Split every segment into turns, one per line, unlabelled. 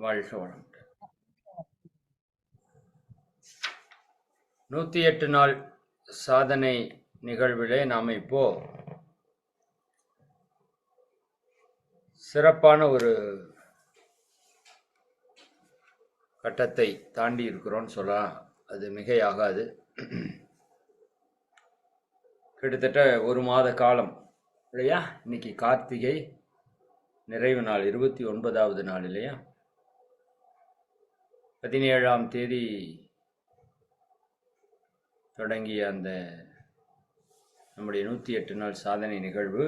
வாழ்க வளம். 108 நாள் சாதனை நிகழ்விலே நாம் இப்போ சிறப்பான ஒரு கட்டத்தை தாண்டி இருக்கிறோம்னு சொல்ல அது மிகையாகாது. கிட்டத்தட்ட ஒரு மாத காலம் இல்லையா? இன்னைக்கு கார்த்திகை நிறைவு நாள், 29வது நாள் இல்லையா? 17ஆம் தேதி தொடங்கிய அந்த நம்முடைய 108 நாள் சாதனை நிகழ்வு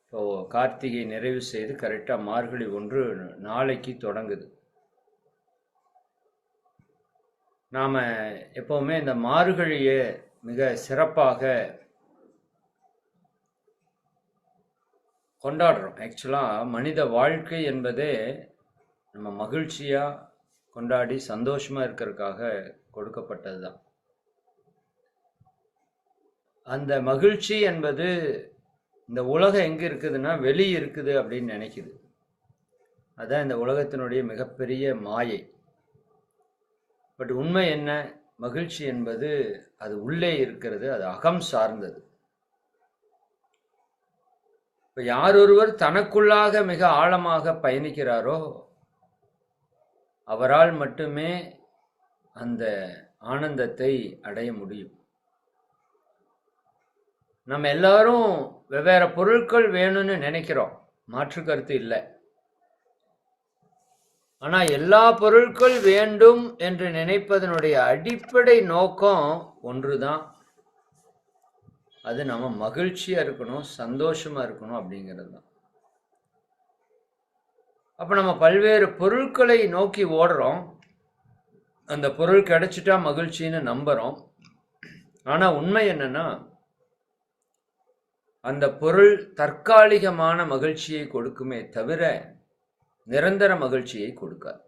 இப்போ கார்த்திகை நிறைவு செய்து கரெக்டாக மார்கழி 1 நாளைக்கு தொடங்குது. நாம் எப்போவுமே இந்த மார்கழியை மிக சிறப்பாக கொண்டாடுறோம். ஆக்சுவலாக மனித வாழ்க்கை என்பதே நம்ம மகிழ்ச்சியாக கொண்டாடி சந்தோஷமாக இருக்கிறதுக்காக கொடுக்கப்பட்டது தான். அந்த மகிழ்ச்சி என்பது இந்த உலகம் எங்கே இருக்குதுன்னா வெளியே இருக்குது அப்படின்னு நினைக்குது. அதுதான் இந்த உலகத்தினுடைய மிகப்பெரிய மாயை. பட் உண்மை என்ன? மகிழ்ச்சி என்பது அது உள்ளே இருக்கிறது, அது அகம் சார்ந்தது. இப்போ யார் ஒருவர் தனக்குள்ளாக மிக ஆழமாக பயணிக்கிறாரோ அவரால் மட்டுமே அந்த ஆனந்தத்தை அடைய முடியும். நம்ம எல்லாரும் வெவ்வேறு பொருட்கள் வேணும்னு நினைக்கிறோம், மாற்று கருத்து இல்லை. ஆனால் எல்லா பொருட்கள் வேண்டும் என்று நினைப்பதனுடைய அடிப்படை நோக்கம் ஒன்று தான். அது நம்ம மகிழ்ச்சியாக இருக்கணும், சந்தோஷமாக இருக்கணும் அப்படிங்கிறது தான். அப்போ நம்ம பல்வேறு பொருட்களை நோக்கி ஓடுறோம். அந்த பொருள் கிடைச்சிட்டா மகிழ்ச்சின்னு நம்புகிறோம். ஆனால் உண்மை என்னன்னா அந்த பொருள் தற்காலிகமான மகிழ்ச்சியை கொடுக்குமே தவிர நிரந்தர மகிழ்ச்சியை கொடுக்காது.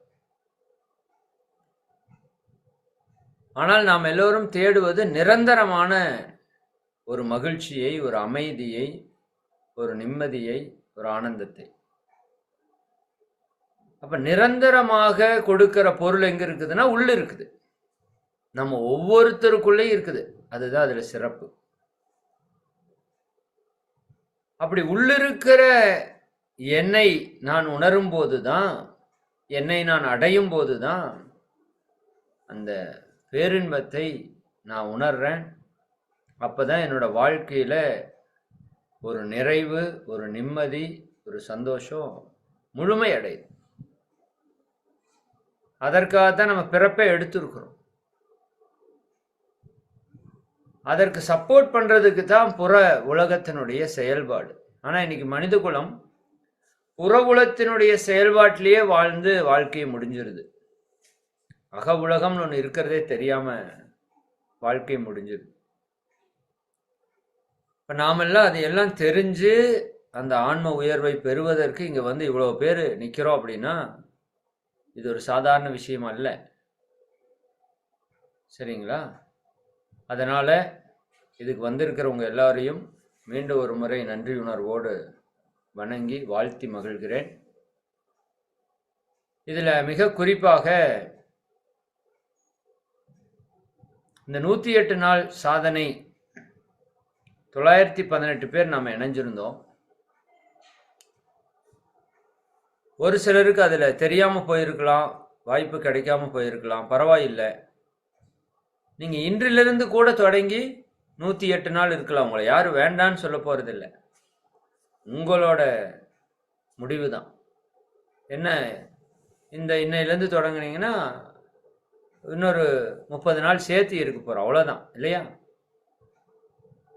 ஆனால் நாம் எல்லோரும் தேடுவது நிரந்தரமான ஒரு மகிழ்ச்சியை, ஒரு அமைதியை, ஒரு நிம்மதியை, ஒரு ஆனந்தத்தை. அப்ப நிரந்தரமாக கொடுக்கிற பொருள் எங்க இருக்குதுன்னா உள்ள இருக்குது, நம்ம ஒவ்வொருத்தருக்குள்ளேயும் இருக்குது. அதுதான் அதுல சிறப்பு. அப்படி உள்ளிருக்கிற என்னை நான் உணரும் போதுதான், என்னை நான் அடையும் போதுதான் அந்த பேரின்பத்தை நான் உணர்றேன். அப்பதான் என்னோட வாழ்க்கையில ஒரு நிறைவு, ஒரு நிம்மதி, ஒரு சந்தோஷம் முழுமை அடையுது. அதற்காகத்தான் நம்ம பிறப்பை எடுத்திருக்கிறோம். அதற்கு சப்போர்ட் பண்றதுக்கு தான் புற உலகத்தினுடைய செயல்பாடு. ஆனா இன்னைக்கு மனித குலம் புற உலகத்தினுடைய செயல்பாட்டிலேயே வாழ்ந்து வாழ்க்கையை முடிஞ்சிருது. அக உலகம்னு ஒன்று இருக்கிறதே தெரியாம வாழ்க்கை முடிஞ்சிருது. இப்போ நாமெல்லாம் அதையெல்லாம் தெரிஞ்சு அந்த ஆன்ம உயர்வை பெறுவதற்கு இங்கே வந்து இவ்வளோ பேர் நிற்கிறோம் அப்படின்னா இது ஒரு சாதாரண விஷயம் அல்ல. சரிங்களா? அதனால் இதுக்கு வந்திருக்கிறவங்க எல்லாரையும் மீண்டும் ஒரு முறை நன்றி உணர்வோடு வணங்கி வாழ்த்தி மகிழ்கிறேன். இதில் மிக குறிப்பாக இந்த 108 நாள் சாதனை 918 பேர் நாம் இணைஞ்சிருந்தோம். ஒரு சிலருக்கு அதில் தெரியாமல் போயிருக்கலாம், வாய்ப்பு கிடைக்காம போயிருக்கலாம், பரவாயில்லை. நீங்கள் இன்றிலிருந்து கூட தொடங்கி 108 நாள் இருக்கலாம். உங்களை யாரும் வேண்டான்னு சொல்ல போகிறதில்லை, உங்களோட முடிவு தான். என்ன, இந்த இன்னையிலேருந்து தொடங்குனீங்கன்னா இன்னொரு 30 நாள் சேர்த்து இருக்க போகிறோம், அவ்வளோதான் இல்லையா?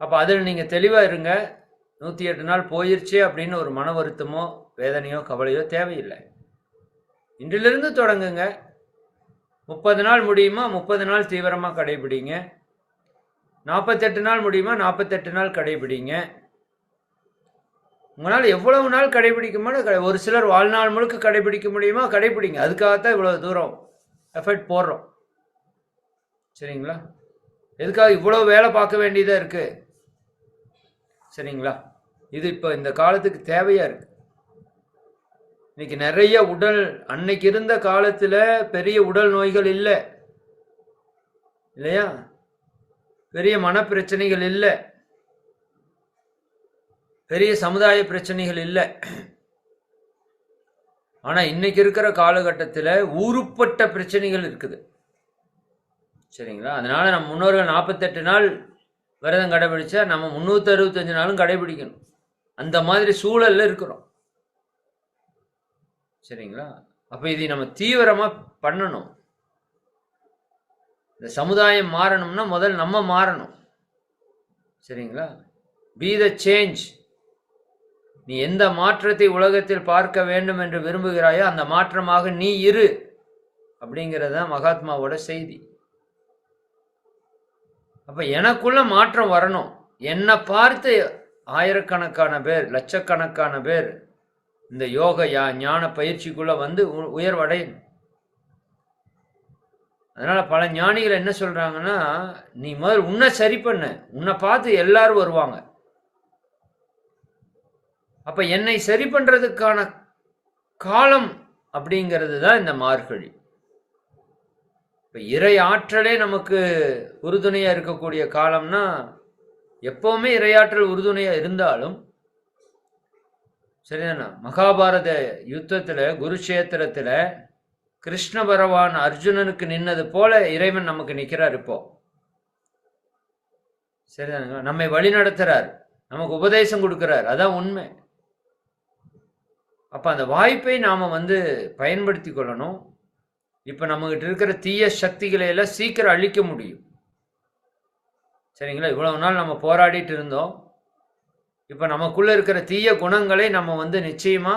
அப்போ அதில் நீங்கள் தெளிவாக இருங்க. 108 நாள் போயிருச்சே அப்படின்னு ஒரு மன வருத்தமோ வேதனையோ கவலையோ தேவையில்லை. இன்றிலிருந்து தொடங்குங்க. 30 நாள் முடியுமா 30 நாள் தீவிரமாக கடைபிடிங்க. 48 நாள் முடியுமா 48 நாள் கடைபிடிங்க. உங்களால் எவ்வளவு நாள் கடைபிடிக்குமோ, ஒரு சிலர் வாழ்நாள் முழுக்க கடைபிடிக்க முடியுமா கடைபிடிங்க. அதுக்காகத்தான் இவ்வளவு தூரம் எஃபர்ட் போடுறோம். சரிங்களா? எதுக்காக இவ்வளோ வேலை பார்க்க வேண்டியதாக இருக்கு? சரிங்களா? இது இப்போ இந்த காலத்துக்கு தேவையாக இருக்கு. இன்னைக்கு நிறைய அன்னைக்கு இருந்த காலத்துல பெரிய உடல் நோய்கள் இல்லை இல்லையா, பெரிய மனப்பிரச்சனைகள் இல்லை, பெரிய சமுதாய பிரச்சனைகள் இல்லை. ஆனா இன்னைக்கு இருக்கிற காலகட்டத்தில் ஊருப்பட்ட பிரச்சனைகள் இருக்குது. சரிங்களா? அதனால நம்ம முன்னோர்கள் 48 நாள் விரதம் கடைபிடிச்சா நம்ம 365 நாளும் கடைபிடிக்கணும். அந்த மாதிரி சூழல்ல இருக்கிறோம். சரிங்களா? அப்ப இதை நம்ம தீவிரமா பண்ணணும். இந்த சமுதாயம் மாறணும்னா முதல் நம்ம மாறணும். சரிங்களா? Be the change. நீ எந்த மாற்றத்தை உலகத்தில் பார்க்க வேண்டும் என்று விரும்புகிறாயோ அந்த மாற்றமாக நீ இரு அப்படிங்கிறது தான் மகாத்மாவோட செய்தி. அப்ப எனக்குள்ள மாற்றம் வரணும். என்னை பார்த்து ஆயிரக்கணக்கான பேர், லட்சக்கணக்கான பேர் இந்த யோக ஞான பயிற்சிக்குள்ள வந்து உயர்வடையணும். அதனால பல ஞானிகள் என்ன சொல்றாங்கன்னா, நீ முதல் உன்னை சரி பண்ண, உன்னை பார்த்து எல்லாரும் வருவாங்க. அப்ப என்னை சரி பண்றதுக்கான காலம் அப்படிங்கிறது தான் இந்த மார்கழி. இப்ப இறை ஆற்றலே நமக்கு உறுதுணையா இருக்கக்கூடிய காலம்னா, எப்பவுமே இறையாற்றல் உறுதுணையா இருந்தாலும் சரிதானா? மகாபாரத யுத்தத்துல குருஷேத்திரத்துல கிருஷ்ண பகவான் அர்ஜுனனுக்கு நின்னது போல இறைவன் நமக்கு நிற்கிறார் இப்போ. சரிதானுங்க? நம்மை வழி நடத்துறார், நமக்கு உபதேசம் கொடுக்கிறார். அதான் உண்மை. அப்ப அந்த வாய்ப்பை நாம பயன்படுத்தி கொள்ளணும். இப்ப நம்ம கிட்ட இருக்கிற தீய சக்திகளை எல்லாம் சீக்கிரம் அழிக்க முடியும். சரிங்களா? இவ்வளவு நாள் நம்ம போராடிட்டு இருந்தோம். இப்ப நமக்குள்ள இருக்கிற தீய குணங்களை நம்ம நிச்சயமா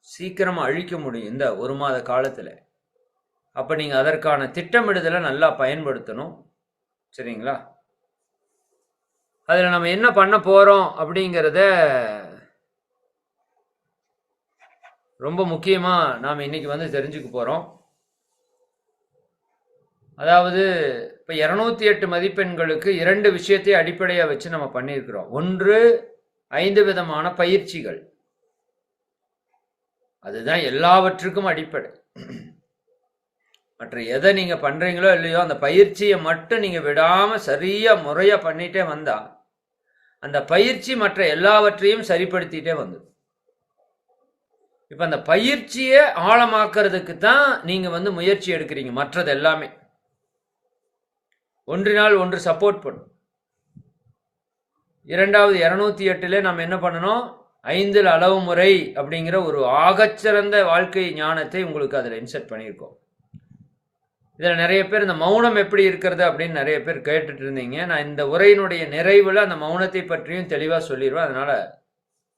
சீக்கிரமா அழிக்க முடியும் இந்த 1 மாத காலத்துல. அப்ப நீங்க அதற்கான திட்டமிடுதலை நல்லா பயன்படுத்தணும். சரிங்களா? அதுல நம்ம என்ன பண்ண போறோம் அப்படிங்கிறத ரொம்ப முக்கியமா நாம் இன்னைக்கு தெரிஞ்சுக்க போறோம். அதாவது இப்ப 208 மதிப்பெண்களுக்கு 2 விஷயத்தை அடிப்படையா வச்சு நம்ம பண்ணியிருக்கிறோம். ஒன்று 5 விதமான பயிற்சிகள். அதுதான் எல்லாவற்றுக்கும் அடிப்படை. மற்ற எதை நீங்க பண்றீங்களோ இல்லையோ அந்த பயிற்சியை மட்டும் நீங்க விடாம சரியா முறையா பண்ணிட்டே வந்தா அந்த பயிற்சி மற்ற எல்லாவற்றையும் சரிப்படுத்திட்டே வந்து. இப்ப அந்த பயிற்சியை ஆழமாக்குறதுக்கு தான் நீங்க முயற்சி எடுக்கிறீங்க. மற்றது எல்லாமே ஒன்றினால் ஒன்று சப்போர்ட் பண்ணும். இரண்டாவது 208ல நம்ம என்ன பண்ணணும்? 5 அளவு முறை அப்படிங்கிற ஒரு ஆகச்சிறந்த வாழ்க்கை ஞானத்தை உங்களுக்கு அதுல இன்செர்ட் பண்ணியிருக்கோம். இதுல நிறைய பேர் இந்த மௌனம் எப்படி இருக்கிறது அப்படின்னு நிறைய பேர் கேட்டுட்டு இருந்தீங்க. நான் இந்த உரையினுடைய நிறைவுல அந்த மௌனத்தை பற்றியும் தெளிவா சொல்லிடுவேன். அதனால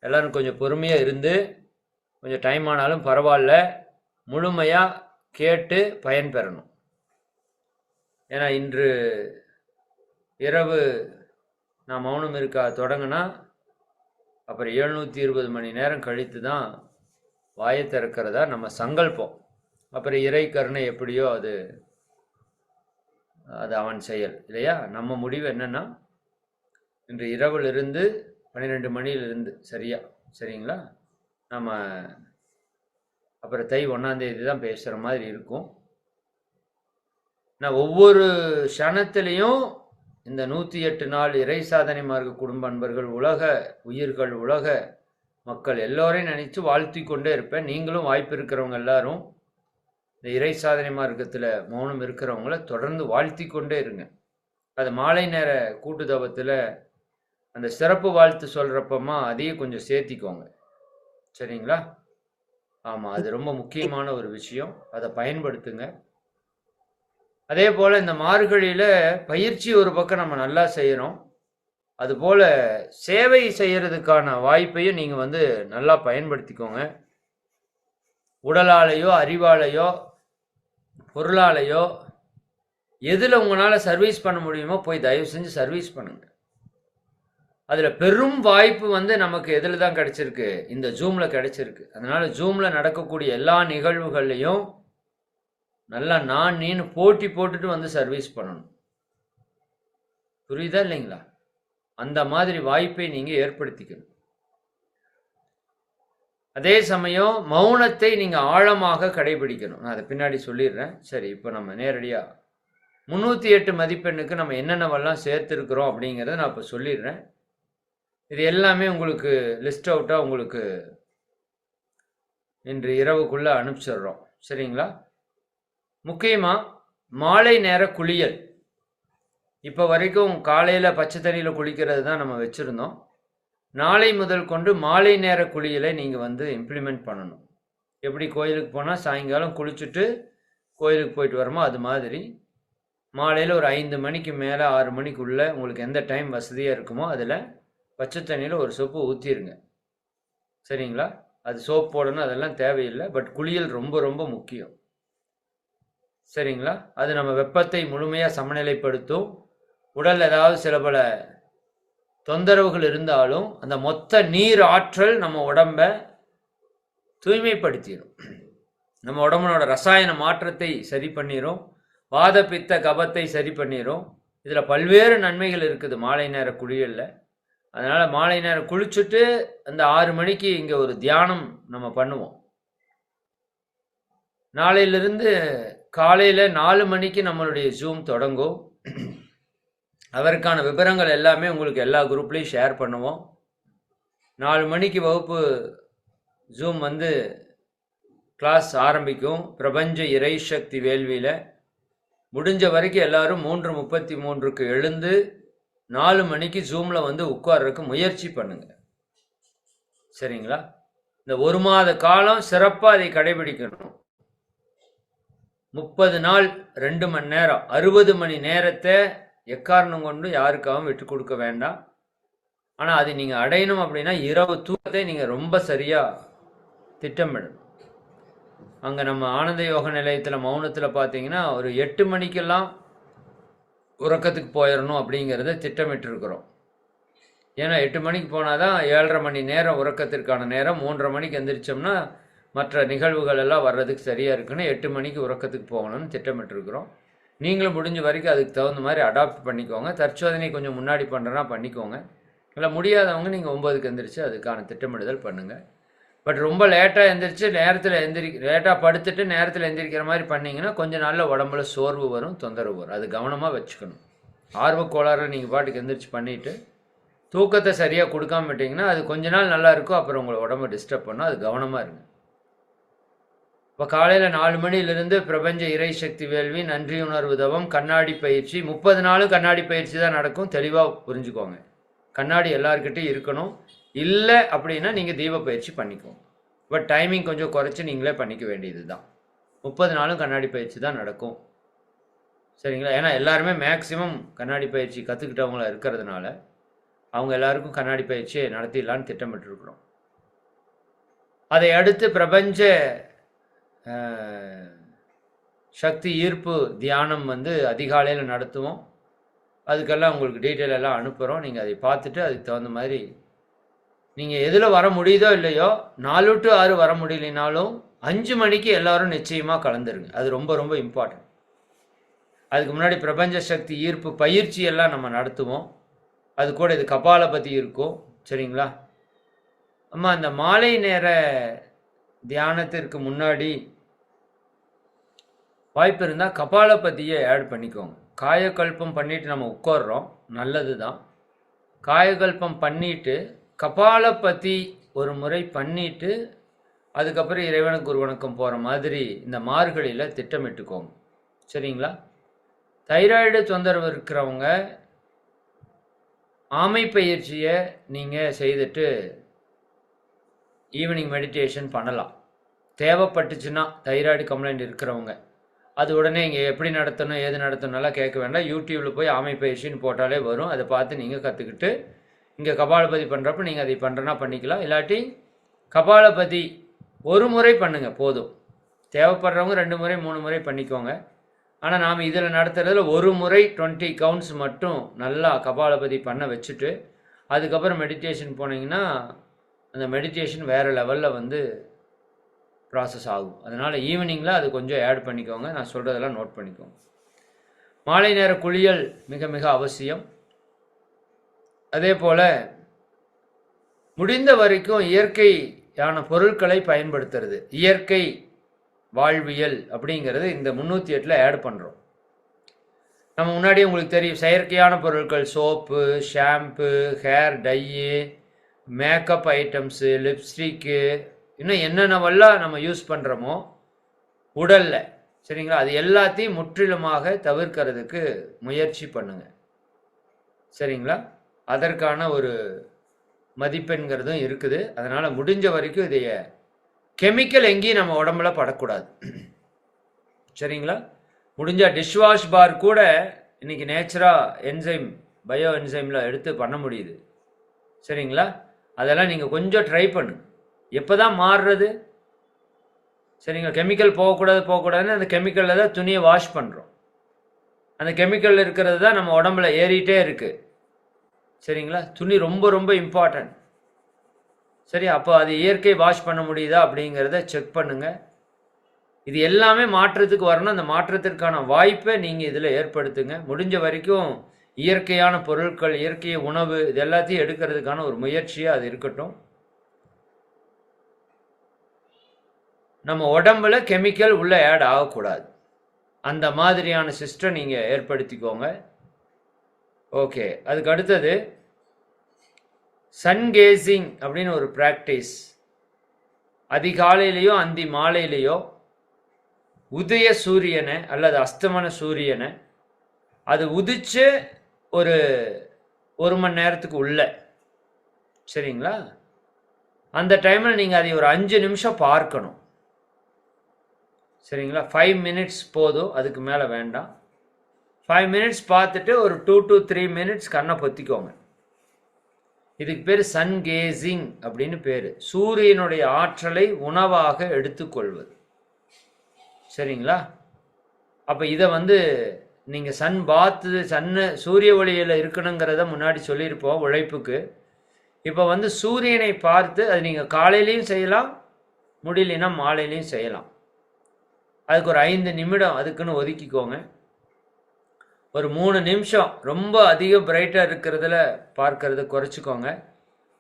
எல்லாரும் கொஞ்சம் பொறுமையா இருந்து, கொஞ்சம் டைம் ஆனாலும் பரவாயில்ல, முழுமையா கேட்டு பயன்பெறணும். ஏன்னா இன்று இரவு நான் மௌனம் இருக்கா தொடங்கினா அப்புறம் 720 மணி நேரம் கழித்து தான் வாயை திறக்கிறதா நம்ம சங்கல்பம். அப்புறம் இறை கருணை எப்படியோ அது அவன் செயல் இல்லையா? நம்ம முடிவு என்னன்னா, இன்று இரவிலிருந்து 12 மணியிலிருந்து சரிங்களா? நம்ம அப்புறம் தை 1ஆம் தேதி தான் பேசுகிற மாதிரி இருக்கும். நான் ஒவ்வொரு க்ஷணத்திலையும் இந்த 108 நாள் இறை சாதனை மார்க்க குடும்ப அன்பர்கள், உலக உயிர்கள், உலக மக்கள் எல்லோரையும் நினைச்சு வாழ்த்தி கொண்டே இருப்பேன். நீங்களும் வாய்ப்பு இருக்கிறவங்க எல்லாரும் இந்த இறை சாதனை மார்க்கத்தில் மௌனம் இருக்கிறவங்கள தொடர்ந்து வாழ்த்தி கொண்டே இருங்க. அது மாலை நேர கூட்டுதவத்தில் அந்த சிறப்பு வாழ்த்து சொல்றப்பமா அதையும் கொஞ்சம் சேர்த்திக்கோங்க. சரிங்களா? ஆமாம், அது ரொம்ப முக்கியமான ஒரு விஷயம். அதை பயன்படுத்துங்க. அதே போல் இந்த மார்கழியில் பயிற்சி ஒரு பக்கம் நம்ம நல்லா செய்கிறோம். அதுபோல் சேவை செய்கிறதுக்கான வாய்ப்பையும் நீங்கள் நல்லா பயன்படுத்திக்கோங்க. உடலாலேயோ அறிவாலேயோ பொருளாலேயோ எதில் உங்களால் சர்வீஸ் பண்ண முடியுமோ போய் தயவு செஞ்சு சர்வீஸ் பண்ணுங்க. அதில் பெரும் வாய்ப்பு நமக்கு எதில் தான் கிடைச்சிருக்கு? இந்த ஜூமில் கிடைச்சிருக்கு. அதனால ஜூமில் நடக்கக்கூடிய எல்லா நிகழ்வுகள்லையும் நல்லா நீன்னு போட்டி போட்டுட்டு சர்வீஸ் பண்ணணும். புரியுதா இல்லைங்களா? அந்த மாதிரி வாய்ப்பை நீங்கள் ஏற்படுத்திக்கணும். அதே சமயம் மௌனத்தை நீங்கள் ஆழமாக கடைபிடிக்கணும். நான் அதை பின்னாடி சொல்லிடுறேன். சரி, இப்போ நம்ம நேரடியாக 308 மதிப்பெண்ணுக்கு நம்ம என்னென்னவெல்லாம் சேர்த்துருக்குறோம் அப்படிங்கிறத நான் இப்போ சொல்லிடுறேன். இது எல்லாமே உங்களுக்கு லிஸ்ட் அவுட்டாக உங்களுக்கு இன்று இரவுக்குள்ளே அனுப்பிச்சிடுறோம். சரிங்களா? முக்கியமாக மாலை நேர குளியல். இப்போ வரைக்கும் காலையில் பச்சை தண்ணியில் குளிக்கிறது தான் நம்ம வச்சுருந்தோம். நாளை முதல் கொண்டு மாலை நேர குளியலை நீங்கள் வந்து இம்ப்ளிமெண்ட் பண்ணணும். எப்படி கோயிலுக்கு போனால் சாயங்காலம் குளிச்சுட்டு கோயிலுக்கு போயிட்டு வரோமோ அது மாதிரி மாலையில் ஒரு 5 மணிக்கு மேலே 6 மணிக்குள்ளே உங்களுக்கு எந்த டைம் வசதியாக இருக்குமோ அதில் பச்சை தண்ணியில் ஒரு சோப்பு ஊற்றிடுங்க. சரிங்களா? அது சோப் போடணும் அதெல்லாம் தேவையில்லை. பட் குளியல் ரொம்ப ரொம்ப முக்கியம். சரிங்களா? அது நம்ம வெப்பத்தை முழுமையாக சமநிலைப்படுத்தும். உடல் ஏதாவது சில பல தொந்தரவுகள் இருந்தாலும் அந்த மொத்த நீர் ஆற்றல் நம்ம உடம்ப தூய்மைப்படுத்திடும். நம்ம உடம்புனோட ரசாயன மாற்றத்தை சரி பண்ணிடும். வாத பித்த கபத்தை சரி பண்ணிடும். இதில் பல்வேறு நன்மைகள் இருக்குது மாலை நேர குளியலில். அதனால் மாலை நேரம் குளிச்சுட்டு அந்த 6 மணிக்கு இங்கே ஒரு தியானம் நம்ம பண்ணுவோம். நாளையிலிருந்து காலையில் 4 மணிக்கு நம்மளுடைய ஜூம் தொடங்கும். அதற்கான விவரங்கள் எல்லாமே உங்களுக்கு எல்லா குரூப்லேயும் ஷேர் பண்ணுவோம். 4 மணிக்கு வகுப்பு ஜூம் வந்து கிளாஸ் ஆரம்பிக்கும். பிரபஞ்ச இறை சக்தி வேள்வியில் முடிஞ்ச வரைக்கும் எல்லாரும் 3:33க்கு எழுந்து 4 மணிக்கு ஜூமில் வந்து உட்கார்றதுக்கு முயற்சி பண்ணுங்க. சரிங்களா? இந்த 1 மாத காலம் சிறப்பாக அதை கடைபிடிக்கணும். 30 நாள் 2 மணி நேரம் 60 மணி நேரத்தை எக்காரணம் கொண்டு யாருக்காகவும் விட்டு கொடுக்க வேண்டாம். ஆனால் அதை நீங்கள் அடையணும் அப்படின்னா இரவு தூக்கத்தை நீங்கள் ரொம்ப சரியாக திட்டமிடணும். அங்கே நம்ம ஆனந்த யோக நிலையத்தில் மௌனத்தில் பார்த்தீங்கன்னா ஒரு 8 மணிக்கெல்லாம் உறக்கத்துக்கு போயிடணும் அப்படிங்கிறத திட்டமிட்டுருக்குறோம். ஏன்னா 8 மணிக்கு போனால் தான் 7:30 மணி நேரம் உறக்கத்திற்கான நேரம். 3:30 மணிக்கு எந்திரிச்சோம்னா மற்ற நிகழ்வுகள் எல்லாம் வர்றதுக்கு சரியாக இருக்குன்னு 8 மணிக்கு உறக்கத்துக்கு போகணும்னு திட்டமிட்டுருக்குறோம். நீங்களும் முடிஞ்ச வரைக்கும் அதுக்கு தகுந்த மாதிரி அடாப்ட் பண்ணிக்கோங்க. தற்சோதனை கொஞ்சம் முன்னாடி பண்ணுறனா பண்ணிக்கோங்க. இல்லை முடியாதவங்க நீங்கள் 9க்கு எந்திரிச்சு அதுக்கான திட்டமிடுதல் பண்ணுங்கள். பட் ரொம்ப லேட்டாக எந்திரிச்சு லேட்டாக படுத்துட்டு நேரத்தில் எந்திரிக்கிற மாதிரி பண்ணிங்கன்னா கொஞ்சம் நாளில் உடம்புல சோர்வு வரும், தொந்தரவு வரும். அது கவனமாக வச்சுக்கணும். ஆர்வக்கோளாறில் நீங்கள் பாட்டுக்கு எந்திரிச்சு பண்ணிவிட்டு தூக்கத்தை சரியாக கொடுக்காம விட்டிங்கன்னா அது கொஞ்ச நாள் நல்லா இருக்கும். அப்புறம் உங்களை உடம்பு டிஸ்டர்ப் பண்ணால் அது கவனமாக இருங்க. இப்போ காலையில் 4 மணிலிருந்து பிரபஞ்ச இறை சக்தி வேள்வி, நன்றியுணர்வு தவம், கண்ணாடி பயிற்சி. 30 நாளும் கண்ணாடி பயிற்சி தான் நடக்கும். தெளிவாக புரிஞ்சுக்கோங்க. கண்ணாடி எல்லாருக்கிட்டையும் இருக்கணும். இல்லை அப்படின்னா நீங்கள் தீப பயிற்சி பண்ணிக்கோங்க. பட் டைமிங் கொஞ்சம் குறைச்சி நீங்களே பண்ணிக்க வேண்டியது தான். 30 நாளும் கண்ணாடி பயிற்சி தான் நடக்கும். சரிங்களா? ஏன்னா எல்லாருமே மேக்சிமம் கண்ணாடி பயிற்சி கற்றுக்கிட்டவங்கள இருக்கிறதுனால அவங்க எல்லாருக்கும் கண்ணாடி பயிற்சியை நடத்திடலான்னு திட்டமிட்டுருக்குறோம். அதை அடுத்து பிரபஞ்ச சக்தி ஈர்ப்பு தியானம் வந்து அதிகாலையில் நடத்துவோம். அதுக்கெல்லாம் உங்களுக்கு டீட்டெயில் எல்லாம் அனுப்புகிறோம். நீங்கள் அதை பார்த்துட்டு அதுக்கு தகுந்த மாதிரி நீங்கள் எதில் வர முடியுதோ இல்லையோ 4 to 6 வர முடியலனாலும் 5 மணிக்கு எல்லோரும் நிச்சயமாக கலந்துருங்க. அது ரொம்ப ரொம்ப இம்பார்ட்டன்ட். அதுக்கு முன்னாடி பிரபஞ்ச சக்தி ஈர்ப்பு பயிற்சி எல்லாம் நம்ம நடத்துவோம். அது கூட இது கபாலபதி இருக்கும். சரிங்களா? அம்மா அந்த மாலை நேர தியானத்திற்கு முன்னாடி வாய்ப்பு இருந்தால் கபாலபதியை ஆட் பண்ணிக்கோங்க. காயகல்பம் பண்ணிட்டு நம்ம உட்கார்றோம், நல்லது தான். காயகல்பம் பண்ணிட்டு கபாலபதி ஒரு முறை பண்ணிட்டு அதுக்கப்புறம் இறைவனுக்கு ஒரு வணக்கம் போகிற மாதிரி இந்த மார்கழியில் திட்டமிட்டுக்கோங்க. சரிங்களா? தைராய்டு தொந்தரவு இருக்கிறவங்க ஆமை பயிற்சியை நீங்கள் செய்துட்டு ஈவினிங் மெடிடேஷன் பண்ணலாம். தேவைப்பட்டுச்சுன்னா தைராய்டு கம்ப்ளைண்ட் இருக்கிறவங்க அது உடனே இங்கே எப்படி நடத்தணும் ஏது நடத்தணும்லாம் கேட்க வேண்டாம். யூடியூப்பில் போய் ஆமை பயிற்சின்னு போட்டாலே வரும். அதை பார்த்து நீங்கள் கற்றுக்கிட்டு இங்கே கபாலபதி பண்ணுறப்ப நீங்கள் அதை பண்ணுறனா பண்ணிக்கலாம். இல்லாட்டி கபாலபதி ஒரு முறை பண்ணுங்கள் போதும். தேவைப்படுறவங்க 2 முறை 3 முறை பண்ணிக்கோங்க. ஆனால் நாம் இதில் நடத்துறதுல ஒரு முறை 20 கவுண்ட்ஸ் மட்டும் நல்லா கபாலபதி பண்ண வச்சுட்டு அதுக்கப்புறம் மெடிடேஷன் போனீங்கன்னா அந்த மெடிடேஷன் வேறு லெவலில் வந்து ப்ராசஸ் ஆகும். அதனால் ஈவினிங்கில் அது கொஞ்சம் ஆட் பண்ணிக்கோங்க. நான் சொல்கிறதெல்லாம் நோட் பண்ணிக்கோங்க. மாலை நேர குளியல் மிக மிக அவசியம். அதே போல் முடிந்த வரைக்கும் இயற்கை மாதிரியான பொருட்களை பயன்படுத்துறது. இயற்கை வாழ்வியல் அப்படிங்கிறது இந்த 308 ஆட் பண்ணுறோம். நம்ம முன்னாடி உங்களுக்கு தெரியும், செயற்கையான பொருட்கள், soap, shampoo, hair Diu, makeup items, lipstick, இன்னும் என்னென்னவெல்லாம் நம்ம யூஸ் பண்ணுறோமோ உடலில், சரிங்களா, அது எல்லாத்தையும் முற்றிலுமாக தவிர்க்கிறதுக்கு முயற்சி பண்ணுங்க. சரிங்களா, அதற்கான ஒரு மதிப்பெண்கிறதும் இருக்குது. அதனால் முடிஞ்ச வரைக்கும் இதைய கெமிக்கல் எங்கேயும் நம்ம உடம்புல படக்கூடாது. சரிங்களா, முடிஞ்சால் டிஷ்வாஷ் பார் கூட இன்னைக்கு நேச்சுராக என்சைம், பயோ என்சைமில் எடுத்து பண்ண முடியுது. சரிங்களா, அதெல்லாம் நீங்கள் கொஞ்சம் ட்ரை பண்ணுங்க. எப்போ தான் மாறுறது? சரிங்களா, கெமிக்கல் போகக்கூடாதுன்னு அந்த கெமிக்கலில் தான் துணியை வாஷ் பண்ணுறோம். அந்த கெமிக்கல் இருக்கிறது தான் நம்ம உடம்புல ஏறிட்டே இருக்குது. சரிங்களா, துணி ரொம்ப ரொம்ப இம்பார்ட்டன்ட். சரி, அப்போ அது இயற்கை வாஷ் பண்ண முடியுதா அப்படிங்கிறத செக் பண்ணுங்கள். இது எல்லாமே மாற்றத்துக்கு வரணும். அந்த மாற்றத்திற்கான வாய்ப்பை நீங்கள் இதில் ஏற்படுத்துங்க. முடிஞ்ச வரைக்கும் இயற்கையான பொருட்கள், இயற்கை உணவு, இது எல்லாத்தையும் எடுக்கிறதுக்கான ஒரு முயற்சியாக அது இருக்கட்டும். நம்ம உடம்புல கெமிக்கல் உள்ள ஆட் ஆகக்கூடாது. அந்த மாதிரியான சிஸ்டம் நீங்கள் ஏற்படுத்திக்கோங்க. ஓகே, அதுக்கு அடுத்தது சன்கேசிங் அப்படின்னு ஒரு ப்ராக்டிஸ். அதிகாலையிலையோ அந்தி மாலையிலையோ உதய சூரியனை அல்லது அஸ்தமன சூரியனை அது உதிச்சு ஒரு மணி நேரத்துக்கு உள்ள, சரிங்களா, அந்த டைமில் நீங்கள் அதை ஒரு 5 நிமிஷம் பார்க்கணும். சரிங்களா, 5 மினிட்ஸ் போதும், அதுக்கு மேலே வேண்டாம். 5 மினிட்ஸ் பார்த்துட்டு ஒரு 2 to 3 மினிட்ஸ் கண்ணை பொத்திக்கோங்க. இதுக்கு பேர் சன்கேசிங் அப்படின்னு பேர். சூரியனுடைய ஆற்றலை உணவாக எடுத்துக்கொள்வது. சரிங்களா, அப்போ இதை நீங்கள் சன் பாத்து சூரிய ஒளியில் இருக்கணுங்கிறத முன்னாடி சொல்லியிருப்போம் உழைப்புக்கு. இப்போ சூரியனை பார்த்து அது நீங்கள் காலையிலையும் செய்யலாம், முடியலைன்னா மாலையிலையும் செய்யலாம். அதுக்கு ஒரு 5 நிமிடம் அதுக்குன்னு ஒதுக்கிக்கோங்க. ஒரு 3 நிமிஷம் ரொம்ப அதிக பிரைட்டாக இருக்கிறதுல பார்க்கறத குறைச்சிக்கோங்க.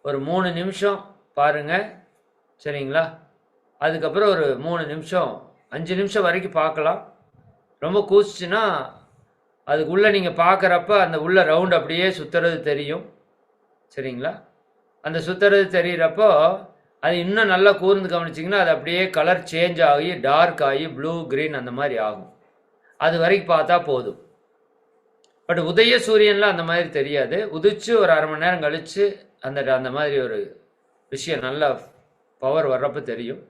ஒரு 3 நிமிஷம் பாருங்கள். சரிங்களா, அதுக்கப்புறம் ஒரு 3 நிமிஷம் 5 நிமிஷம் வரைக்கும் பார்க்கலாம். ரொம்ப கூச்சிச்சுன்னா அதுக்குள்ளே நீங்கள் பார்க்குறப்ப அந்த உள்ள ரவுண்ட் அப்படியே சுற்றுறது தெரியும். சரிங்களா, அந்த சுற்றுறது தெரிகிறப்போ அது இன்னும் நல்லா கூர்ந்து கவனிச்சிங்கன்னா அது அப்படியே கலர் சேஞ்ச் ஆகி டார்க் ஆகி ப்ளூ க்ரீன் அந்த மாதிரி ஆகும். அது வரைக்கும் பார்த்தா போதும். பட் உதய சூரியனில் அந்த மாதிரி தெரியாது. உதிச்சு ஒரு அரை மணி நேரம் கழித்து அந்த மாதிரி ஒரு விஷயம் நல்ல பவர் வர்றப்போ தெரியும்.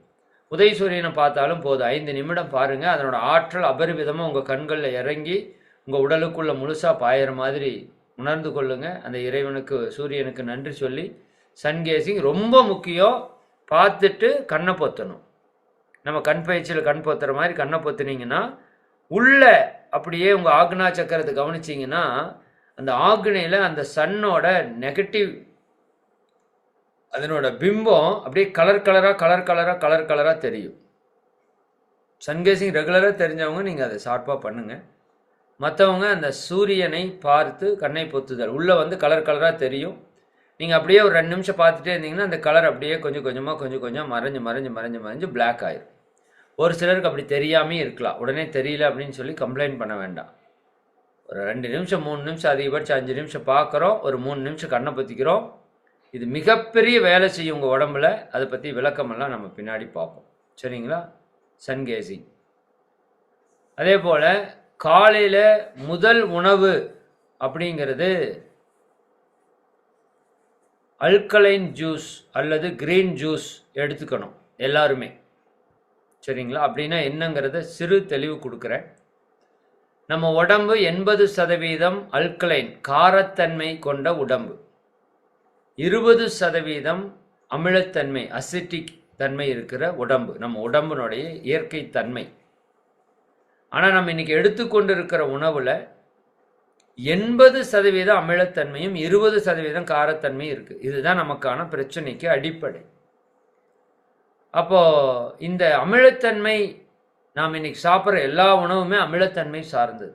உதய சூரியனை பார்த்தாலும் போதும். 5 நிமிடம் பாருங்கள். அதனோட ஆற்றல் அபரிவிதமாக உங்கள் கண்களில் இறங்கி உங்கள் உடலுக்குள்ளே முழுசாக பாயிற மாதிரி உணர்ந்து கொள்ளுங்கள். அந்த இறைவனுக்கு, சூரியனுக்கு நன்றி சொல்லி சன்கேசிங் ரொம்ப முக்கியம். பார்த்துட்டு கண்ணை பொத்தணும். நம்ம கண் பயிற்சியில் கண் பொத்துற மாதிரி கண்ணை பொத்துனீங்கன்னா உள்ள அப்படியே உங்கள் ஆக்னா சக்கரத்தை கவனிச்சிங்கன்னா அந்த ஆக்னையில் அந்த சன்னோட நெகட்டிவ், அதனோட பிம்பம் அப்படியே கலர் கலராக தெரியும். சன்கேசிங் ரெகுலராக தெரிஞ்சவங்க நீங்கள் அதை ஷார்ப்பாக பண்ணுங்கள். மற்றவங்க அந்த சூரியனை பார்த்து கண்ணை பொத்துதல் உள்ளே கலராக தெரியும். நீங்கள் அப்படியே ஒரு 2 நிமிஷம் பார்த்துட்டே இருந்தீங்கன்னா அந்த கலர் அப்படியே கொஞ்சம் கொஞ்சம் மறைஞ்சு பிளாக் ஆயிடும். ஒரு சிலருக்கு அப்படி தெரியாமே இருக்கலாம். உடனே தெரியல அப்படின்னு சொல்லி கம்ப்ளைண்ட் பண்ண வேண்டாம். ஒரு 2 நிமிஷம் 3 நிமிஷம் அதிகபட்சம் 5 நிமிஷம் பார்க்குறோம், ஒரு 3 நிமிஷம் கண்ணை பற்றிக்கிறோம். இது மிகப்பெரிய வேலை செய்யும் உங்கள் உடம்புல. அதை பற்றி விளக்கமெல்லாம் நம்ம பின்னாடி பார்ப்போம். சரிங்களா, சன்கேசிங். அதே போல் காலையில் முதல் உணவு அப்படிங்கிறது அல்கலைன் ஜூஸ் அல்லது கிரீன் ஜூஸ் எடுத்துக்கணும் எல்லாருமே. சரிங்களா, அப்படின்னா என்னங்கிறத சிறு தெளிவு கொடுக்குறேன். நம்ம உடம்பு 80% அல்கலைன் காரத்தன்மை கொண்ட உடம்பு, 20% அமிலத்தன்மை அசிட்டிக் தன்மை இருக்கிற உடம்பு நம்ம உடம்புனுடைய இயற்கை தன்மை. ஆனால் நம்ம இன்னைக்கு எடுத்துக்கொண்டு இருக்கிற உணவில் 80% அமிலத்தன்மையும் 20% காரத்தன்மையும் இருக்குது. இதுதான் நமக்கான பிரச்சனைக்கு அடிப்படை. அப்போது இந்த அமிலத்தன்மை, நாம் இன்னைக்கு சாப்பிட்ற எல்லா உணவுமே அமிலத்தன்மை சார்ந்தது.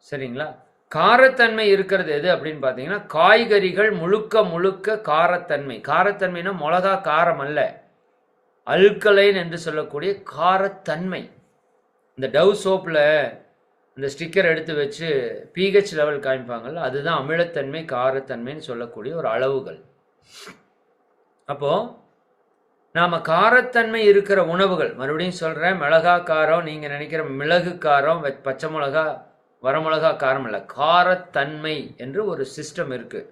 சரிங்களா, காரத்தன்மை இருக்கிறது எது அப்படின்னு பார்த்தீங்கன்னா, காய்கறிகள் முழுக்க முழுக்க காரத்தன்மை. காரத்தன்மைனா மிளகா காரம் அல்ல, அல்கலைன் என்று சொல்லக்கூடிய காரத்தன்மை. இந்த டவ் சோப்பில் இந்த ஸ்டிக்கர் எடுத்து வச்சு பிஹெச் லெவல் காமிப்பாங்கல்ல, அதுதான் அமிலத்தன்மை காரத்தன்மைன்னு சொல்லக்கூடிய ஒரு அளவுகள். அப்போது நாம் காரத்தன்மை இருக்கிற உணவுகள், மறுபடியும் சொல்கிறேன், மிளகா காரம், நீங்கள் நினைக்கிற மிளகு காரம், பச்சை மிளகா, வரமிளகா காரம் இல்லை, காரத்தன்மை என்று ஒரு சிஸ்டம் இருக்குது.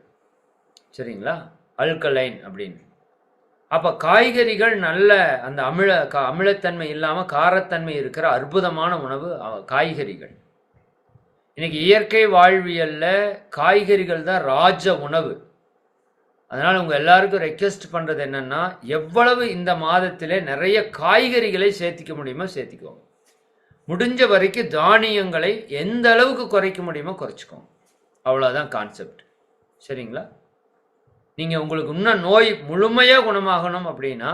சரிங்களா? அல்கலைன் அப்படின்னு. அப்போ காய்கறிகள் நல்ல அந்த அமிலத்தன்மை இல்லாமல் காரத்தன்மை இருக்கிற அற்புதமான உணவு காய்கறிகள். இன்னைக்கு இயற்கை வாழ்வியலில் காய்கறிகள் தான் ராஜ உணவு. அதனால் உங்கள் எல்லாருக்கும் ரெக்வெஸ்ட் பண்ணுறது என்னென்னா, எவ்வளவு இந்த மாதத்திலே நிறைய காய்கறிகளை சேர்த்திக்க முடியுமோ சேர்த்திக்கோங்க. முடிஞ்ச வரைக்கும் தானியங்களை எந்த அளவுக்கு குறைக்க முடியுமோ குறைச்சிக்கோங்க. அவ்வளோதான் கான்செப்ட். சரிங்களா? நீங்கள் உங்களுக்கு இன்னும் நோய் முழுமையாக குணமாகணும் அப்படின்னா,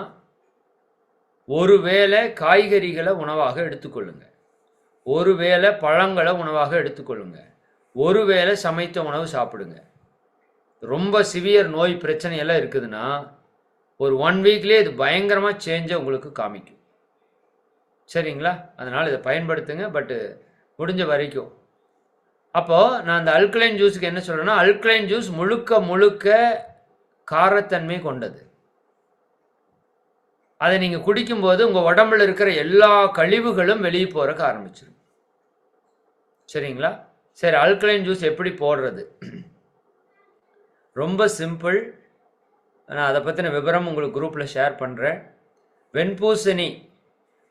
ஒருவேளை காய்கறிகளை உணவாக எடுத்துக்கொள்ளுங்க, ஒருவேளை பழங்களை உணவாக எடுத்துக்கொள்ளுங்க, ஒருவேளை சமைத்த உணவு சாப்பிடுங்க. ரொம்ப சிவியர் நோய் பிரச்சனையெல்லாம் இருக்குதுன்னா ஒரு 1 வீக்லேயே இது பயங்கரமாக சேஞ்சை உங்களுக்கு காமிக்கும். சரிங்களா? அதனால் இதை பயன்படுத்துங்க, பட்டு முடிஞ்ச வரைக்கும். அப்போது நான் அந்த அல்கலைன் ஜூஸுக்கு என்ன சொல்கிறேன்னா, அல்கலைன் ஜூஸ் முழுக்க முழுக்க காரத்தன்மை கொண்டது. அதை நீங்கள் குடிக்கும்போது உங்கள் உடம்புல இருக்கிற எல்லா கழிவுகளும் வெளியே போகிறக்க ஆரம்பிச்சிடும். சரிங்களா? சரி, அல்கலைன் ஜூஸ் எப்படி போடுறது? ரொம்ப சிம்பிள். நான் அதை பற்றின விவரம் உங்களுக்கு குரூப்பில் ஷேர் பண்ணுறேன். வெண்பூசணி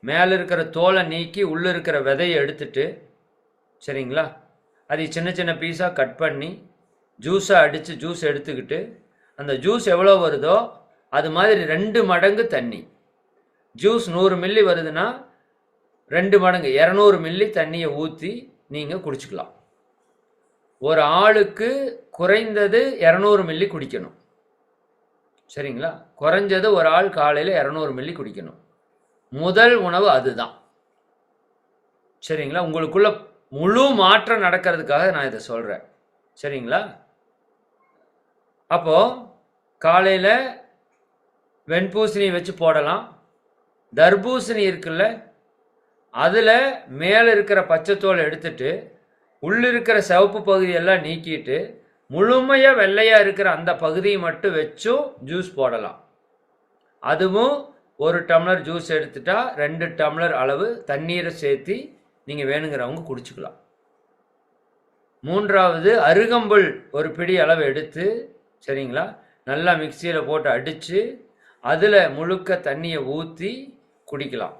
மேலே இருக்கிற தோலை நீக்கி உள்ளே இருக்கிற விதையை எடுத்துட்டு, சரிங்களா, அதை சின்ன சின்ன பீஸாக கட் பண்ணி ஜூஸாக அடித்து ஜூஸ் எடுத்துக்கிட்டு, அந்த ஜூஸ் எவ்வளோ வருதோ அது மாதிரி 2 மடங்கு தண்ணி. ஜூஸ் 100 மில்லி வருதுன்னா 2 மடங்கு 200 மில்லி தண்ணியை ஊற்றி நீங்கள் குடிச்சிக்கலாம். ஒரு ஆளுக்கு குறைந்தது 200 மில்லி குடிக்கணும். சரிங்களா? குறைஞ்சது ஒரு ஆள் காலையில் 200 மில்லி குடிக்கணும். முதல் உணவு அதுதான். சரிங்களா? உங்களுக்குள்ள முழு மாற்றம் நடக்கிறதுக்காக நான் இதை சொல்கிறேன். சரிங்களா? அப்போது காலையில் வெண்பூசணி வச்சு போடலாம். தர்பூசணி இருக்குல்ல, அதில் மேலே இருக்கிற பச்சைத்தோலை எடுத்துட்டு உள்ளிருக்கிற சிவப்பு பகுதியெல்லாம் நீக்கிட்டு முழுமையாக வெள்ளையாக இருக்கிற அந்த பகுதியை மட்டும் வச்சும் ஜூஸ் போடலாம். அதுவும் 1 டம்ளர் ஜூஸ் எடுத்துட்டா 2 டம்ளர் அளவு தண்ணீரை சேர்த்து நீங்கள் வேணுங்கிறவங்க குடிச்சுக்கலாம். 3வது, அருகம்புல் ஒரு பிடி அளவு எடுத்து, சரிங்களா, நல்லா மிக்சியில் போட்டு அடித்து அதில் முழுக்க தண்ணியை ஊற்றி குடிக்கலாம்.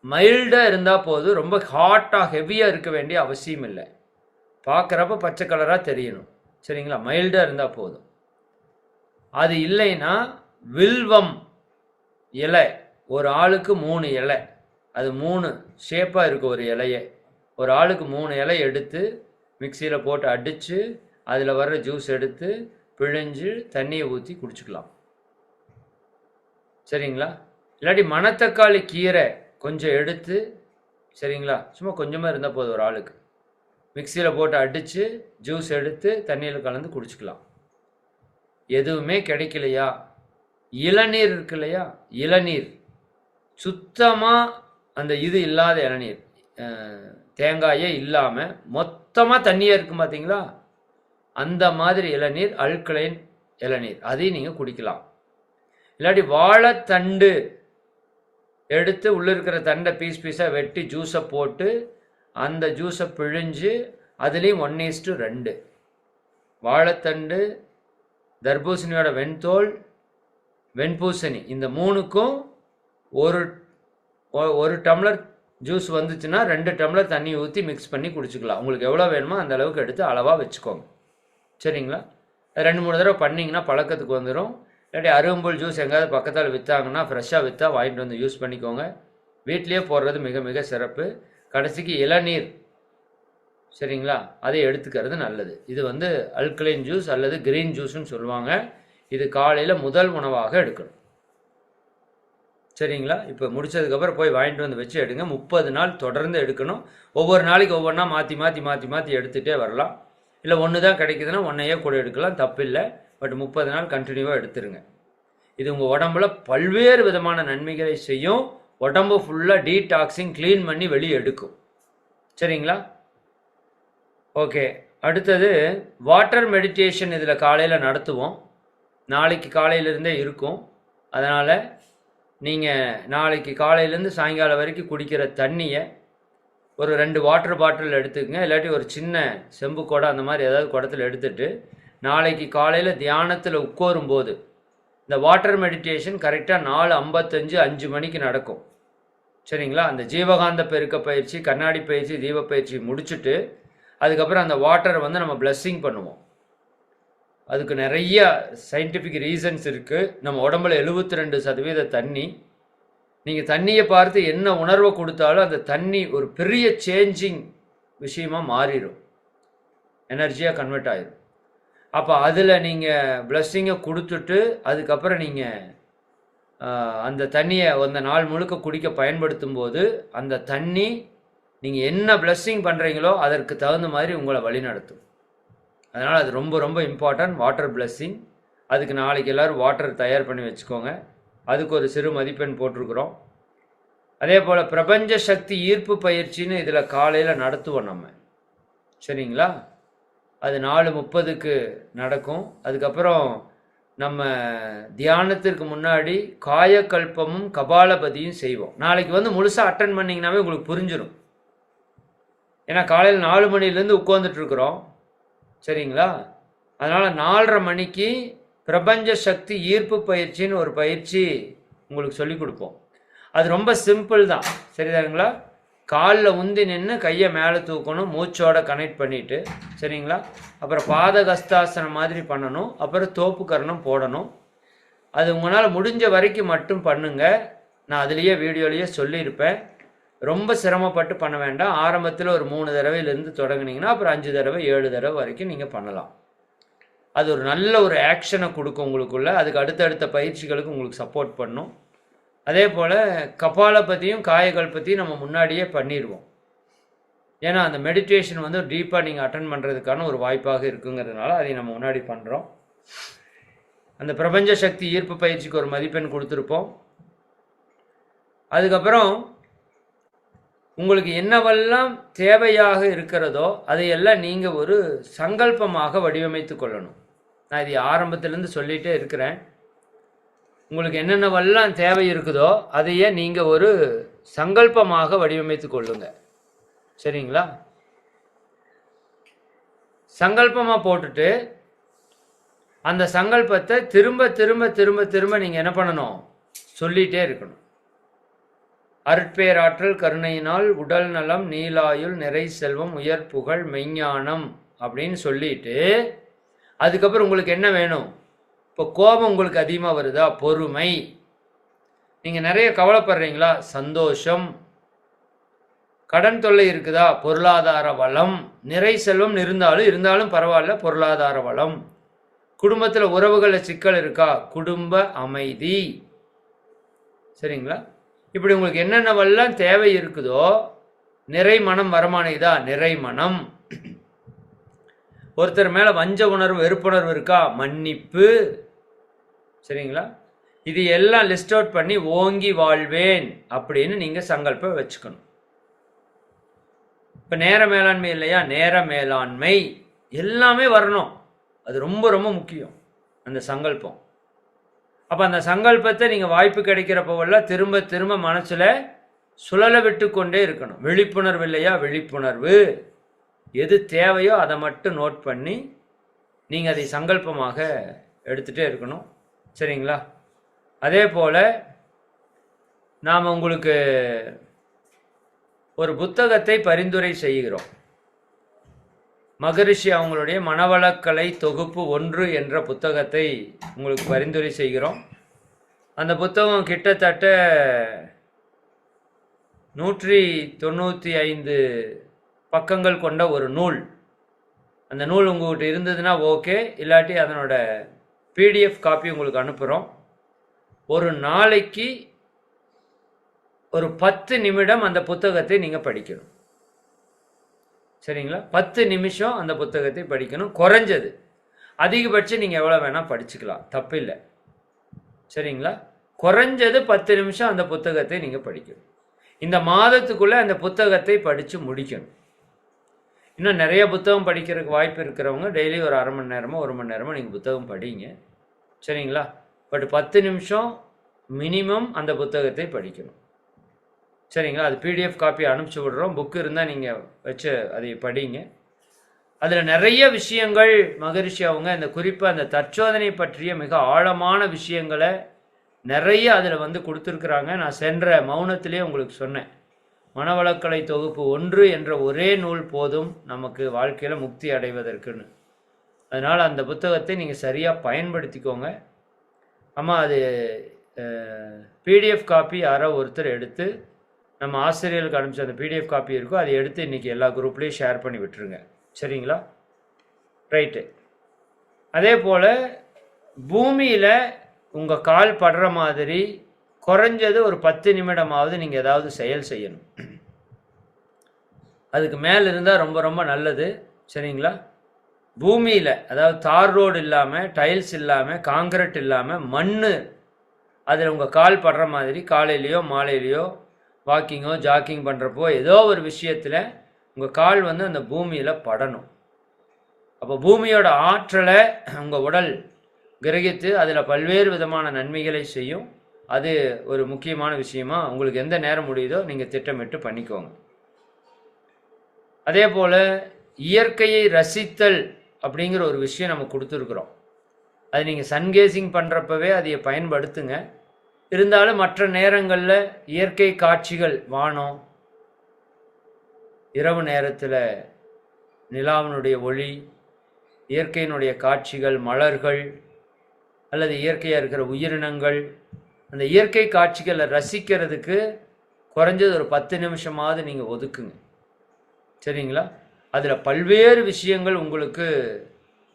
மைல்டாக இருந்தால் போதும், ரொம்ப ஹாட்டாக ஹெவியாக இருக்க வேண்டிய அவசியம் இல்லை. பார்க்குறப்ப பச்சை கலராக தெரியணும். சரிங்களா? மைல்டாக இருந்தால் போதும். அது இல்லைன்னா வில்வம் இலை, ஒரு ஆளுக்கு 3 இலை, அது 3 ஷேப்பாக இருக்குது ஒரு இலையை, ஒரு ஆளுக்கு 3 இலை எடுத்து மிக்சியில் போட்டு அடித்து அதில் வர்ற ஜூஸ் எடுத்து பிழிஞ்சு தண்ணியை ஊற்றி குடிச்சுக்கலாம். சரிங்களா? இல்லாட்டி மணத்தக்காளி கீரை கொஞ்சம் எடுத்து, சரிங்களா, சும்மா கொஞ்சமாக இருந்தால் போதும், ஒரு ஆளுக்கு மிக்சியில் போட்டு அடித்து ஜூஸ் எடுத்து தண்ணியில் கலந்து குடிச்சிக்கலாம். எதுவுமே கிடைக்கலையா, இளநீர் இருக்கு இல்லையா, இளநீர் சுத்தமாக அந்த இது இல்லாத இளநீர், தேங்காயே இல்லாமல் மொத்தமாக தண்ணியாக இருக்கும் பார்த்தீங்களா, அந்த மாதிரி இளநீர் அல்கலைன் இளநீர், அதையும் நீங்கள் குடிக்கலாம். இல்லாட்டி வாழைத்தண்டு எடுத்து உள்ளே இருக்கிற தண்டை பீஸாக வெட்டி ஜூஸை போட்டு அந்த ஜூஸை பிழிஞ்சு அதுலேயும் 1:2 வாழைத்தண்டு, தர்பூசணியோட வெண்தோல், வெண்பூசணி, இந்த 3க்கும் ஒரு டம்ளர் ஜூஸ் வந்துச்சுன்னா 2 டம்ளர் தண்ணி ஊற்றி மிக்ஸ் பண்ணி குடிச்சிக்கலாம். உங்களுக்கு எவ்வளோ வேணுமோ அந்த அளவுக்கு எடுத்து அளவாக வச்சுக்கோங்க. சரிங்களா? 2-3 தடவை பண்ணிங்கன்னா பழக்கத்துக்கு வந்துடும். இல்லாட்டி அருகம்புல் ஜூஸ் எங்கேயாவது பக்கத்தால் விற்றாங்கன்னா ஃப்ரெஷ்ஷாக விற்றா வாங்கிட்டு வந்து யூஸ் பண்ணிக்கோங்க. வீட்லேயே போடுறது மிக மிக சிறப்பு. கடைசிக்கு இளநீர், சரிங்களா, அதை எடுத்துக்கிறது நல்லது. இது அல்கலைன் ஜூஸ் அல்லது கிரீன் ஜூஸ்ன்னு சொல்லுவாங்க. இது காலையில் முதல் உணவாக எடுக்கணும். சரிங்களா? இப்போ முடிச்சதுக்கப்புறம் போய் வாங்கிட்டு வந்து வச்சு எடுங்க. 30 நாள் தொடர்ந்து எடுக்கணும். ஒவ்வொரு நாளைக்கு ஒவ்வொன்றா மாற்றி மாற்றி மாற்றி மாற்றி எடுத்துகிட்டே வரலாம். இல்லை ஒன்று தான் கிடைக்குதுன்னா ஒன்றையே கூட எடுக்கலாம், தப்பில்லை. பட் 30 நாள் கண்டினியூவாக எடுத்துருங்க. இது உங்கள் உடம்புல பல்வேறு விதமான நன்மைகளை செய்யும். உடம்பு ஃபுல்லாக டீடாக்சிங் க்ளீன் பண்ணி வெளியே எடுக்கும். சரிங்களா? ஓகே, அடுத்தது வாட்டர் மெடிடேஷன் இதில் காலையில் நடத்துவோம். நாளைக்கு காலையிலேருந்தே இருக்கும். அதனால் நீங்கள் நாளைக்கு காலையிலேருந்து சாயங்காலம் வரைக்கும் குடிக்கிற தண்ணியை ஒரு 2 வாட்டர் பாட்டில் எடுத்துக்கங்க. இல்லாட்டி ஒரு சின்ன செம்பு குடம் அந்த மாதிரி ஏதாவது குடத்தில் எடுத்துட்டு நாளைக்கு காலையில் தியானத்தில் உட்காரும் போது இந்த வாட்டர் மெடிடேஷன் கரெக்டாக 4:55 5 மணிக்கு நடக்கும். சரிங்களா? அந்த ஜீவகாந்த பெருக்க பயிற்சி, கண்ணாடி பயிற்சி, தீப பயிற்சி முடிச்சுட்டு அதுக்கப்புறம் அந்த வாட்டரை வந்து நம்ம பிளஸ்ஸிங் பண்ணுவோம். அதுக்கு நிறைய சயின்டிஃபிக் ரீசன்ஸ் இருக்குது. நம்ம உடம்புல 72% தண்ணி. நீங்கள் தண்ணியை பார்த்து என்ன உணர்வை கொடுத்தாலும் அந்த தண்ணி ஒரு பெரிய சேஞ்சிங் விஷயமாக மாறிடும், எனர்ஜியாக கன்வெர்ட் ஆகிடும். அப்போ அதில் நீங்கள் பிளஸ்ஸிங்கை கொடுத்துட்டு அதுக்கப்புறம் நீங்கள் அந்த தண்ணியை அந்த நாள் முழுக்க குடிக்க பயன்படுத்தும் போது அந்த தண்ணி நீங்கள் என்ன பிளஸ்ஸிங் பண்ணுறீங்களோ அதற்கு தகுந்த மாதிரி உங்களை வழிநடத்தும். அதனால் அது ரொம்ப ரொம்ப இம்பார்ட்டன்ட், வாட்டர் பிளஸ்ஸிங். அதுக்கு நாளைக்கு எல்லோரும் வாட்டர் தயார் பண்ணி வச்சுக்கோங்க. அதுக்கு ஒரு சிறு மதிப்பெண் போட்டிருக்கிறோம். அதே போல் பிரபஞ்ச சக்தி ஈர்ப்பு பயிற்சின்னு இதில் காலையில் நடத்துவோம் நம்ம. சரிங்களா? அது 4:30க்கு நடக்கும். அதுக்கப்புறம் நம்ம தியானத்திற்கு முன்னாடி காயக்கல்பமும் கபாலபதியும் செய்வோம். நாளைக்கு வந்து முழுசாக அட்டன் பண்ணிங்கனாவே உங்களுக்கு புரிஞ்சிடும். ஏன்னா காலையில் 4 மணிலேருந்து உட்காந்துட்ருக்குறோம். சரிங்களா? அதனால் 4:30 மணிக்கு பிரபஞ்ச சக்தி ஈர்ப்பு பயிற்சின்னு ஒரு பயிற்சி உங்களுக்கு சொல்லி கொடுப்போம். அது ரொம்ப சிம்பிள் தான். சரிதானுங்களா? காலில் உந்தி நின்று கையை மேலே தூக்கணும், மூச்சோட கனெக்ட் பண்ணிவிட்டு. சரிங்களா? அப்புறம் பாதகஸ்தாசனம் மாதிரி பண்ணணும். அப்புறம் தோப்பு கரணம் போடணும். அது உங்களால் முடிஞ்ச வரைக்கும் மட்டும் பண்ணுங்க. நான் அதுலேயே வீடியோலேயே சொல்லியிருப்பேன். ரொம்ப சிரமப்பட்டு பண்ண வேண்டாம். ஆரம்பத்தில் ஒரு 3 தடவையிலேருந்து தொடங்குனீங்கன்னா அப்புறம் 5 தடவை 7 தடவை வரைக்கும் நீங்கள் பண்ணலாம். அது ஒரு நல்ல ஒரு ஆக்ஷனை கொடுக்கும் உங்களுக்குள்ள. அதுக்கு அடுத்தடுத்த பயிற்சிகளுக்கு உங்களுக்கு சப்போர்ட் பண்ணும். அதே போல் கபாலபதியும் காயகல்பத்தையும் நம்ம முன்னாடியே பண்ணிடுவோம். ஏன்னா அந்த மெடிடேஷன் வந்து டீப்பாக நீங்கள் அட்டன் பண்ணுறதுக்கான ஒரு வாய்ப்பாக இருக்குங்கிறதுனால அதை நம்ம முன்னாடி பண்ணுறோம். அந்த பிரபஞ்ச சக்தி ஈர்ப்பு பயிற்சிக்கு ஒரு மதிப்பெண் கொடுத்துருப்போம். அதுக்கப்புறம் உங்களுக்கு என்னவெல்லாம் தேவையாக இருக்கிறதோ அதையெல்லாம் நீங்கள் ஒரு சங்கல்பமாக வடிவமைத்து கொள்ளணும். நான் இது ஆரம்பத்திலேருந்து சொல்லிகிட்டே இருக்கிறேன். உங்களுக்கு என்னென்னவெல்லாம் தேவை இருக்குதோ அதையே நீங்கள் ஒரு சங்கல்பமாக வடிவமைத்து கொள்ளுங்க. சரிங்களா? சங்கல்பமாக போட்டுட்டு அந்த சங்கல்பத்தை திரும்ப திரும்ப திரும்ப திரும்ப நீங்கள் என்ன பண்ணணும்? சொல்லிகிட்டே இருக்கணும். அருட்பேராற்றல் கருணையினால் உடல் நலம், நீலாயுள், நிறை செல்வம், உயர் புகழ், மெய்ஞானம் அப்படின்னு சொல்லிட்டு அதுக்கப்புறம் உங்களுக்கு என்ன வேணும்? இப்போ கோபம் உங்களுக்கு அதிகமாக வருதா? பொறுமை. நீங்கள் நிறைய கவலைப்படுறீங்களா? சந்தோஷம். கடன் தொல்லை இருக்குதா? பொருளாதார வளம். நிறை செல்வம் இருந்தாலும் பரவாயில்ல, பொருளாதார வளம். குடும்பத்தில் உறவுகளில் சிக்கல் இருக்கா? குடும்ப அமைதி. சரிங்களா? இப்படி உங்களுக்கு என்னென்னவெல்லாம் தேவை இருக்குதோ, நிறை மனம் வரமானதா? நிறை மனம். ஒருத்தர் மேலே வஞ்ச உணர்வு, வெறுப்புணர்வு இருக்கா? மன்னிப்பு. சரிங்களா? இது எல்லாம் லிஸ்ட் அவுட் பண்ணி ஓங்கி வாழ்வேன் அப்படின்னு நீங்கள் சங்கல்பம் வச்சுக்கணும். இப்போ நேர மேலாண்மை இல்லையா? நேர மேலாண்மை எல்லாமே வரணும். அது ரொம்ப ரொம்ப முக்கியம், அந்த சங்கல்பம். அப்போ அந்த சங்கல்பத்தை நீங்கள் வாய்ப்பு கிடைக்கிறப்பவெல்லாம் திரும்ப திரும்ப மனசில் சுழல விட்டு கொண்டே இருக்கணும். விழிப்புணர்வு இல்லையா? விழிப்புணர்வு. எது தேவையோ அதை மட்டும் நோட் பண்ணி நீங்கள் அதை சங்கல்பமாக எடுத்துகிட்டே இருக்கணும். சரிங்களா? அதே போல் நாம் உங்களுக்கு ஒரு புத்தகத்தை பரிந்துரை செய்கிறோம். மகரிஷி அவங்களுடைய மனவளக்கலை தொகுப்பு 1 என்ற புத்தகத்தை உங்களுக்கு பரிந்துரை செய்கிறோம். அந்த புத்தகம் கிட்டத்தட்ட 195 பக்கங்கள் கொண்ட ஒரு நூல். அந்த நூல் உங்கள்கிட்ட இருந்ததுன்னா ஓகே, இல்லாட்டி அதனோட PDF காப்பி உங்களுக்கு அனுப்புகிறோம். ஒரு நாளைக்கு ஒரு 10 நிமிடம் அந்த புத்தகத்தை நீங்கள் படிக்கணும். சரிங்களா? 10 நிமிஷம் அந்த புத்தகத்தை படிக்கணும் குறைஞ்சது. அதிகபட்சம் நீங்கள் எவ்வளோ வேணால் படிச்சுக்கலாம், தப்பில்லை. சரிங்களா? குறைஞ்சது 10 நிமிஷம் அந்த புத்தகத்தை நீங்கள் படிக்கணும். இந்த மாதத்துக்குள்ளே அந்த புத்தகத்தை படித்து முடிக்கணும். இன்னும் நிறைய புத்தகம் படிக்கிறதுக்கு வாய்ப்பு இருக்கிறவங்க டெய்லி ஒரு அரை மணி நேரமோ 1 மணி நேரமோ நீங்கள் புத்தகம் படிங்க. சரிங்களா? பட் 10 நிமிஷம் மினிமம் அந்த புத்தகத்தை படிக்கணும். சரிங்களா? அது பிடிஎஃப் காப்பி அனுப்பிச்சி விடுறோம். புக்கு இருந்தால் நீங்கள் வச்சு அதை படிங்க. அதில் நிறைய விஷயங்கள் மகரிஷி அவங்க இந்த குறிப்பாக அந்த தற்சோதனை பற்றிய மிக ஆழமான விஷயங்களை நிறைய அதில் வந்து கொடுத்துருக்குறாங்க. நான் சென்ற மௌனத்திலே உங்களுக்கு சொன்னேன், மனவளக்கலை தொகுப்பு 1 என்ற ஒரே நூல் போதும் நமக்கு வாழ்க்கையில் முக்தி அடைவதற்குன்னு. அதனால் அந்த புத்தகத்தை நீங்கள் சரியாக பயன்படுத்திக்கோங்க. ஆமாம், அது பிடிஎஃப் காப்பி யாரோ ஒருத்தர் எடுத்து நம்ம ஆசிரியர்களுக்கு அனுப்பிச்ச அந்த பிடிஎஃப் காப்பி இருக்கோ அதை எடுத்து இன்றைக்கி எல்லா குரூப்லேயும் ஷேர் பண்ணி விட்டுருங்க. சரிங்களா? ரைட்டு. அதே போல் பூமியில் உங்கள் கால் படுற மாதிரி குறைஞ்சது ஒரு 10 நிமிடமாவது நீங்கள் ஏதாவது செயல் செய்யணும். அதுக்கு மேலே இருந்தால் ரொம்ப ரொம்ப நல்லது. சரிங்களா? பூமியில், அதாவது தார் ரோடு இல்லாமல், டைல்ஸ் இல்லாமல், காங்கிரீட் இல்லாமல், மண் அதில் உங்கள் கால் படுற மாதிரி காலையிலையோ மாலையிலையோ வாக்கிங்கோ ஜாக்கிங் பண்ணுறப்போ ஏதோ ஒரு விஷயத்தில் உங்கள் கால் வந்து அந்த பூமியில் படணும். அப்போ பூமியோட ஆற்றலை உங்கள் உடல் கிரகித்து அதில் பல்வேறு விதமான நன்மைகளை செய்யும். அது ஒரு முக்கியமான விஷயமா உங்களுக்கு எந்த நேரம் முடியுதோ நீங்கள் திட்டமிட்டு பண்ணிக்கோங்க. அதே போல் இயற்கையை ரசித்தல் அப்படிங்கிற ஒரு விஷயம் நம்ம கொடுத்துருக்குறோம். அது நீங்கள் சன்கேசிங் பண்ணுறப்பவே அதை பயன்படுத்துங்க. இருந்தாலும் மற்ற நேரங்களில் இயற்கை காட்சிகள், வானம், இரவு நேரத்தில் நிலாவினுடைய ஒளி, இயற்கையினுடைய காட்சிகள், மலர்கள் அல்லது இயற்கையாக இருக்கிற உயிரினங்கள், அந்த இயற்கை காட்சிகளை ரசிக்கிறதுக்கு குறைஞ்சது ஒரு 10 நிமிஷமாவது நீங்கள் ஒதுக்குங்க. சரிங்களா? அதில் பல்வேறு விஷயங்கள் உங்களுக்கு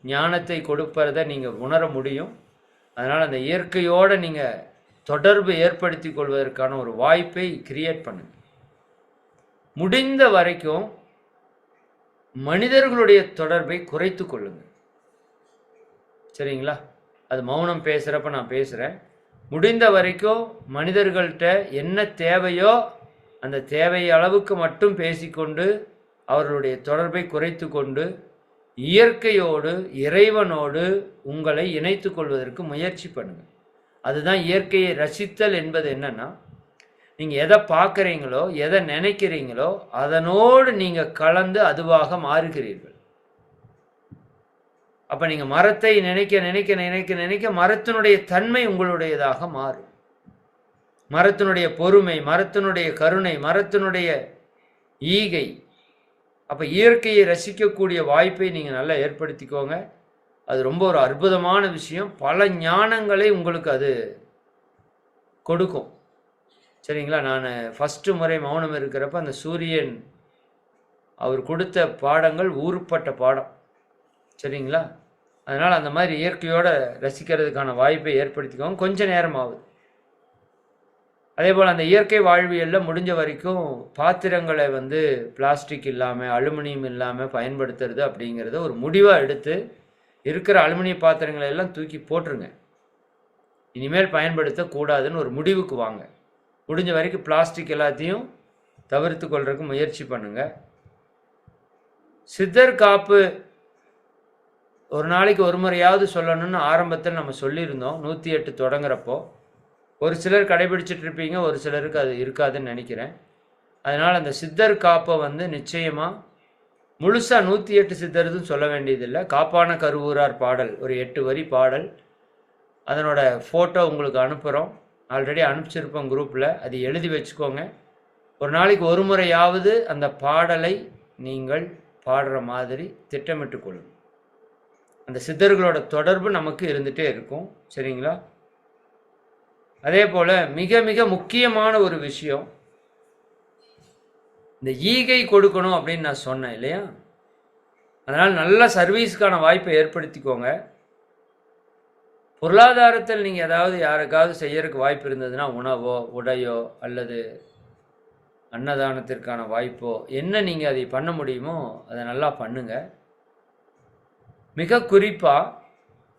ஞானத்தை கொடுப்பதை நீங்கள் உணர முடியும். அதனால் அந்த இயற்கையோடு நீங்கள் தொடர்பு ஏற்படுத்தி கொள்வதற்கான ஒரு வாய்ப்பை கிரியேட் பண்ணுங்க. முடிந்த வரைக்கும் மனிதர்களுடைய தொடர்பை குறைத்து கொள்ளுங்க. சரிங்களா? அது மௌனம் பேசுகிறப்ப நான் பேசுகிறேன். முடிந்த வரைக்கும் மனிதர்கள்ட்ட என்ன தேவையோ அந்த தேவை அளவுக்கு மட்டும் பேசிக்கொண்டு அவர்களுடைய தொடர்பை குறைத்து கொண்டு இயற்கையோடு, இறைவனோடு உங்களை இணைத்து கொள்வதற்கு முயற்சி பண்ணுங்கள். அதுதான் இயற்கையை ரசித்தல் என்பது. என்னன்னா, நீங்கள் எதை பார்க்குறீங்களோ, எதை நினைக்கிறீங்களோ அதனோடு நீங்கள் கலந்து அதுவாக மாறுகிறீர்கள். அப்போ நீங்கள் மரத்தை நினைக்க நினைக்க நினைக்க நினைக்க மரத்தினுடைய தன்மை உங்களுடையதாக மாறும். மரத்தினுடைய பொறுமை, மரத்தினுடைய கருணை, மரத்தினுடைய ஈகை. அப்போ இயற்கையை ரசிக்கக்கூடிய வாய்ப்பை நீங்கள் நல்லா ஏற்படுத்திக்கோங்க. அது ரொம்ப ஒரு அற்புதமான விஷயம். பல ஞானங்களை உங்களுக்கு அது கொடுக்கும். சரிங்களா? நான் ஃபஸ்ட்டு முறை மௌனம் இருக்கிறப்ப அந்த சூரியன் அவர் கொடுத்த பாடங்கள் ஊறுப்பட்ட பாடம். சரிங்களா? அதனால் அந்த மாதிரி இயற்கையோடு ரசிக்கிறதுக்கான வாய்ப்பை ஏற்படுத்திக்கோங்க. கொஞ்சம் நேரம் ஆகுது. அதே போல் அந்த இயற்கை வாழ்வியலில் முடிஞ்ச வரைக்கும் பாத்திரங்களை வந்து பிளாஸ்டிக் இல்லாமல், அலுமினியம் இல்லாமல் பயன்படுத்துறது அப்படிங்கிறத ஒரு முடிவாக எடுத்து இருக்கிற அலுமினிய பாத்திரங்களை எல்லாம் தூக்கி போட்டுருங்க. இனிமேல் பயன்படுத்தக்கூடாதுன்னு ஒரு முடிவுக்கு வாங்க. முடிஞ்ச வரைக்கும் பிளாஸ்டிக் எல்லாத்தையும் தவிர்த்து கொள்றதுக்கு முயற்சி பண்ணுங்க. சித்தர் காப்பு ஒரு நாளைக்கு ஒரு முறையாவது சொல்லணும்னு ஆரம்பத்தில் நம்ம சொல்லியிருந்தோம். 108 தொடங்குறப்போ ஒரு சிலர் கடைபிடிச்சிட்டு இருப்பீங்க, ஒரு சிலருக்கு அது இருக்காதுன்னு நினைக்கிறேன். அதனால் அந்த சித்தர் காப்பை வந்து நிச்சயமாக முழுசாக 108 சித்தருதுன்னு சொல்ல வேண்டியதில்லை. காப்பான கருவூரார் பாடல் ஒரு 8 வரி பாடல், அதனோட ஃபோட்டோ உங்களுக்கு அனுப்புகிறோம். ஆல்ரெடி அனுப்பிச்சிருப்போம் குரூப்பில். அது எழுதி வச்சுக்கோங்க. ஒரு நாளைக்கு ஒரு முறையாவது அந்த பாடலை நீங்கள் பாடுற மாதிரி திட்டமிட்டு கொள்ளும். அந்த சித்தர்களோட தொடர்பு நமக்கு இருந்துகிட்டே இருக்கும். சரிங்களா? அதே போல் மிக மிக முக்கியமான ஒரு விஷயம், இந்த ஈகை கொடுக்கணும் அப்படின்னு நான் சொன்னேன் இல்லையா? அதனால் நல்ல சர்வீஸுக்கான வாய்ப்பை ஏற்படுத்திக்கோங்க. பொருளாதாரத்தில் நீங்கள் ஏதாவது யாருக்காவது செய்யறதுக்கு வாய்ப்பு இருந்ததுன்னா உணவோ உடையோ அல்லது அன்னதானத்திற்கான வாய்ப்போ, என்ன நீங்கள் அதை பண்ண முடியுமோ அதை நல்லா பண்ணுங்க. மிக குறிப்பாக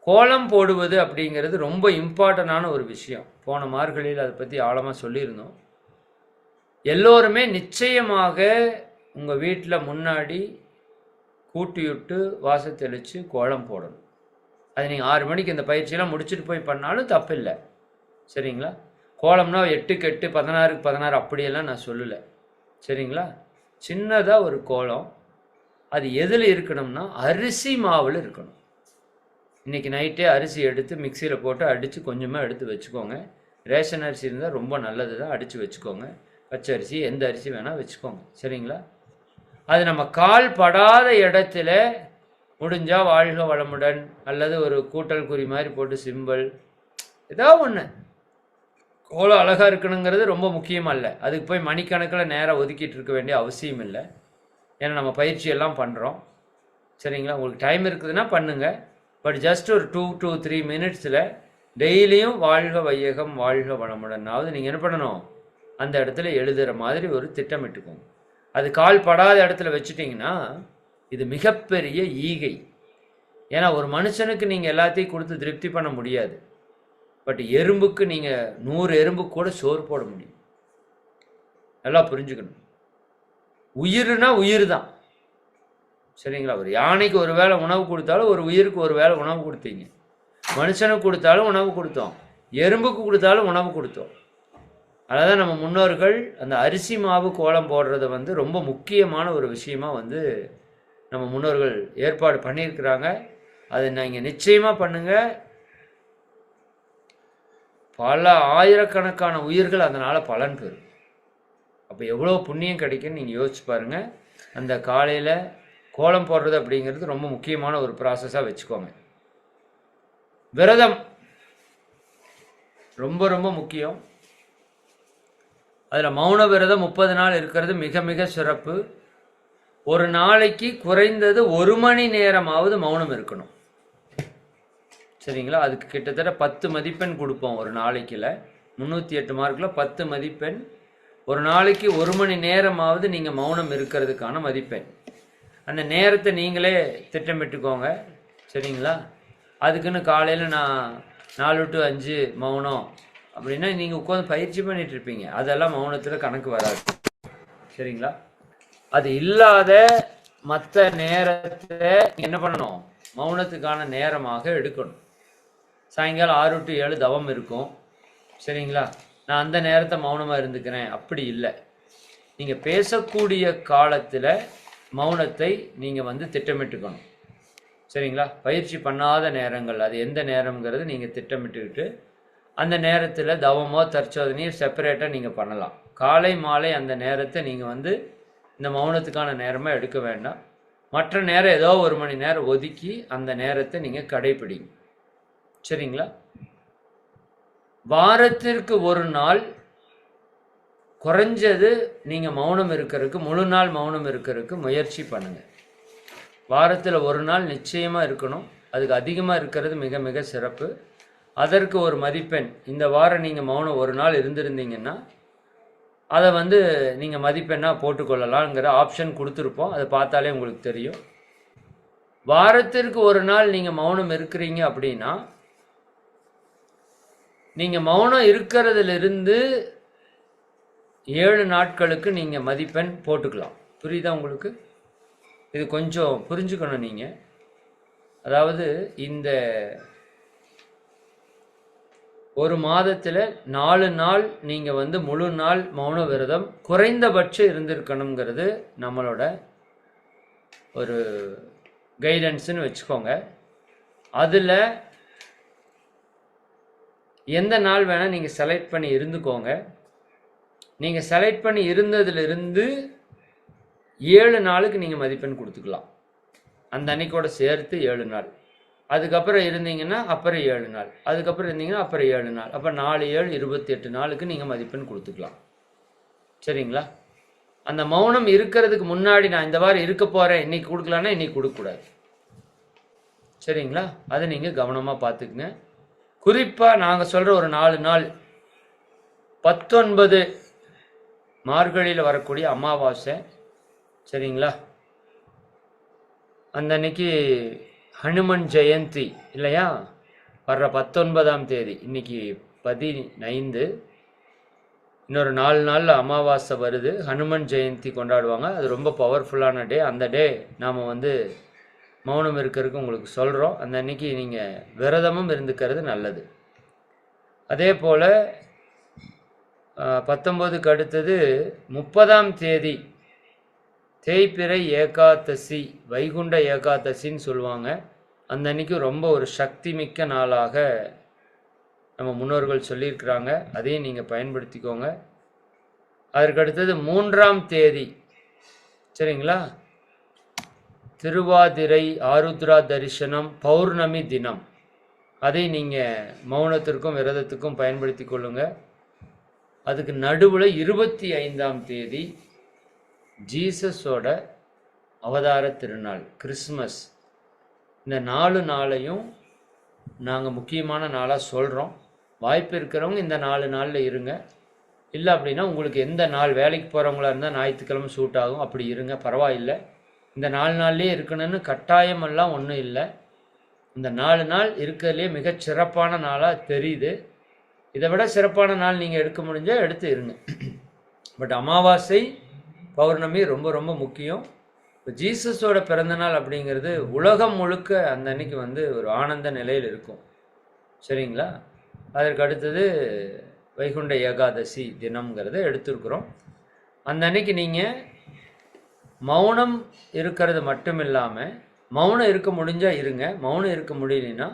கோலம் போடுவது அப்படிங்கிறது ரொம்ப இம்பார்ட்டண்டான ஒரு விஷயம். போன மார்கழியில் அதை பற்றி ஆழமாக சொல்லியிருந்தோம். எல்லோருமே நிச்சயமாக உங்கள் வீட்டில் முன்னாடி கூட்டிவிட்டு வாசல் தெளித்து கோலம் போடணும். அது நீங்கள் 6 மணிக்கு இந்த பயிற்சியெல்லாம் முடிச்சுட்டு போய் பண்ணாலும் தப்பில்லை. சரிங்களா? கோலம்னா 8க்கு 8 16க்கு 16 அப்படியெல்லாம் நான் சொல்லலை. சரிங்களா? சின்னதாக ஒரு கோலம். அது எதில் இருக்கணும்னா அரிசி மாவில் இருக்கணும். இன்றைக்கி நைட்டே அரிசி எடுத்து மிக்சியில் போட்டு அடித்து கொஞ்சமாக எடுத்து வச்சுக்கோங்க. ரேஷன் அரிசி இருந்தால் ரொம்ப நல்லது தான், அடித்து வச்சுக்கோங்க. பச்சை அரிசி எந்த அரிசி வேணால் வச்சுக்கோங்க. சரிங்களா? அது நம்ம கால் படாத இடத்துல முடிஞ்சால் வாழ்க வளமுடன் அல்லது ஒரு கூட்டல் குறி மாதிரி போட்டு சிம்பிள் ஏதாவது ஒன்று. கோலம் அழகாக இருக்கணுங்கிறது ரொம்ப முக்கியம் அல்ல. அதுக்கு போய் மணிக்கணக்கில் நேரம் ஒதுக்கிட்டு இருக்க வேண்டிய அவசியம் இல்லை. ஏன்னா நம்ம பயிற்சியெல்லாம் பண்ணுறோம். சரிங்களா? உங்களுக்கு டைம் இருக்குதுன்னா பண்ணுங்கள். பட் ஜஸ்ட் ஒரு 2 to 3 மினிட்ஸில் டெய்லியும் வாழ்க வையகம் வாழ்க வளமுடனாவது நீங்கள் என்ன பண்ணணும், அந்த இடத்துல எழுதுகிற மாதிரி ஒரு திட்டமிட்டுக்கோங்க. அது கால் படாத இடத்துல வச்சுட்டிங்கன்னா இது மிகப்பெரிய ஈகை. ஏன்னா ஒரு மனுஷனுக்கு நீங்கள் எல்லாத்தையும் கொடுத்து திருப்தி பண்ண முடியாது. பட் எறும்புக்கு நீங்கள் 100 எறும்புக்கு கூட சோறு போட முடியும். நல்லா புரிஞ்சுக்கணும். உயிர்னா உயிர் தான். சரிங்களா? ஒரு யானைக்கு ஒரு வேளை உணவு கொடுத்தாலும் ஒரு உயிருக்கு ஒரு வேளை உணவு கொடுத்தீங்க. மனுஷனுக்கு கொடுத்தாலும் உணவு கொடுத்தோம், எறும்புக்கு கொடுத்தாலும் உணவு கொடுத்தோம். அதான் நம்ம முன்னோர்கள் அந்த அரிசி மாவு கோலம் போடுறத ரொம்ப முக்கியமான ஒரு விஷயமா நம்ம முன்னோர்கள் ஏற்பாடு பண்ணியிருக்கிறாங்க. அதை நீங்கள் நிச்சயமாக பண்ணுங்கள். பல ஆயிரக்கணக்கான உயிர்கள் அதனால் பலன் பெறும். அப்போ எவ்வளோ புண்ணியம் கிடைக்குன்னு நீங்கள் யோசிச்சு பாருங்கள். அந்த காலையில் கோலம் போடுறது அப்படிங்கிறது ரொம்ப முக்கியமான ஒரு ப்ராசஸாக வச்சுக்கோங்க. விரதம் ரொம்ப ரொம்ப முக்கியம். அதில் மௌன விரதம் 30 நாள் இருக்கிறது மிக மிக சிறப்பு. ஒரு நாளைக்கு குறைந்தது 1 மணி நேரமாவது மௌனம் இருக்கணும். சரிங்களா? அதுக்கு கிட்டத்தட்ட 10 மதிப்பெண் கொடுப்போம் ஒரு நாளைக்குல. 308 மார்க்கில் 10 மதிப்பெண். ஒரு நாளைக்கு 1 மணி நேரமாவது நீங்கள் மௌனம் இருக்கிறதுக்கான மதிப்பெண். அந்த நேரத்தை நீங்களே திட்டமிட்டுக்கோங்க. சரிங்களா? அதுக்குன்னு காலையில் நான் 4 to 5 மௌனம் அப்படின்னா நீங்கள் உட்காந்து பயிற்சி பண்ணிட்டு இருப்பீங்க. அதெல்லாம் மௌனத்தில் கணக்கு வராது. சரிங்களா? அது இல்லாத மற்ற நேரத்தை என்ன பண்ணணும், மௌனத்துக்கான நேரமாக எடுக்கணும். சாயங்காலம் 6 to 7 தவம் இருக்கும். சரிங்களா? நான் அந்த நேரத்தை மௌனமாக இருந்துக்கிறேன் அப்படி இல்லை. நீங்கள் பேசக்கூடிய காலத்தில் மௌனத்தை நீங்கள் திட்டமிட்டுக்கணும். சரிங்களா? பயிற்சி பண்ணாத நேரங்கள் அது எந்த நேரங்கிறது நீங்கள் திட்டமிட்டுக்கிட்டு அந்த நேரத்தில் தவமோ தற்சோதனையோ செப்பரேட்டாக நீங்கள் பண்ணலாம். காலை மாலை அந்த நேரத்தை நீங்கள் இந்த மௌனத்துக்கான நேரமாக எடுக்க வேண்டாம். மற்ற நேரம் ஏதோ 1 மணி நேரம் ஒதுக்கி அந்த நேரத்தை நீங்கள் கடைப்பிடிங்க. சரிங்களா? வாரத்திற்கு ஒரு நாள் குறைஞ்சது நீங்கள் மௌனம் இருக்கிறதுக்கு, முழு நாள் மௌனம் இருக்கிறதுக்கு முயற்சி பண்ணுங்கள். வாரத்தில் ஒரு நாள் நிச்சயமாக இருக்கணும். அதுக்கு அதிகமாக இருக்கிறது மிக மிக சிறப்பு. அதற்கு ஒரு மதிப்பெண். இந்த வாரம் நீங்கள் மௌனம் ஒரு நாள் இருந்திருந்தீங்கன்னா அதை நீங்கள் மதிப்பெண்ணாக போட்டுக்கொள்ளலாங்கிற ஆப்ஷன் கொடுத்துருப்போம். அதை பார்த்தாலே உங்களுக்கு தெரியும். வாரத்திற்கு ஒரு நாள் நீங்கள் மௌனம் இருக்கிறீங்க அப்படின்னா நீங்கள் மௌனம் இருக்கிறதுலேருந்து 7 நாட்களுக்கு நீங்கள் மதிப்பெண் போட்டுக்கலாம். புரியுதா உங்களுக்கு? இது கொஞ்சம் புரிஞ்சுக்கணும் நீங்கள். அதாவது இந்த ஒரு மாதத்தில் 4 நாள் நீங்கள் முழு நாள் மௌன விரதம் குறைந்தபட்சம் இருந்திருக்கணுங்கிறது நம்மளோட ஒரு கைடன்ஸ்னு வச்சுக்கோங்க. அதில் எந்த நாள் வேணால் நீங்கள் செலக்ட் பண்ணி இருந்துக்கோங்க. நீங்கள் செலக்ட் பண்ணி இருந்ததுலேருந்து 7 நாளுக்கு நீங்கள் மதிப்பெண் கொடுத்துக்கலாம். அந்த அன்னைக்கோட சேர்த்து 7 நாள். அதுக்கப்புறம் இருந்தீங்கன்னா அப்புறம் 7 நாள். அதுக்கப்புறம் இருந்தீங்கன்னா அப்புறம் 7 நாள். அப்போ 4 7 28 நாளுக்கு நீங்கள் மதிப்பெண் கொடுத்துக்கலாம். சரிங்களா? அந்த மௌனம் இருக்கிறதுக்கு முன்னாடி நான் இந்த வாரம் இருக்க போகிறேன், இன்னைக்கு கொடுக்கலான்னா இன்னைக்கு கொடுக்கக்கூடாது. சரிங்களா? அதை நீங்கள் கவனமாக பார்த்துக்குங்க. குறிப்பாக நாங்கள் சொல்கிற ஒரு 4 நாள் 19 மார்கழியில் வரக்கூடிய அமாவாசை. சரிங்களா? அந்த அன்னைக்கு ஹனுமன் ஜெயந்தி இல்லையா? வர்ற 19ஆம் தேதி, இன்னைக்கு 15, இன்னொரு 4 நாளில் அமாவாசை வருது. ஹனுமன் ஜெயந்தி கொண்டாடுவாங்க. அது ரொம்ப பவர்ஃபுல்லான டே. அந்த டே நாம் மௌனம் இருக்கிறதுக்கு உங்களுக்கு சொல்கிறோம். அந்த அன்னைக்கு நீங்கள் விரதமும் இருந்துக்கிறது நல்லது. அதே போல் 19க்கு அடுத்தது 30ஆம் தேதி தேய்பிறை ஏகாதசி, வைகுண்ட ஏகாதசின்னு சொல்லுவாங்க. அந்த அன்னைக்கு ரொம்ப ஒரு சக்தி மிக்க நாளாக நம்ம முன்னோர்கள் சொல்லியிருக்கிறாங்க. அதையும் நீங்கள் பயன்படுத்திக்கோங்க. அதற்கு அடுத்தது 3ஆம் தேதி, சரிங்களா, திருவாதிரை, ஆருத்ரா தரிசனம், பௌர்ணமி தினம். அதை நீங்கள் மௌனத்திற்கும் விரதத்துக்கும் பயன்படுத்தி கொள்ளுங்க. அதுக்கு நடுவில் 25ஆம் தேதி ஜீசஸோட அவதார திருநாள், கிறிஸ்மஸ். இந்த 4 நாளையும் நாங்கள் முக்கியமான நாளாக சொல்கிறோம். வாய்ப்பு இருக்கிறவங்க இந்த 4 நாளில் இருங்க. இல்லை அப்படின்னா உங்களுக்கு எந்த நாள், வேலைக்கு போகிறவங்களா இருந்தால் ஞாயிற்றுக்கிழமை சூட் ஆகும், அப்படி இருங்க, பரவாயில்லை. இந்த 4 நாள்லேயே இருக்கணும்னு கட்டாயமெல்லாம் ஒன்றும் இல்லை. இந்த 4 நாள் இருக்கிறதுலே மிகச் சிறப்பான நாளாக தெரியுது. இதை விட சிறப்பான நாள் நீங்கள் எடுக்க முடிஞ்சால் எடுத்து இருங்க. பட் அமாவாசை, பௌர்ணமி ரொம்ப ரொம்ப முக்கியம். இப்போ ஜீசஸோட பிறந்தநாள் அப்படிங்கிறது உலகம் முழுக்க அந்த அன்னைக்கு ஒரு ஆனந்த நிலையில் இருக்கும். சரிங்களா? அதற்கு அடுத்தது வைகுண்ட ஏகாதசி தினம்ங்கிறத எடுத்துருக்குறோம். அந்த அன்னைக்கு நீங்கள் மௌனம் இருக்கிறது மட்டும் இல்லாமல், மௌனம் இருக்க முடிஞ்சால் இருங்க, மௌனம் இருக்க முடியலன்னா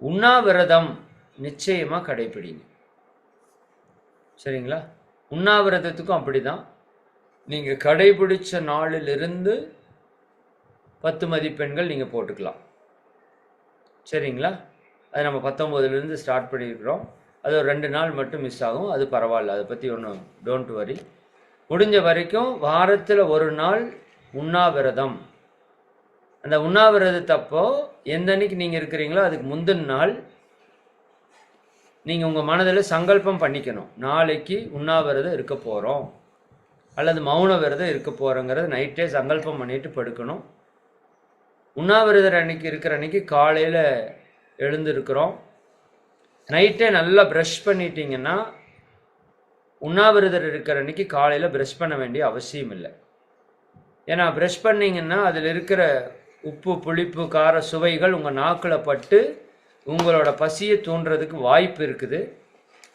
உண்ணாவிரதம் நிச்சயமாக கடைப்பிடிங்க. சரிங்களா? உண்ணாவிரதத்துக்கும் அப்படி தான். நீங்கள் கடைபிடிச்ச நாளிலிருந்து 10 மதிப்பெண்கள் நீங்கள் போட்டுக்கலாம். சரிங்களா? அது நம்ம 19லேருந்து ஸ்டார்ட் பண்ணியிருக்கிறோம். அது ஒரு 2 நாள் மட்டும் மிஸ் ஆகும், அது பரவாயில்ல, அதை பற்றி ஒன்றும் டோன்ட் வரி. முடிஞ்ச வரைக்கும் வாரத்தில் 1 நாள் உண்ணாவிரதம். அந்த உண்ணாவிரதத்தப்போ எந்த அன்னைக்கு நீங்கள் இருக்கிறீங்களோ அதுக்கு முந்தின நாள் நீங்கள் உங்கள் மனதில் சங்கல்பம் பண்ணிக்கணும். நாளைக்கு உண்ணாவிரதம் இருக்க போகிறோம் அல்லது மௌன விரதம் இருக்க போகிறோங்கிறது நைட்டே சங்கல்பம் பண்ணிட்டு படுக்கணும். உண்ணாவிரதர் அன்னைக்கு இருக்கிற அன்னைக்கு காலையில் எழுந்திருக்கிறோம். நைட்டே நல்லா ப்ரஷ் பண்ணிட்டீங்கன்னா உண்ணாவிரதர் இருக்கிற அன்னைக்கு காலையில் ப்ரஷ் பண்ண வேண்டிய அவசியம் இல்லை. ஏன்னா ப்ரஷ் பண்ணிங்கன்னா அதில் இருக்கிற உப்பு, புளிப்பு, கார சுவைகள் உங்கள் நாக்கில் பட்டு உங்களோட பசியை தூண்டுறதுக்கு வாய்ப்பு இருக்குது.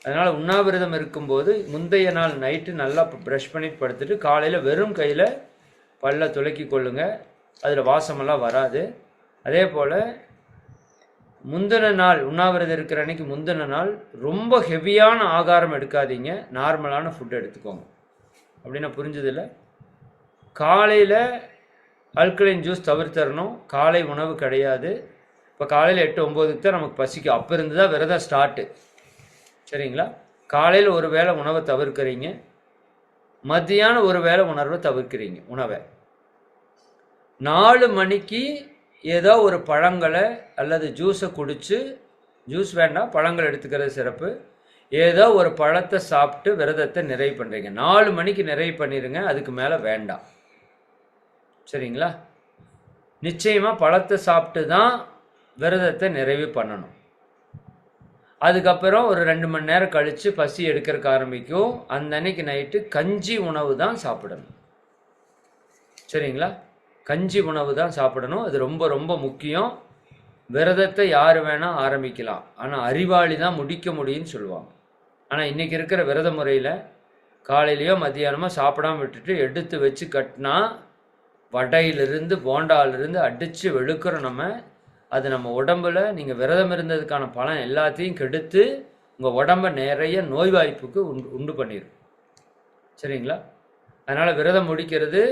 அதனால் உண்ணாவிரதம் இருக்கும்போது முந்தைய நாள் நைட்டு நல்லா ப்ரஷ் பண்ணிட்டு படுத்துட்டு காலையில் வெறும் கையில் பல்ல துலக்கி கொள்ளுங்க. அதில் வாசமெல்லாம் வராது. அதே போல் முந்தின நாள் உண்ணாவிரதம் இருக்கிற அன்னைக்கு முந்தின நாள் ரொம்ப ஹெவியான ஆகாரம் எடுக்காதீங்க, நார்மலான ஃபுட் எடுத்துக்கோங்க. அப்படின்னா புரிஞ்சதில்லை? காலையில் ஆல்கலைன் ஜூஸ் தவிர்த்தரணும். காலை உணவு கிடையாது. இப்போ காலையில் 8-9க்கு தான் நமக்கு பசிக்கும். அப்போ இருந்து தான் விரதம் ஸ்டார்ட்டு. சரிங்களா? காலையில் ஒரு வேளை உணவை தவிர்க்கிறீங்க, மத்தியானம் ஒரு வேளை உணவை. 4 மணிக்கு ஏதோ ஒரு பழங்களை அல்லது ஜூஸை குடித்து, ஜூஸ் வேண்டாம், பழங்கள் எடுத்துக்கிறது சிறப்பு, ஏதோ ஒரு பழத்தை சாப்பிட்டு விரதத்தை நிறைவு பண்ணுறீங்க. 4 மணிக்கு நிறைவு பண்ணிடுங்க, அதுக்கு மேலே வேண்டாம். சரிங்களா? நிச்சயமாக பழத்தை சாப்பிட்டு தான் விரதத்தை நிறைவு பண்ணணும். அதுக்கப்புறம் ஒரு 2 மணி நேரம் கழித்து பசி எடுக்கிறதுக்கு ஆரம்பிக்கும். அந்த அன்னைக்கு நைட்டு கஞ்சி உணவு தான் சாப்பிடணும். சரிங்களா? கஞ்சி உணவு தான் சாப்பிடணும். அது ரொம்ப ரொம்ப முக்கியம். விரதத்தை யார் வேணால் ஆரம்பிக்கலாம், ஆனால் அறிவாளி தான் முடிக்க முடியும்னு சொல்லுவாங்க. ஆனால் இன்றைக்கி இருக்கிற விரத முறையில் காலையிலையோ மத்தியானமோ சாப்பிடாமல் விட்டுட்டு எடுத்து வச்சு கட்டினா வடையிலிருந்து போண்டாலிருந்து அடித்து வெளுக்கிறோம் நம்ம. அது நம்ம உடம்பில் நீங்கள் விரதம் இருந்ததுக்கான பலன் எல்லாத்தையும் கெடுத்து உங்கள் உடம்பை நிறைய நோய்வாய்ப்புக்கு உண்டு பண்ணிடும். சரிங்களா? அதனால் விரதம் முடிக்கிறது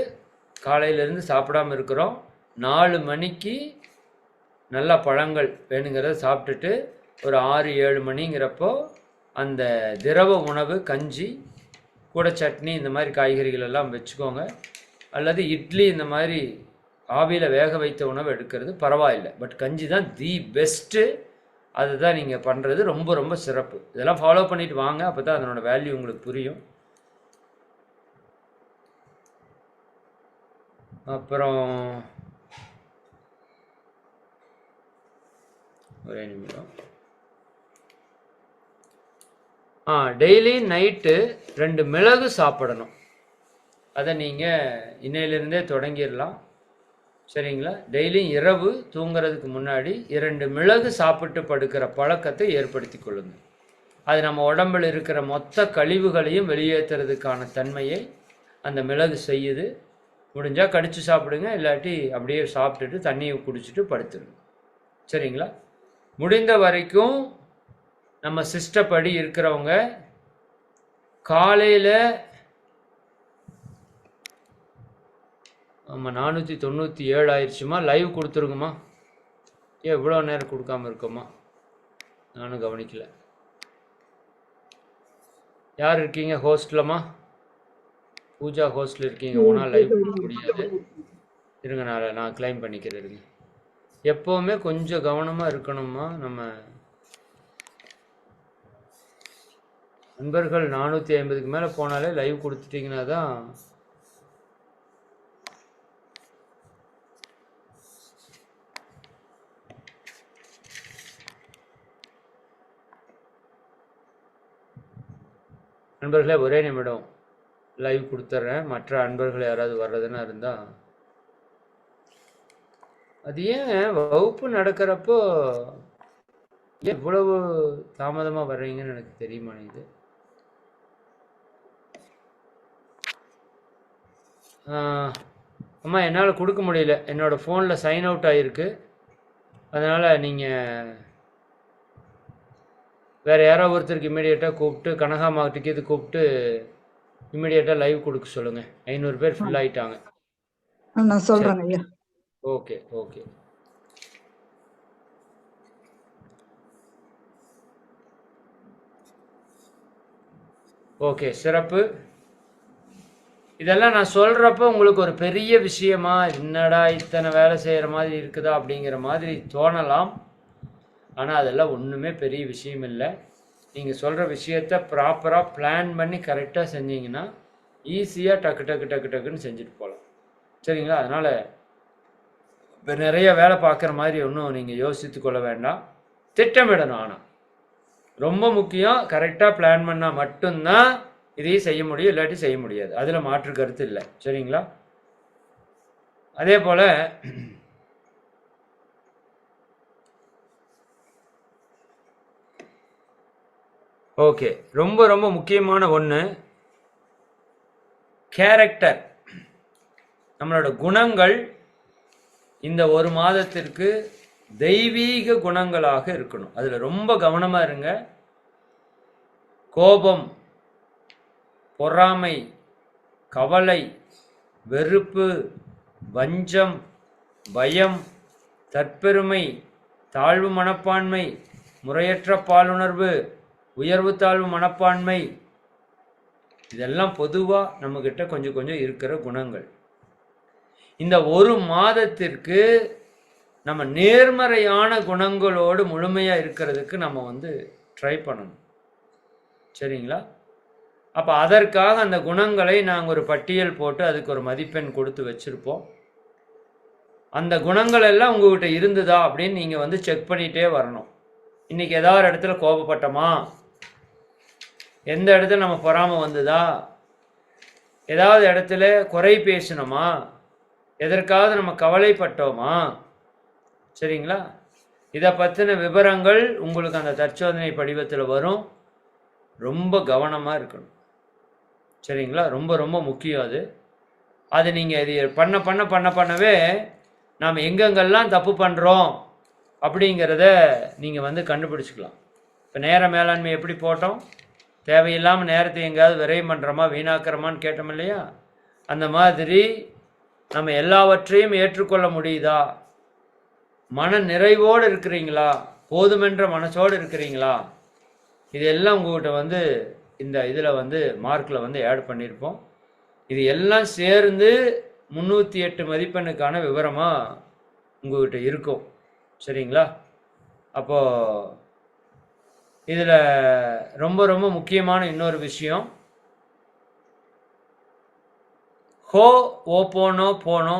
காலையிலேருந்து சாப்பிடாமல் இருக்கிறோம். 4 மணிக்கு நல்லா பழங்கள் வேணுங்கிறத சாப்பிட்டுட்டு ஒரு 6-7 மணிங்கிறப்போ அந்த திரவ உணவு கஞ்சி கூட சட்னி இந்த மாதிரி காய்கறிகள் எல்லாம் வச்சுக்கோங்க. அல்லது இட்லி இந்த மாதிரி ஆவியில் வேக வைத்த உணவு எடுக்கிறது பரவாயில்லை. பட் கஞ்சி தான் தி பெஸ்ட்டு. அதுதான் நீங்கள் பண்ணுறது ரொம்ப ரொம்ப சிறப்பு. இதெல்லாம் ஃபாலோ பண்ணிவிட்டு வாங்க, அப்போ தான் அதனோட வேல்யூ உங்களுக்கு புரியும். அப்புறம் ஒரே நிமிடம். டெய்லி நைட்டு 2 மிளகு சாப்பிடணும். அதை நீங்கள் இன்னையிலிருந்தே தொடங்கிடலாம். சரிங்களா? டெய்லியும் இரவு தூங்குறதுக்கு முன்னாடி 2 மிளகு சாப்பிட்டு படுக்கிற பழக்கத்தை ஏற்படுத்தி கொள்ளுங்கள். அது நம்ம உடம்பில் இருக்கிற மொத்த கழிவுகளையும் வெளியேற்றுறதுக்கான தன்மையை அந்த மிளகு செய்யுது. முடிஞ்சால் கடிச்சு சாப்பிடுங்க, இல்லாட்டி அப்படியே சாப்பிட்டுட்டு தண்ணியை குடிச்சிட்டு படுத்துருங்க. சரிங்களா? முடிந்த வரைக்கும் நம்ம சிஸ்டப்படி இருக்கிறவங்க காலையில் 497 ஆயிடுச்சுமா, லைவ் கொடுத்துருங்கம்மா. இவ்வளோ நேரம் கொடுக்காம இருக்கோம்மா? நானும் கவனிக்கல. யார் இருக்கீங்க ஹோஸ்ட்லம்மா? பூஜா ஹோஸ்டில் இருக்கீங்க. ஒன்றால் லைவ் கொடுக்க முடியாது. இருங்க, நான் கிளைம் பண்ணிக்கிறேன். எப்போவுமே கொஞ்சம் கவனமாக இருக்கணுமா. நம்ம நண்பர்கள் 450க்கு மேலே போனாலே லைவ் கொடுத்துட்டிங்கன்னா தான் நண்பர்களே. ஒரே நிமிடம் லைவ் கொடுத்துட்றேன். மற்ற அன்பர்கள் யாராவது வர்றதுன்னா இருந்தால். அது ஏன் வகுப்பு நடக்கிறப்போ இவ்வளவு தாமதமாக வர்றீங்கன்னு எனக்கு தெரியுமா? இது அம்மா என்னால் கொடுக்க முடியல. என்னோடய ஃபோனில் சைன் அவுட் ஆகிருக்கு. அதனால் நீங்கள் வேறு யாரோ ஒருத்தருக்கு இமீடியட்டாக கூப்பிட்டு, கனகாமாட்டிக்கு இது கூப்பிட்டு இமீடியட்டாக லைவ் கொடுக்க சொல்லுங்கள். 500 பேர் ஃபுல் ஆகிட்டாங்க.
நான் சொல்கிறேன் ஐயா.
Okay okay. ஓகே, சிறப்பு. இதெல்லாம் நான் சொல்கிறப்ப உங்களுக்கு ஒரு பெரிய விஷயமா, என்னடா இத்தனை வேலை செய்கிற மாதிரி இருக்குதா அப்படிங்கிற மாதிரி தோணலாம். ஆனால் அதெல்லாம் ஒன்றுமே பெரிய விஷயம் இல்லை. நீங்கள் சொல்கிற விஷயத்த ப்ராப்பராக பிளான் பண்ணி கரெக்டாக செஞ்சீங்கன்னா ஈஸியாக டக்கு டக்கு டக்கு டக்குன்னு செஞ்சுட்டு போகலாம். சரிங்களா? அதனால் இப்போ நிறைய வேலை பார்க்குற மாதிரி ஒன்றும் நீங்கள் யோசித்து கொள்ள வேண்டாம். திட்டமிடணும். ஆனால் ரொம்ப முக்கியம், கரெக்டாக பிளான் பண்ணால் மட்டும்தான் இதையும் செய்ய முடியும், இல்லாட்டி செய்ய முடியாது. அதில் மாற்று கருத்து இல்லை. சரிங்களா? அதே போல் ஓகே, ரொம்ப ரொம்ப முக்கியமான ஒன்று கேரக்டர். நம்மளோட குணங்கள் இந்த ஒரு மாதத்திற்கு தெய்வீக குணங்களாக இருக்கணும். அதில் ரொம்ப கவனமாக இருங்க. கோபம், பொறாமை, கவலை, வெறுப்பு, வஞ்சம், பயம், தற்பெருமை, தாழ்வு மனப்பான்மை, முறையற்ற பாலுணர்வு, உயர்வு தாழ்வு மனப்பான்மை, இதெல்லாம் பொதுவாக நம்மக்கிட்ட கொஞ்சம் கொஞ்சம் இருக்கிற குணங்கள். இந்த ஒரு மாதத்திற்கு நம்ம நேர்மறையான குணங்களோடு முழுமையாக இருக்கிறதுக்கு நம்ம ட்ரை பண்ணணும். சரிங்களா? அப்போ அதற்காக அந்த குணங்களை நாங்கள் ஒரு பட்டியல் போட்டு அதுக்கு ஒரு மதிப்பெண் கொடுத்து வச்சுருப்போம். அந்த குணங்கள் எல்லாம் உங்கள்கிட்ட இருந்ததா அப்படின்னு நீங்கள் செக் பண்ணிகிட்டே வரணும். இன்றைக்கி ஏதாவது இடத்துல கோபப்பட்டோமா, எந்த இடத்துல நம்ம பொறாமை வந்ததா, ஏதாவது இடத்துல குறை பேசணுமா, எதற்காவது நம்ம கவலைப்பட்டோமா? சரிங்களா? இதை பற்றின விவரங்கள் உங்களுக்கு அந்த தற்சோதனை படிவத்தில் வரும். ரொம்ப கவனமாக இருக்கணும். சரிங்களா? ரொம்ப ரொம்ப முக்கியம் அது. அது நீங்கள் இது பண்ணவே நாம் எங்கெங்கெல்லாம் தப்பு பண்ணுறோம் அப்படிங்கிறத நீங்கள் கண்டுபிடிச்சிக்கலாம். இப்போ நேர மேலாண்மை எப்படி போட்டோம்? தேவையில்லாமல் நேரத்தை எங்கேயாவது விரயம் பண்ணுறோமா, வீணாக்கிறோமான்னு கேட்டோம் இல்லையா? அந்த மாதிரி நம்ம எல்லாவற்றையும் ஏற்றுக்கொள்ள முடியுதா? மன நிறைவோடு இருக்கிறீங்களா? போதுமென்ற மனசோடு இருக்கிறீங்களா? இதெல்லாம் உங்கள்கிட்ட இந்த இதில் மார்க்கில் ஆட் பண்ணியிருப்போம். இது எல்லாம் சேர்ந்து 308 மதிப்பெண்ணுக்கான விவரமாக உங்கள்கிட்ட இருக்கும். சரிங்களா? அப்போது இதில் ரொம்ப ரொம்ப முக்கியமான இன்னொரு விஷயம், ஹோ ஓ போனோ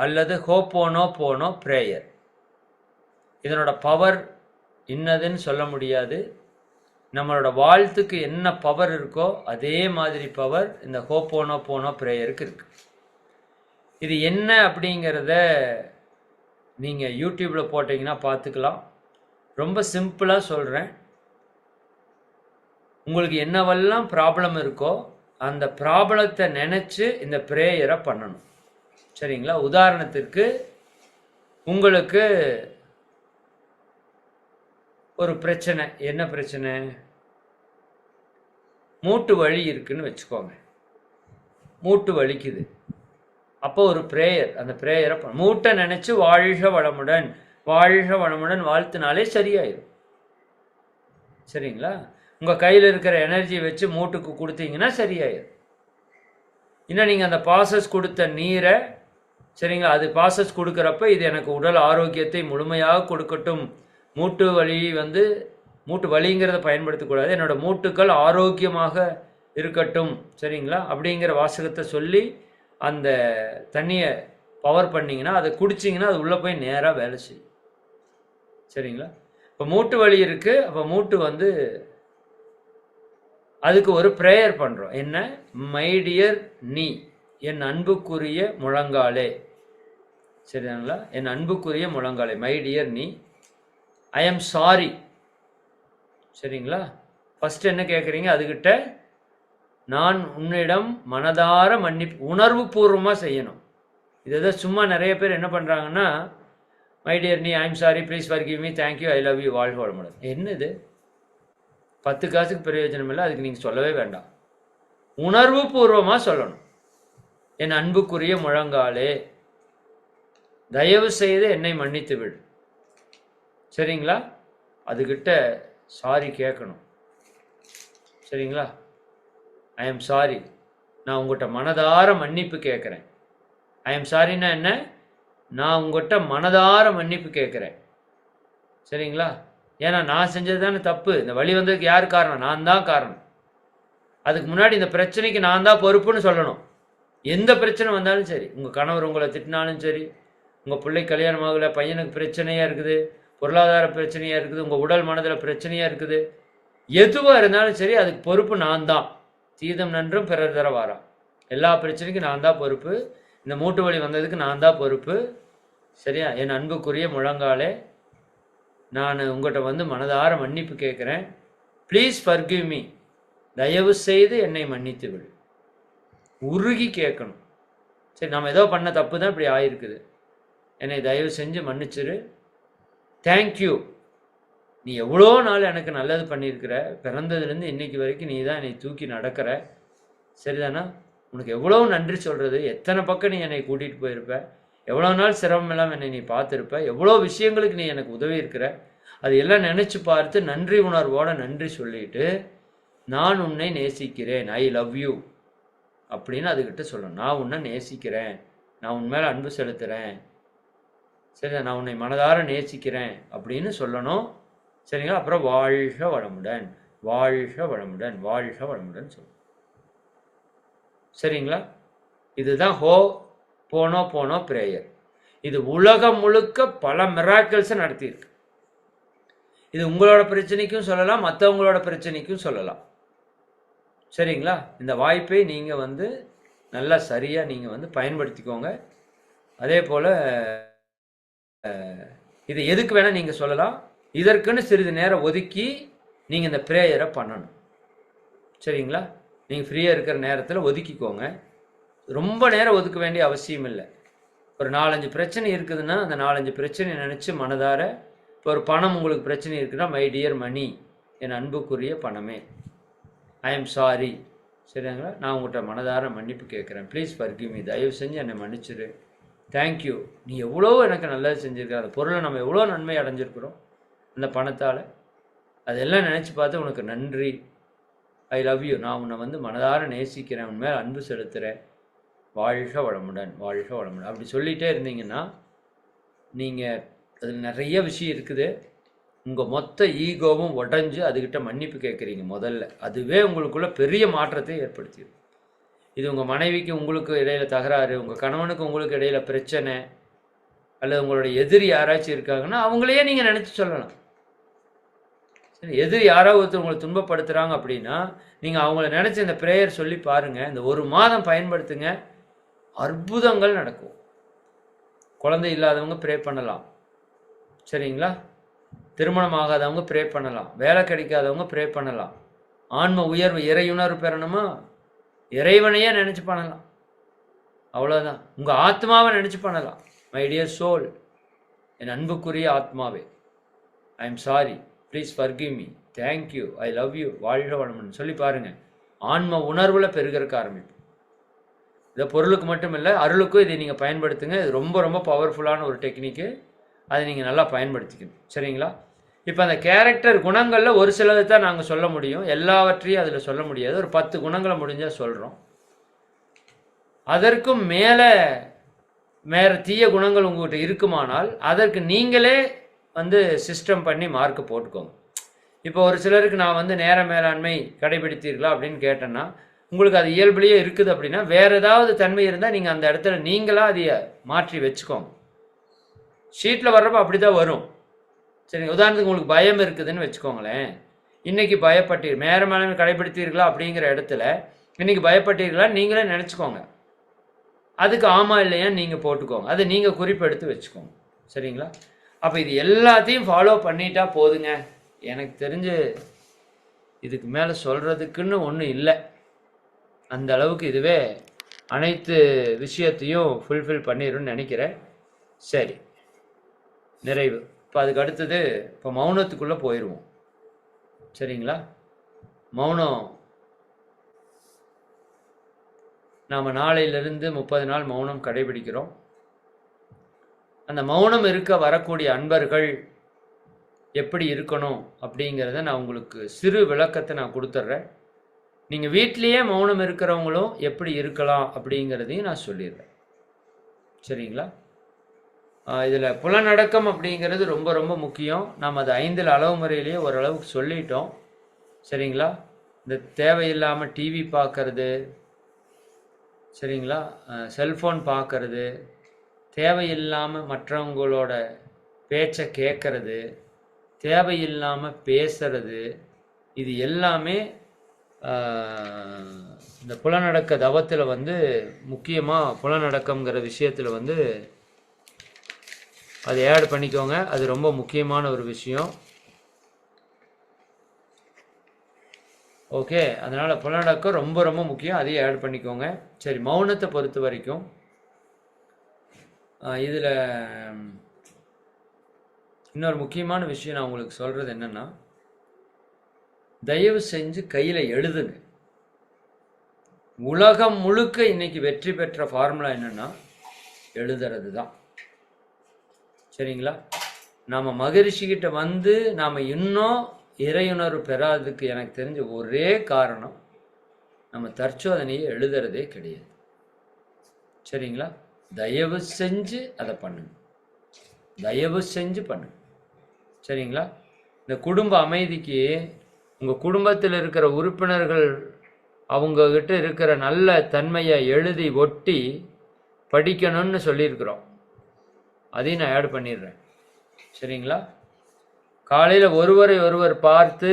அல்லது ஹோப்போனோபோனோ பிரேயர். இதனோட பவர் இன்னதுன்னு சொல்ல முடியாது. நம்மளோட வாழ்த்துக்கு என்ன பவர் இருக்கோ அதே மாதிரி பவர் இந்த ஹோப்போனோபோனோ பிரேயருக்கு இருக்கு. இது என்ன அப்படிங்கிறத நீங்கள் யூடியூப்பில் போட்டிங்கன்னா பார்த்துக்கலாம். ரொம்ப சிம்பிளாக சொல்கிறேன். உங்களுக்கு என்னவெல்லாம் ப்ராப்ளம் இருக்கோ அந்த ப்ராப்ளத்தை நினச்சி இந்த ப்ரேயரை பண்ணணும். சரிங்களா? உதாரணத்திற்கு உங்களுக்கு ஒரு பிரச்சனை. என்ன பிரச்சனை? மூட்டு வலி இருக்குன்னு வச்சுக்கோங்க. மூட்டு வலிக்குது. அப்போ ஒரு ப்ரேயர், அந்த ப்ரேயரை மூட்டை நினச்சி வாழ்க வளமுடன் வாழ்க வளமுடன் வாழ்த்தினாலே சரியாயிடும். சரிங்களா? உங்கள் கையில் இருக்கிற எனர்ஜி வச்சு மூட்டுக்கு கொடுத்தீங்கன்னா சரியாயிடும். இன்னும் நீங்கள் அந்த பாசஸ் கொடுத்த நீரை, சரிங்களா, அது பாசஸ் கொடுக்குறப்ப இது எனக்கு உடல் ஆரோக்கியத்தை முழுமையாக கொடுக்கட்டும், மூட்டு வலி மூட்டு வலிங்கிறத பயன்படுத்தக்கூடாது, என்னோட மூட்டுக்கள் ஆரோக்கியமாக இருக்கட்டும், சரிங்களா, அப்படிங்கிற வாசகத்தை சொல்லி அந்த தண்ணியை பவர் பண்ணிங்கன்னா, அதை குடிச்சிங்கன்னா அது உள்ளே போய் நேராக வேலை செய்யும். சரிங்களா? இப்போ மூட்டு வலி இருக்குது. அப்போ மூட்டு அதுக்கு ஒரு ப்ரேயர் பண்ணுறோம். என்ன? மை டியர் நீ, என் அன்புக்குரிய முழங்காலே. சரிங்களா? என் அன்புக்குரிய முழங்காலே, மை டியர் நீ, ஐ எம் சாரி. சரிங்களா? ஃபஸ்ட்டு என்ன கேட்குறீங்க? அதுக்கிட்ட நான் உன்னிடம் மனதார மன்னிப்பு, உணர்வு பூர்வமாக செய்யணும். இதை சும்மா நிறைய பேர் என்ன பண்ணுறாங்கன்னா, மை டியர் நீ, I am sorry, please forgive me, thank you, I love you, வாழ்க வளமுடன். என்னது? 10 காசுக்கு பிரயோஜனம் இல்லை. அதுக்கு நீங்கள் சொல்லவே வேண்டாம். உணர்வு பூர்வமாக சொல்லணும். என் அன்புக்குரிய முழங்காலே, தயவு செய்து என்னை மன்னித்து விடு. சரிங்களா? அதுக்கிட்ட சாரி கேட்கணும். சரிங்களா? ஐ எம் சாரி, நான் உங்கள்கிட்ட மனதார மன்னிப்பு கேட்குறேன். ஐ எம் சாரின்னா என்ன? நான் உங்கள்கிட்ட மனதார மன்னிப்பு கேட்குறேன். சரிங்களா? ஏன்னா நான் செஞ்சது தானே தப்பு. இந்த வழி வந்ததுக்கு யார் காரணம்? நான் தான் காரணம். அதுக்கு முன்னாடி இந்த பிரச்சனைக்கு நான் தான் பொறுப்புன்னு சொல்லணும். எந்த பிரச்சனை வந்தாலும் சரி, உங்கள் கணவர் உங்களை திட்டினாலும் சரி, உங்கள் பிள்ளை கல்யாணம் ஆகலை, பையனுக்கு பிரச்சனையாக இருக்குது, பொருளாதார பிரச்சனையாக இருக்குது, உங்கள் உடல் மனதில் பிரச்சனையாக இருக்குது, எதுவாக இருந்தாலும் சரி அதுக்கு பொறுப்பு நான் தான். தீதம் நன்றும் பிறர் தர வாரா. எல்லா பிரச்சனைக்கும் நான் தான் பொறுப்பு. இந்த மூட்டு வலி வந்ததுக்கு நான் தான் பொறுப்பு. சரியா? என் அன்புக்குரிய முழங்காலே, நான் உங்கள்கிட்ட மனதார மன்னிப்பு கேட்குறேன். ப்ளீஸ் ஃபர்கிவ் மீ, தயவு செய்து என்னை மன்னித்து விடு. உருகி கேட்கணும். சரி, நம்ம ஏதோ பண்ண தப்பு தான் இப்படி ஆயிருக்குது, என்னை தயவு செஞ்சு மன்னிச்சிரு. தேங்க்யூ, நீ எவ்வளோ நாள் எனக்கு நல்லது பண்ணியிருக்கிற, பிறந்ததுலேருந்து இன்னைக்கு வரைக்கும் நீ தான் என்னை தூக்கி நடக்கிற, சரிதானா? உனக்கு எவ்வளோ நன்றி சொல்கிறது. எத்தனை பக்கம் நீ என்னை கூட்டிகிட்டு போயிருப்ப, எவ்வளோ நாள் சிரமம் இல்லாமல் என்னை நீ பார்த்துருப்ப, எவ்வளோ விஷயங்களுக்கு நீ எனக்கு உதவி இருக்கிற, அது எல்லாம் நினச்சி பார்த்து நன்றி உணர்வோட நன்றி சொல்லிட்டு, நான் உன்னை நேசிக்கிறேன், ஐ லவ் யூ அப்படின்னு அதுக்கிட்ட சொல்லணும். நான் உன்னை நேசிக்கிறேன், நான் உன் மேலே அன்பு செலுத்துகிறேன், சரியா, நான் உன்னை மனதார நேசிக்கிறேன் அப்படின்னு சொல்லணும். சரிங்களா? அப்புறம் வாழ்க வளமுடன் வாழ்க வளமுடன் வாழ்க வளமுடன் சொல்லணும். சரிங்களா? இதுதான் போனோ பிரேயர். இது உலகம் முழுக்க பல மிராக்கிள்ஸை நடத்தியிருக்கு. இது உங்களோட பிரச்சனைக்கும் சொல்லலாம், மற்றவங்களோட பிரச்சனைக்கும் சொல்லலாம். சரிங்களா? இந்த வாய்ப்பை நீங்கள் நல்லா சரியாக நீங்கள் பயன்படுத்திக்கோங்க. அதே போல் இது எதுக்கு வேணால் நீங்கள் சொல்லலாம். இதற்குன்னு சிறிது நேரம் ஒதுக்கி நீங்கள் இந்த ப்ரேயரை பண்ணணும். சரிங்களா? நீங்கள் ஃப்ரீயாக இருக்கிற நேரத்தில் ஒதுக்கிக்கோங்க. ரொம்ப நேரம் ஒதுக்க வேண்டிய அவசியம் இல்லை. ஒரு 4-5 பிரச்சனை இருக்குதுன்னா அந்த 4-5 பிரச்சனையை நினச்சி மனதார, இப்போ ஒரு பணம் உங்களுக்கு பிரச்சனை இருக்குன்னா, மை டியர் மணி, என் அன்புக்குரிய பணமே, ஐ எம் சாரி, சரிங்களா, நான் உங்கள்கிட்ட மனதார மன்னிப்பு கேட்குறேன், ப்ளீஸ் ஃபர்கிவ் மீ, தயவு செஞ்சு என்னை மன்னிச்சிரு, தேங்க்யூ, நீ எவ்வளோ எனக்கு நல்லது செஞ்சுருக்க, அந்த பொருளை நம்ம எவ்வளோ நன்மை அடைஞ்சிருக்கிறோம் அந்த பணத்தால், அதெல்லாம் நினச்சி பார்த்து உனக்கு நன்றி, ஐ லவ் யூ, நான் உன்னை மனதார நேசிக்கிறேன், உன் மேலே அன்பு செலுத்துகிறேன், வாழ்க வளமுடன் வாழ்க வளமுடன் அப்படி சொல்லிகிட்டே இருந்தீங்கன்னா, நீங்கள் அதில் நிறைய விஷயம் இருக்குது. உங்கள் மொத்த ஈகோவும் உடஞ்சி அதுக்கிட்ட மன்னிப்பு கேட்குறீங்க முதல்ல. அதுவே உங்களுக்குள்ள பெரிய மாற்றத்தை ஏற்படுத்திடும். இது உங்கள் மனைவிக்கு உங்களுக்கு இடையில தகராறு, உங்கள் கணவனுக்கு உங்களுக்கு இடையில பிரச்சனை, அல்லது உங்களுடைய எதிரி யாராச்சும் இருக்காங்கன்னா அவங்களையே நீங்கள் நினச்சி சொல்லலாம். சரி, எதிரி யாராவது ஒருத்தர் உங்களை துன்பப்படுத்துகிறாங்க அப்படின்னா நீங்கள் அவங்கள நினச்சி இந்த ப்ரேயர் சொல்லி பாருங்கள். இந்த 1 மாதம் பயன்படுத்துங்க, அற்புதங்கள் நடக்கும். குழந்தை இல்லாதவங்க ப்ரே பண்ணலாம், சரிங்களா? திருமணம் ஆகாதவங்க ப்ரே பண்ணலாம், வேலை கிடைக்காதவங்க ப்ரே பண்ணலாம். ஆன்ம உயர்வு, இறையுணர்வு பெறணுமா, இறைவனையே நினச்சி பண்ணலாம். அவ்வளோதான். உங்கள் ஆத்மாவை நினச்சி பண்ணலாம். மை டியர் சோல், என் அன்புக்குரிய ஆத்மாவே, I am sorry, please forgive me, thank you, I love you, வாழ்க வளமுன்னு சொல்லி பாருங்கள். ஆன்ம உணர்வில் பெருகிறக்க ஆரம்பிக்கும். இதை பொருளுக்கு மட்டும் இல்லை, அருளுக்கும் இதை நீங்கள் பயன்படுத்துங்க. இது ரொம்ப ரொம்ப பவர்ஃபுல்லான ஒரு டெக்னிக்கு. அதை நீங்கள் நல்லா பயன்படுத்திக்கணும், சரிங்களா? இப்போ அந்த கேரக்டர் குணங்களில் ஒரு சிலதை தான் நாங்கள் சொல்ல முடியும், எல்லாவற்றையும் அதில் சொல்ல முடியாது. ஒரு 10 குணங்களை முடிஞ்சால் சொல்கிறோம். அதற்கும் மேலே வேறு தீய குணங்கள் உங்கள்கிட்ட இருக்குமானால் அதற்கு நீங்களே சிஸ்டம் பண்ணி மார்க்கு போட்டுக்கோங்க. இப்போ ஒரு சிலருக்கு நான் நேர மேலாண்மை கடைபிடித்தீர்களா அப்படின்னு கேட்டேன்னா, உங்களுக்கு அது இயல்புலேயே இருக்குது அப்படின்னா வேறு ஏதாவது தன்மை இருந்தால் நீங்கள் அந்த இடத்துல நீங்களாக அதை மாற்றி வச்சுக்கோங்க. ஷீட்டில் வர்றப்போ அப்படி தான் வரும், சரி? உதாரணத்துக்கு உங்களுக்கு பயம் இருக்குதுன்னு வச்சுக்கோங்களேன். இன்றைக்கி நேர மேலாண்மை கடைபிடித்தீர்களா அப்படிங்கிற இடத்துல இன்றைக்கி பயப்பட்டீர்களா நீங்களே நினச்சிக்கோங்க. அதுக்கு ஆமாம் இல்லையான்னு நீங்கள் போட்டுக்கோங்க, அதை நீங்கள் குறிப்பெடுத்து வச்சுக்கோங்க, சரிங்களா? அப்போ இது எல்லாத்தையும் ஃபாலோ பண்ணிட்டா போதுங்க. எனக்கு தெரிஞ்சு இதுக்கு மேலே சொல்கிறதுக்குன்னு ஒன்றும் இல்லை. அந்த அளவுக்கு இதுவே அனைத்து விஷயத்தையும் ஃபுல்ஃபில் பண்ணிடும்னு நினைக்கிறேன். சரி, நிறைவு. இப்போ அதுக்கு அடுத்தது இப்போ மௌனத்துக்குள்ளே போயிடுவோம், சரிங்களா? மௌனம் நாம் நாளையிலிருந்து 30 நாள் மௌனம் கடைபிடிக்கிறோம். அந்த மௌனம் இருக்க வரக்கூடிய அன்பர்கள் எப்படி இருக்கணும் அப்படிங்கிறத நான் உங்களுக்கு சிறு விளக்கத்தை நான் கொடுத்துட்றேன். நீங்கள் வீட்லேயே மௌனம் இருக்கிறவங்களும் எப்படி இருக்கலாம் அப்படிங்கிறதையும் நான் சொல்லிடுறேன், சரிங்களா? இதில் புலனடக்கம் அப்படிங்கிறது ரொம்ப ரொம்ப முக்கியம். நாம் அது 5 அளவு முறையிலேயே ஓரளவுக்கு சொல்லிட்டோம், சரிங்களா? இந்த தேவையில்லாமல் டிவி பார்க்கறது, சரிங்களா, செல்ஃபோன் பார்க்கறது, தேவையில்லாமல் மற்றவங்களோட பேச்சை கேட்கறது, தேவையில்லாமல் பேசுறது, இது எல்லாமே இந்த புலனடக்க தவத்தில் முக்கியமாக புலனடக்கம்ங்கிற விஷயத்தில் அதை ஆட் பண்ணிக்கோங்க. அது ரொம்ப முக்கியமான ஒரு விஷயம். ஓகே, அதனால் புலனடக்கம் ரொம்ப ரொம்ப முக்கியம், அதையும் ஆட் பண்ணிக்கோங்க. சரி, மௌனத்தை பொறுத்த வரைக்கும் இதில் இன்னொரு முக்கியமான விஷயம் நான் உங்களுக்கு சொல்கிறது என்னென்னா, தயவு செஞ்சு கையில் எழுதுங்க. உலகம் முழுக்க இன்னைக்கு வெற்றி பெற்ற ஃபார்முலா என்னென்னா எழுதுறது தான், சரிங்களா? நாம் மகரிஷிக்கிட்ட நாம் இன்னும் இறையுணர்வு பெறாததுக்கு எனக்கு தெரிஞ்ச ஒரே காரணம், நம்ம தற்சோதனையை எழுதுறதே கிடையாது, சரிங்களா? தயவு செஞ்சு அதை பண்ணுங்க, தயவு செஞ்சு பண்ணுங்க, சரிங்களா? இந்த குடும்ப அமைதிக்கு உங்கள் குடும்பத்தில் இருக்கிற உறுப்பினர்கள் அவங்கக்கிட்ட இருக்கிற நல்ல தன்மையை எழுதி ஒட்டி படிக்கணும்னு சொல்லியிருக்கிறோம். அதையும் நான் ஆட் பண்ணிடுறேன், சரிங்களா? காலையில் ஒருவரை ஒருவர் பார்த்து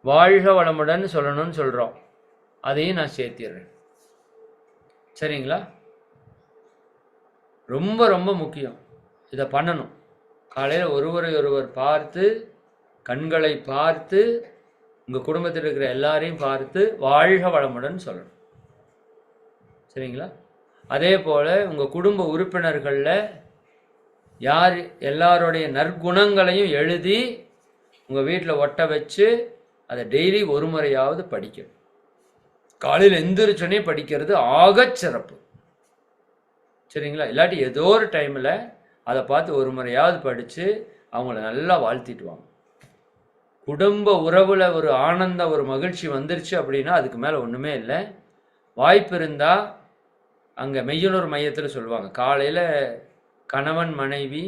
வாழ்க வளமுடன் சொல்லணும்னு சொல்கிறோம், அதையும் நான் சேர்த்திடுறேன், சரிங்களா? ரொம்ப ரொம்ப முக்கியம், இதை பண்ணணும். காலையில் ஒருவரை ஒருவர் பார்த்து, கண்களை பார்த்து, உங்கள் குடும்பத்தில் இருக்கிற எல்லாரையும் பார்த்து வாழ்க வளமுடன் சொல்லணும், சரிங்களா? அதே போல் உங்கள் குடும்ப உறுப்பினர்களில் யார் எல்லாருடைய நற்குணங்களையும் எழுதி உங்கள் வீட்டில் ஒட்ட வச்சு அதை டெய்லி ஒரு முறையாவது படிக்கணும். காலையில் எந்திரிச்சோன்னே படிக்கிறது ஆகச் சிறப்பு, சரிங்களா? இல்லாட்டி ஏதோ ஒரு டைமில் அதை பார்த்து ஒரு முறையாவது படித்து அவங்கள நல்லா வாழ்த்திட்டு வாங்க. குடும்ப உறவில் ஒரு ஆனந்த ஒரு மகிழ்ச்சி வந்துருச்சு அப்படின்னா அதுக்கு மேலே ஒன்றுமே இல்லை. வாய்ப்பு இருந்தால் அங்கே மெய்யுணர்வு மையத்தில் சொல்லுவாங்க, காலையில் கணவன் மனைவி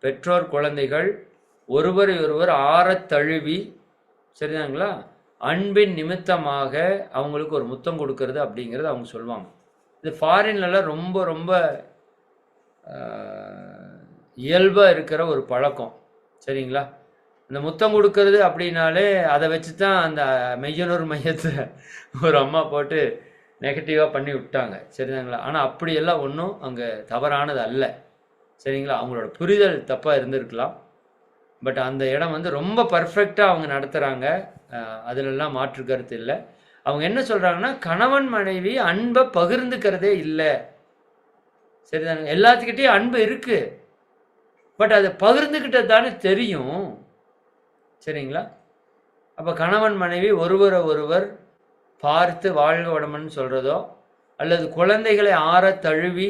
பெற்றோர் குழந்தைகள் ஒருவரை ஒருவர் ஆறத் தழுவி, சரிதாங்களா, அன்பின் நிமித்தமாக அவங்களுக்கு ஒரு முத்தம் கொடுக்கறது அப்படிங்கிறது அவங்க சொல்லுவாங்க. இது ஃபாரின்லலாம் ரொம்ப ரொம்ப இயல்பாக இருக்கிற ஒரு பழக்கம். சரிங்களா? இந்த முத்தம் கொடுக்கறது அப்படின்னாலே அதை வச்சு தான் அந்த மெய்யனூர் மையத்தை ஒரு அம்மா போட்டு நெகட்டிவாக பண்ணி விட்டாங்க. சரிதாங்களா? ஆனால் அப்படியெல்லாம் ஒன்றும் அங்கே தவறானது அல்ல. சரிங்களா? அவங்களோட புரிதல் தப்பாக இருந்திருக்கலாம். பட் அந்த இடம் வந்து ரொம்ப பர்ஃபெக்டாக அவங்க நடத்துகிறாங்க. அதிலெல்லாம் மாற்று கருத்து இல்லை. அவங்க என்ன சொல்கிறாங்கன்னா, கணவன் மனைவி அன்பை பகிர்ந்துக்கிறதே இல்லை. சரிதாங்க? எல்லாத்துக்கிட்டேயும் அன்பு இருக்கு, பட் அதை பகிர்ந்துக்கிட்ட தானே தெரியும். சரிங்களா? அப்போ கணவன் மனைவி ஒருவரை ஒருவர் பார்த்து வாழ்க வளமுன்னு சொல்கிறதோ அல்லது குழந்தைகளை ஆற தழுவி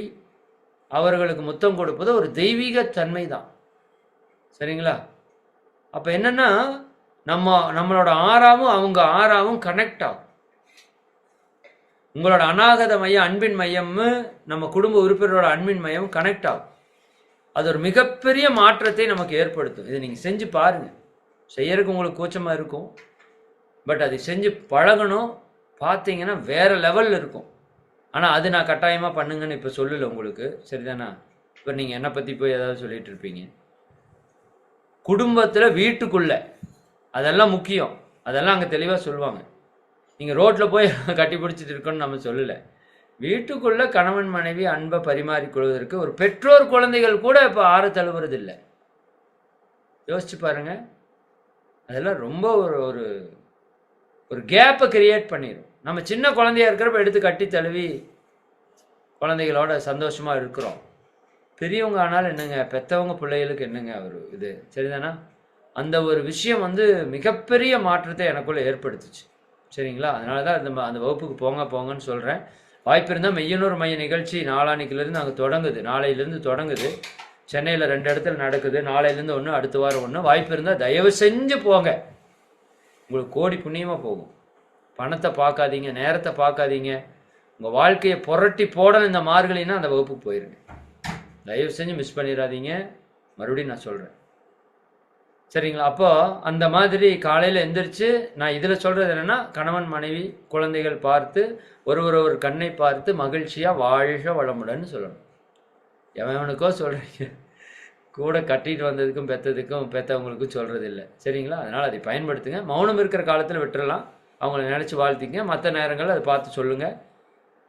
அவர்களுக்கு முத்தம் கொடுப்பதோ ஒரு தெய்வீக தன்மை தான். சரிங்களா? அப்போ என்னன்னா, நம்மளோட ஆறாவும் அவங்க ஆறாவும் கனெக்ட் ஆகும். உங்களோட அநாகத மையம் அன்பின் மையம் நம்ம குடும்ப உறுப்பினரோட அன்பின் மையம் கனெக்ட் ஆகும். அது ஒரு மிகப்பெரிய மாற்றத்தை நமக்கு ஏற்படுத்தும். இதை நீங்கள் செஞ்சு பாருங்கள். செய்யறதுக்கு உங்களுக்கு கூச்சமாக இருக்கும், பட் அதை செஞ்சு பழகணும். பார்த்தீங்கன்னா வேற லெவலில் இருக்கும். ஆனால் அது நான் கட்டாயமாக பண்ணுங்கன்னு இப்போ சொல்லலை உங்களுக்கு. சரிதானா? இப்போ நீங்கள் என்னை பற்றி போய் ஏதாவது சொல்லிட்டு இருப்பீங்க. குடும்பத்தில் வீட்டுக்குள்ள அதெல்லாம் முக்கியம். அதெல்லாம் அங்கே தெளிவாக சொல்லுவாங்க. நீங்கள் ரோட்டில் போய் கட்டி பிடிச்சிட்டு இருக்கோன்னு நம்ம சொல்லலை. வீட்டுக்குள்ள கணவன் மனைவி அன்பை பரிமாறிக்கொள்வதற்கு ஒரு பெற்றோர் குழந்தைகள் கூட இப்போ ஆற தழுவுறது இல்லை. யோசிச்சு பாருங்க. அதெல்லாம் ரொம்ப ஒரு ஒரு கேப்பை கிரியேட் பண்ணிடும். நம்ம சின்ன குழந்தையா இருக்கிறப்ப எடுத்து கட்டி தழுவி குழந்தைகளோட சந்தோஷமா இருக்கிறோம். பெரியவங்க ஆனாலும் என்னங்க, பெற்றவங்க பிள்ளைகளுக்கு என்னங்க ஒரு இது. சரிதானா? அந்த ஒரு விஷயம் வந்து மிகப்பெரிய மாற்றத்தை எனக்குள்ள ஏற்படுத்துச்சு. சரிங்களா? அதனால தான் அந்த வகுப்புக்கு போங்கன்னு சொல்கிறேன். வாய்ப்பு இருந்தால் மெய்யனூர் மைய நிகழ்ச்சி நாளான்னைக்கிலேருந்து அங்கே தொடங்குது. நாளையிலேருந்து தொடங்குது. சென்னையில் 2 இடத்துல நடக்குது. நாளையிலேருந்து ஒன்று, அடுத்த வாரம் ஒன்று. வாய்ப்பு இருந்தால் தயவு செஞ்சு போங்க. உங்களுக்கு கோடி புண்ணியமாக போகும். பணத்தை பார்க்காதீங்க, நேரத்தை பார்க்காதீங்க. உங்கள் வாழ்க்கையை புரட்டி போடணும் இந்த மார்கழின்னா அந்த வகுப்புக்கு போயிருங்க. தயவு செஞ்சு மிஸ் பண்ணிடாதீங்க. மறுபடியும் நான் சொல்கிறேன். சரிங்களா? அப்போ அந்த மாதிரி காலையில் எந்திரிச்சு நான் இதில் சொல்கிறது என்னென்னா, கணவன் மனைவி குழந்தைகள் பார்த்து ஒரு கண்ணை பார்த்து மகிழ்ச்சியாக வாழ்க வளமுடன்னு சொல்லணும். எவனுக்கோ சொல்கிறீங்க, கூட கட்டிட்டு வந்ததுக்கும் பெற்றவங்களுக்கும் சொல்கிறது இல்லை. சரிங்களா? அதனால் அதை பயன்படுத்துங்க. மௌனம் இருக்கிற காலத்தில் விட்டுறலாம். அவங்கள நினச்சி வாழ்த்திங்க. மற்ற நேரங்களில் அதை பார்த்து சொல்லுங்கள்.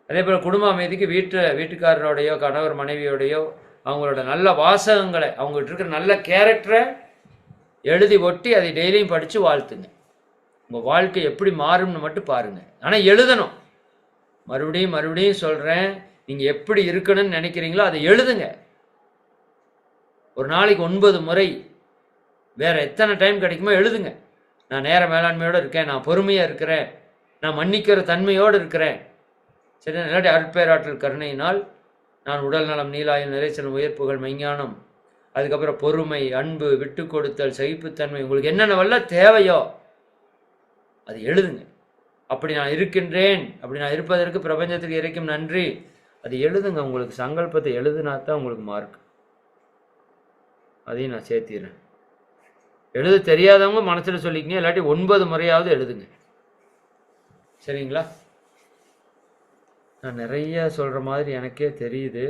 அதே போல் குடும்ப அமைதிக்கு வீட்டுக்காரரோடையோ கணவர் மனைவியோடையோ அவங்களோட நல்ல வாசகங்களை, அவங்ககிட்ட இருக்கிற நல்ல கேரக்டரை எழுதி ஒட்டி அதை டெய்லியும் படித்து வாழ்த்துங்க. உங்கள் வாழ்க்கை எப்படி மாறும்னு மட்டும் பாருங்கள். ஆனால் எழுதணும். மறுபடியும் சொல்கிறேன், நீங்கள் எப்படி இருக்கணும்னு நினைக்கிறீங்களோ அதை எழுதுங்க. ஒரு நாளைக்கு 9 முறை, வேற எத்தனை டைம் கிடைக்குமோ எழுதுங்க. நான் நேர மேலாண்மையோடு இருக்கேன், நான் பொறுமையாக இருக்கிறேன், நான் மன்னிக்கிற தன்மையோடு இருக்கிறேன். சரி, இல்லாட்டி அருட்பேராற்றல் கருணையினால் நான் உடல் நலம், நீலாயுள், நிறைச்சல், உயர்ப்புகள், மெய்ஞானம், அதுக்கப்புறம் பொறுமை, அன்பு, விட்டு கொடுத்தல், சகிப்புத்தன்மை, உங்களுக்கு என்னென்னவெல்லாம் தேவையோ அது எழுதுங்க. அப்படி நான் இருக்கின்றேன், அப்படி நான் இருப்பதற்கு பிரபஞ்சத்துக்கு இறைக்கும் நன்றி, அது எழுதுங்க. உங்களுக்கு சங்கல்பத்தை எழுதுனா தான் உங்களுக்கு மார்க். அதையும் நான் சேர்த்திடுறேன். எழுத தெரியாதவங்க மனசில் சொல்லிக்கங்க, இல்லாட்டி 9 முறையாவது எழுதுங்க. சரிங்களா? நான் நிறைய சொல்கிற மாதிரி எனக்கே தெரியுது.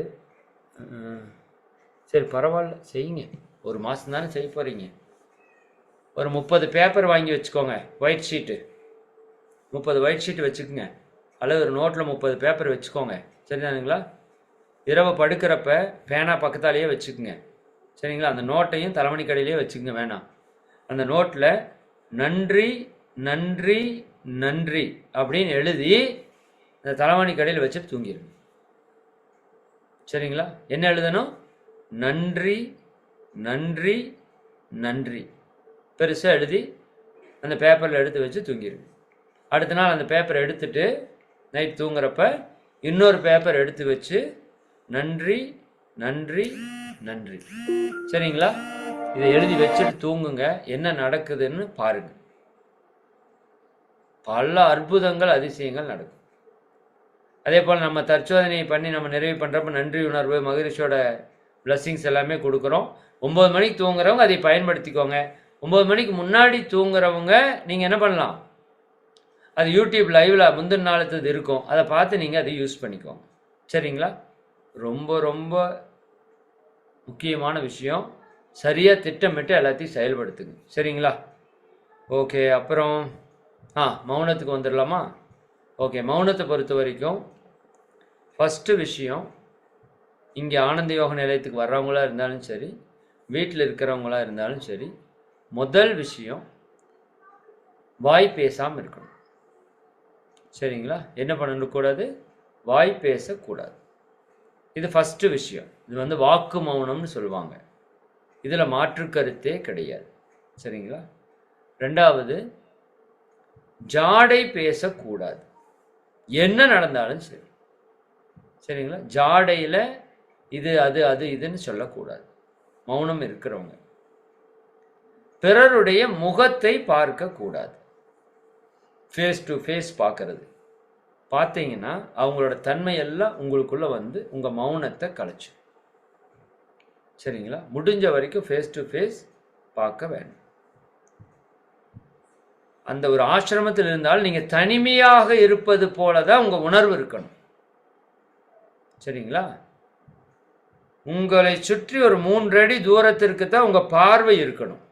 சரி, பரவாயில்ல, செய்யுங்க. ஒரு மாதம் தானே செய்ய போகிறீங்க. ஒரு 30 பேப்பர் வாங்கி வச்சுக்கோங்க. ஒயிட் ஷீட்டு 30 ஒயிட் ஷீட்டு வச்சுக்கோங்க. அல்லது ஒரு நோட்டில் 30 பேப்பர் வச்சுக்கோங்க. சரிதானுங்களா? இரவு படுக்கிறப்ப பேனா பக்கத்தாலேயே வச்சுக்குங்க. சரிங்களா? அந்த நோட்டையும் தலைமணி கடையிலேயே வச்சுக்கோங்க. வேணாம், அந்த நோட்டில் நன்றி நன்றி நன்றி அப்படின்னு எழுதி அந்த தலைமணி கடையில் வச்சுட்டு தூங்கிடுங்க. சரிங்களா? என்ன எழுதணும்? நன்றி நன்றி நன்றி பெருசாக எழுதி அந்த பேப்பரில் எடுத்து வச்சு தூங்கிடுங்க. அடுத்த நாள் அந்த பேப்பரை எடுத்துட்டு நைட் தூங்குறப்ப இன்னொரு பேப்பர் எடுத்து வச்சு நன்றி நன்றி நன்றி. சரிங்களா? இதை எழுதி வச்சுட்டு தூங்குங்க. என்ன நடக்குதுன்னு பாருங்க. பல அற்புதங்கள், அதிசயங்கள் நடக்கும். அதே போல் நம்ம தற்சோதனை பண்ணி நம்ம நிறைவு பண்ணுறப்ப நன்றி உணர்வு, மகிழ்ச்சியோட பிளஸ்ஸிங்ஸ் எல்லாமே கொடுக்குறோம். 9 மணிக்கு தூங்குறவங்க அதை பயன்படுத்திக்கோங்க. 9 மணிக்கு முன்னாடி தூங்குறவங்க நீங்கள் என்ன பண்ணலாம்? அது யூடியூப் லைவ்ல முந்தின நாளத்தது இருக்கும், அதை பார்த்து நீங்கள் அதை யூஸ் பண்ணிக்கோங்க. சரிங்களா? ரொம்ப ரொம்ப முக்கியமான விஷயம். சரியாக திட்டமிட்டு எல்லாத்தையும் செயல்படுத்துங்க. சரிங்களா? ஓகே. அப்புறம் மௌனத்துக்கு வந்துடலாமா? ஓகே. மௌனத்தை பொறுத்த வரைக்கும் ஃபஸ்ட்டு விஷயம், இங்கே ஆனந்த யோக நிலையத்துக்கு வர்றவங்களா இருந்தாலும் சரி, வீட்டில் இருக்கிறவங்களா இருந்தாலும் சரி, முதல் விஷயம் வாய் பேசாமல் இருக்கணும். சரிங்களா? என்ன பண்ணக்கூடாது? வாய் பேசக்கூடாது. இது ஃபஸ்ட்டு விஷயம். இது வாக்கு மௌனம்னு சொல்லுவாங்க. இதில் மாற்று கருத்தே கிடையாது. சரிங்களா? ரெண்டாவது, ஜாடை பேசக்கூடாது. என்ன நடந்தாலும் சரி. சரிங்களா? ஜாடையில் இது அது அது இதுன்னு சொல்லக்கூடாது. மௌனம் இருக்கிறவங்க பிறருடைய முகத்தை பார்க்கக்கூடாது. ஃபேஸ் டு ஃபேஸ் பார்க்கறது. பார்த்தீங்கன்னா அவங்களோட தன்மையெல்லாம் உங்களுக்குள்ள உங்கள் மௌனத்தை கலைச்சு. சரிங்களா? முடிஞ்ச வரைக்கும் ஃபேஸ் டு ஃபேஸ் பார்க்க வேண்டும். அந்த ஒரு ஆசிரமத்தில் இருந்தால் நீங்கள் தனிமையாக இருப்பது போல தான் உங்கள் உணர்வு இருக்கணும். சரிங்களா? உங்களை சுற்றி ஒரு 3 அடி தூரத்திற்கு தான் உங்கள் பார்வை இருக்கணும்.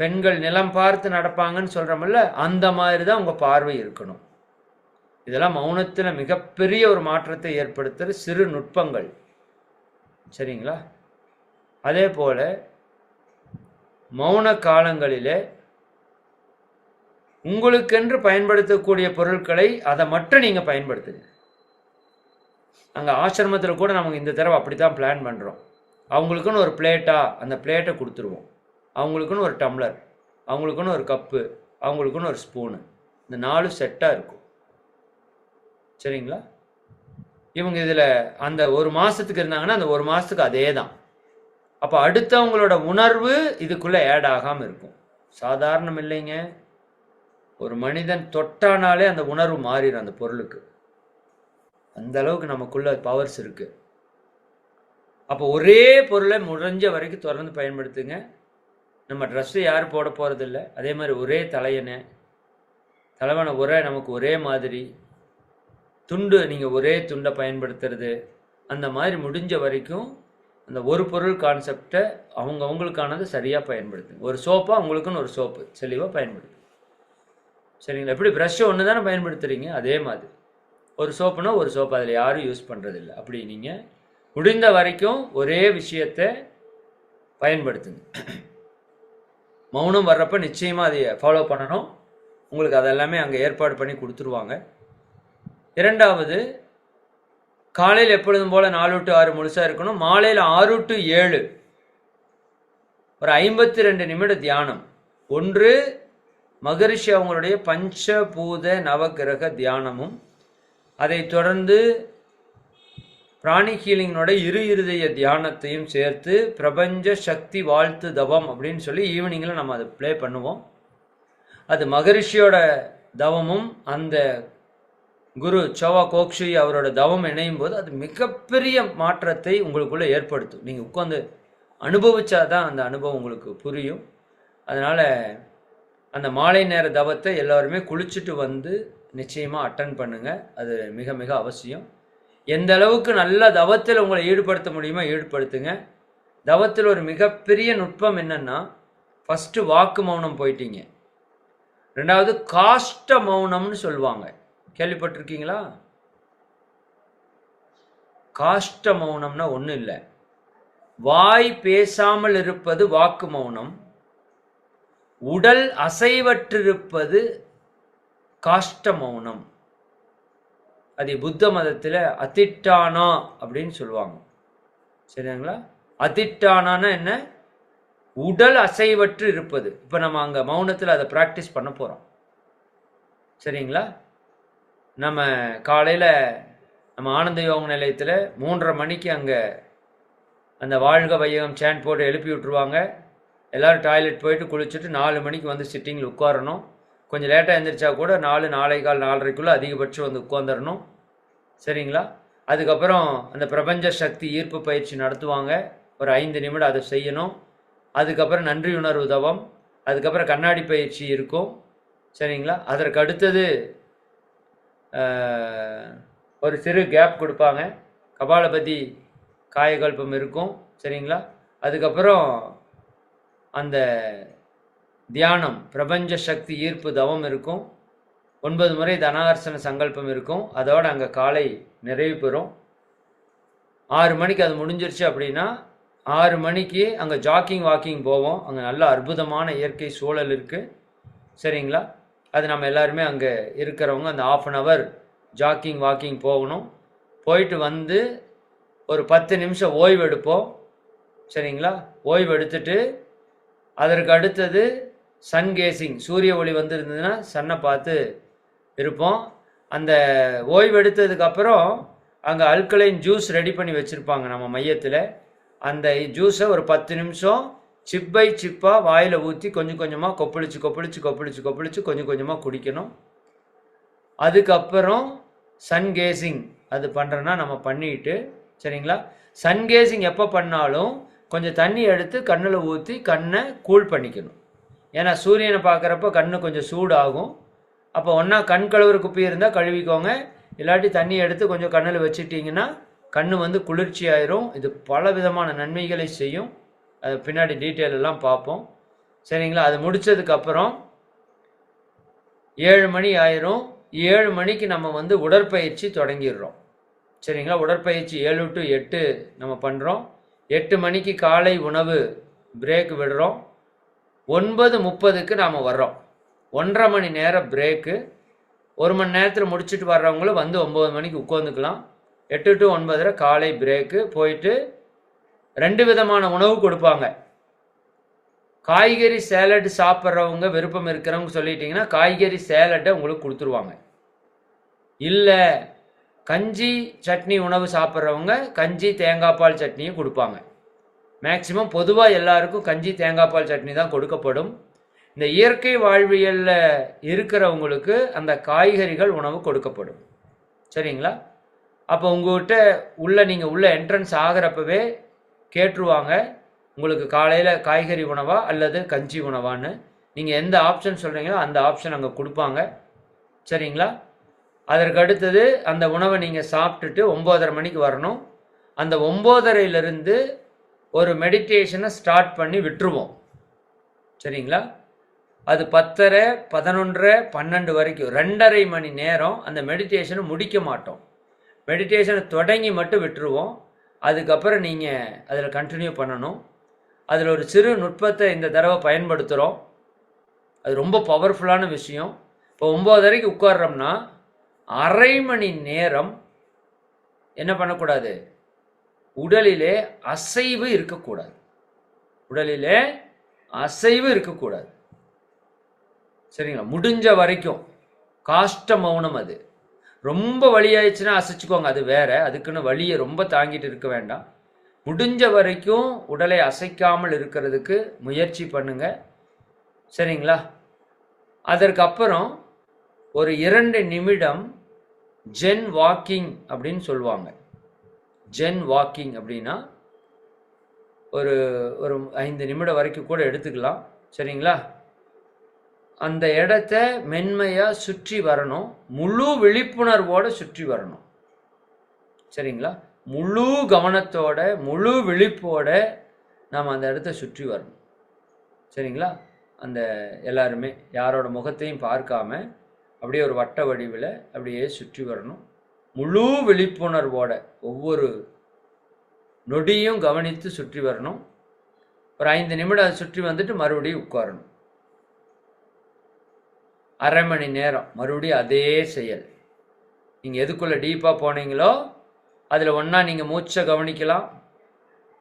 பெண்கள் நிலம் பார்த்து நடப்பாங்கன்னு சொல்கிறோம்ல, அந்த மாதிரி தான் உங்கள் பார்வை இருக்கணும். இதெல்லாம் மௌனத்தில் மிகப்பெரிய ஒரு மாற்றத்தை ஏற்படுத்துகிற சிறு நுட்பங்கள். சரிங்களா? அதே போல் மௌன காலங்களிலே உங்களுக்கென்று பயன்படுத்தக்கூடிய பொருட்களை அதை மட்டும் நீங்கள் பயன்படுத்துங்க. அங்கே ஆசிரமத்தில் கூட நமக்கு இந்த தடவை அப்படி தான் பிளான் பண்ணுறோம். அவங்களுக்குன்னு ஒரு அந்த பிளேட்டை கொடுத்துருவோம். அவங்களுக்குன்னு ஒரு டம்ளர், அவங்களுக்குன்னு ஒரு கப்பு, அவங்களுக்குன்னு ஒரு ஸ்பூனு, இந்த 4 செட்டாக இருக்கும். சரிங்களா? இவங்க இதில் அந்த ஒரு மாதத்துக்கு இருந்தாங்கன்னா அந்த ஒரு மாதத்துக்கு அதே தான். அப்போ அடுத்தவங்களோட உணர்வு இதுக்குள்ளே ஆட் ஆகாமல் இருக்கும். சாதாரணம் இல்லைங்க. ஒரு மனிதன் தொட்டானாலே அந்த உணர்வு மாறிடும் அந்த பொருளுக்கு. அந்த அளவுக்கு நமக்குள்ள பவர்ஸ் இருக்கு. அப்போ ஒரே பொருளை முடிஞ்ச வரைக்கும் தொடர்ந்து பயன்படுத்துங்க. நம்ம ட்ரெஸ்ஸு யாரும் போட போகிறதில்ல. அதே மாதிரி ஒரே தலைவனை உரை நமக்கு ஒரே மாதிரி, துண்டு நீங்கள் ஒரே துண்டை பயன்படுத்துறது, அந்த மாதிரி முடிஞ்ச வரைக்கும் அந்த ஒரு பொருள் கான்செப்டை அவங்களுக்கானது சரியாக பயன்படுத்துங்க. ஒரு சோப்பாக அவங்களுக்குன்னு ஒரு சோப்பு தெளிவாக பயன்படுத்துங்க. சரிங்களா? எப்படி ப்ரஷ்ஷு ஒன்று தானே பயன்படுத்துகிறீங்க, அதே மாதிரி ஒரு சோப்புனா ஒரு சோப்பு, அதில் யாரும் யூஸ் பண்ணுறதில்லை. அப்படி நீங்கள் முடிந்த வரைக்கும் ஒரே விஷயத்தை பயன்படுத்துங்க. மௌனம் வர்றப்ப நிச்சயமாக அதை ஃபாலோ பண்ணணும். உங்களுக்கு அதெல்லாமே அங்கே ஏற்பாடு பண்ணி கொடுத்துருவாங்க. இரண்டாவது, காலையில் எப்பொழுதும் போல் 4 to 6 முழுசாக இருக்கணும். மாலையில் 6 to 7 ஒரு 52 நிமிட தியானம். ஒன்று மகரிஷி அவங்களுடைய பஞ்சபூத நவகிரக தியானமும், அதை தொடர்ந்து பிராணி ஹீலிங்கோட இருதய தியானத்தையும் சேர்த்து பிரபஞ்ச சக்தி வாழ்த்து தவம் அப்படின்னு சொல்லி ஈவினிங்கில் நம்ம அதை ப்ளே பண்ணுவோம். அது மகரிஷியோட தவமும் அந்த குரு சோவா கோக்ஷி அவரோட தவம் இணையும் போது அது மிகப்பெரிய மாற்றத்தை உங்களுக்குள்ளே ஏற்படுத்தும். நீங்கள் உட்காந்து அனுபவிச்சாதான் அந்த அனுபவம் உங்களுக்கு புரியும். அதனால் அந்த மாலை நேர தவத்தை எல்லாருமே குளிச்சுட்டு நிச்சயமாக அட்டன் பண்ணுங்கள். அது மிக மிக அவசியம். எந்த அளவுக்கு நல்ல தவத்தில் உங்களை ஈடுபடுத்த முடியுமோ ஈடுபடுத்துங்க. தவத்தில் ஒரு மிகப்பெரிய நுட்பம் என்னன்னா, ஃபஸ்ட்டு வாக்கு மௌனம் போயிட்டீங்க. ரெண்டாவது காஷ்ட மௌனம்னு சொல்லுவாங்க. கேள்விப்பட்டிருக்கீங்களா? காஷ்ட மௌனம்னா ஒன்றும் இல்லை, வாய் பேசாமல் இருப்பது வாக்கு மௌனம், உடல் அசைவற்றிருப்பது காஷ்ட மௌனம். அது புத்த மதத்தில் அதிட்டானா அப்படின்னு சொல்லுவாங்க. சரிங்களா? அதிட்டானான்னா என்ன? உடல் அசைவற்று இருப்பது. இப்போ நம்ம அங்கே மௌனத்தில் அதை ப்ராக்டிஸ் பண்ண போகிறோம். சரிங்களா? நம்ம காலையில் நம்ம ஆனந்த யோக நிலையத்தில் 3:30 மணிக்கு அங்கே அந்த வாழ்க வையகம் சேண்ட் போட்டு எழுப்பி விட்டுருவாங்க. எல்லோரும் டாய்லெட் போயிட்டு குளிச்சுட்டு 4 மணிக்கு சிட்டிங்கில் உட்காரணும். கொஞ்சம் லேட்டாக எழுந்திரிச்சா கூட 4, 4:15, 4:30க்குள்ளே அதிகபட்சம் உட்காந்துடணும். சரிங்களா? அதுக்கப்புறம் அந்த பிரபஞ்ச சக்தி ஈர்ப்பு பயிற்சி நடத்துவாங்க. ஒரு 5 நிமிடம் அதை செய்யணும். அதுக்கப்புறம் நன்றி உணர்வு தவம், அதுக்கப்புறம் கண்ணாடி பயிற்சி இருக்கும். சரிங்களா? அதற்கு அடுத்தது ஒரு சிறு கேப் கொடுப்பாங்க. கபாலபதி காயகல்பம் இருக்கும். சரிங்களா? அதுக்கப்புறம் அந்த தியானம், பிரபஞ்ச சக்தி ஈர்ப்பு தவம் இருக்கும். 9 முறை தனார்சன சங்கல்பம் இருக்கும். அதோட அங்கே காலை நிறைவு பெறும். 6 மணிக்கு அது முடிஞ்சிருச்சு அப்படின்னா 6 மணிக்கு அங்கே ஜாக்கிங் வாக்கிங் போவோம். அங்கே நல்ல அற்புதமான இயற்கை சூழல் இருக்குது. சரிங்களா? அது நம்ம எல்லாருமே அங்கே இருக்கிறவங்க அந்த 1/2 hour ஜாக்கிங் வாக்கிங் போகணும். போயிட்டு வந்து ஒரு 10 நிமிஷம் ஓய்வு எடுப்போம். சரிங்களா? ஓய்வு எடுத்துட்டு அதற்கு அடுத்தது சன் கேசிங், சூரிய ஒளி வந்து இருந்ததுன்னா சன்னை பார்த்து இருப்போம். அந்த ஓய்வு எடுத்ததுக்கப்புறம் அங்கே அல்கலைன் ஜூஸ் ரெடி பண்ணி வச்சுருப்பாங்க நம்ம மையத்தில். அந்த ஜூஸை ஒரு 10 நிமிஷம் சிப் பை சிப்பாக வாயில் ஊற்றி கொஞ்சம் கொஞ்சமாக கொப்பளிச்சு கொஞ்சம் கொஞ்சமாக குடிக்கணும். அதுக்கப்புறம் சன் கேசிங் அது பண்ணுறோன்னா நம்ம பண்ணிட்டு, சரிங்களா? சன் கேசிங் எப்போ பண்ணாலும் கொஞ்சம் தண்ணி எடுத்து கண்ணில் ஊற்றி கண்ணை கூல் பண்ணிக்கணும். ஏன்னா சூரியனை பார்க்குறப்ப கண்ணு கொஞ்சம் சூடாகும். அப்போ ஒன்றா கண் கழுவுற குப்பி இருந்தால் கழுவிக்கோங்க, இல்லாட்டி தண்ணி எடுத்து கொஞ்சம் கண்ணில் வச்சுட்டிங்கன்னா கண் வந்து குளிர்ச்சி ஆயிரும். இது பல விதமான நன்மைகளை செய்யும். அது பின்னாடி டீட்டெயில் எல்லாம் பார்ப்போம். சரிங்களா? அது முடித்ததுக்கப்புறம் 7 மணி ஆயிரும். 7 மணிக்கு நம்ம வந்து உடற்பயிற்சி தொடங்கிடுறோம். சரிங்களா? உடற்பயிற்சி 7 to 8 நம்ம பண்ணுறோம். 8 மணிக்கு காலை உணவு பிரேக் விடுறோம். 9:30க்கு நாம் வர்றோம். 1.5 மணி நேரம் பிரேக்கு. 1 மணி நேரத்தில் முடிச்சுட்டு வர்றவங்களும் வந்து 9 மணிக்கு உட்காந்துக்கலாம். 8 to 9 காலை பிரேக்கு. போயிட்டு 2 விதமான உணவு கொடுப்பாங்க. காய்கறி சேலட் சாப்பிட்றவங்க விருப்பம் இருக்கிறவங்க சொல்லிட்டீங்கன்னா காய்கறி சேலட்டை உங்களுக்கு கொடுத்துருவாங்க. இல்லை கஞ்சி சட்னி உணவு சாப்பிட்றவங்க கஞ்சி தேங்காய் பால் சட்னியும் கொடுப்பாங்க. மேக்சிமம் பொதுவாக எல்லாருக்கும் கஞ்சி தேங்காய் பால் சட்னி தான் கொடுக்கப்படும். இந்த இயற்கை வாழ்வியலில் இருக்கிறவங்களுக்கு அந்த காய்கறிகள் உணவு கொடுக்கப்படும். சரிங்களா? அப்போ உங்கள்கிட்ட நீங்கள் உள்ள என்ட்ரன்ஸ் ஆகிறப்பவே கேட்டுருவாங்க, உங்களுக்கு காலையில் காய்கறி உணவா அல்லது கஞ்சி உணவான்னு. நீங்கள் எந்த ஆப்ஷன் சொல்கிறீங்களோ அந்த ஆப்ஷன் அங்கே கொடுப்பாங்க. சரிங்களா? அதற்கு அடுத்தது அந்த உணவை நீங்கள் சாப்பிட்டுட்டு 9:30 மணிக்கு வரணும். அந்த 9:30லேருந்து ஒரு மெடிடேஷனை ஸ்டார்ட் பண்ணி விட்டுருவோம். சரிங்களா? அது 10:30, 11:30, 12 வரைக்கும் 2.5 மணி நேரம் அந்த மெடிடேஷனை முடிக்க மாட்டோம். மெடிடேஷனை தொடங்கி மட்டும் விட்டுருவோம். அதுக்கப்புறம் நீங்கள் அதில் கண்டினியூ பண்ணணும். அதில் ஒரு சிறு நுட்பத்தை இந்த தடவை பயன்படுத்துகிறோம். அது ரொம்ப பவர்ஃபுல்லான விஷயம். இப்போ 9:30க்கு உட்கார்றோம்னா 1/2 மணி நேரம் என்ன பண்ணக்கூடாது? உடலிலே அசைவு இருக்கக்கூடாது. உடலிலே அசைவு இருக்கக்கூடாது. சரிங்களா? முடிஞ்ச வரைக்கும் காஷ்ட மௌனம். அது ரொம்ப வலியாயிடுச்சுன்னா அசைச்சுக்கோங்க, அது வேற. அதுக்குன்னு வலியை ரொம்ப தாங்கிட்டு இருக்க வேண்டாம். முடிஞ்ச வரைக்கும் உடலை அசைக்காமல் இருக்கிறதுக்கு முயற்சி பண்ணுங்க. சரிங்களா? அதற்கப்புறம் ஒரு 2 நிமிடம் ஜென் வாக்கிங் அப்படின்னு சொல்லுவாங்க. ஜென் வாக்கிங் அப்படின்னா ஒரு 5 நிமிடம் வரைக்கும் கூட எடுத்துக்கலாம். சரிங்களா? அந்த இடத்த மென்மையாக சுற்றி வரணும். முழு விழிப்புணர்வோடு சுற்றி வரணும். சரிங்களா? முழு கவனத்தோட முழு விழிப்போட நாம் அந்த இடத்த சுற்றி வரணும். சரிங்களா? அந்த எல்லாருமே யாரோட முகத்தையும் பார்க்காம அப்படியே ஒரு வட்ட வடிவில் அப்படியே சுற்றி வரணும். முழு விழிப்புணர்வோட ஒவ்வொரு நொடியும் கவனித்து சுற்றி வரணும். ஒரு 5 நிமிடம் அதை சுற்றி வந்துட்டு மறுபடியும் உட்காரணும். 1/2 மணி நேரம் மறுபடியும் அதே செயல். நீங்கள் எதுக்குள்ளே டீப்பாக போனீங்களோ அதில் ஒன்றா நீங்கள் மூச்சை கவனிக்கலாம்.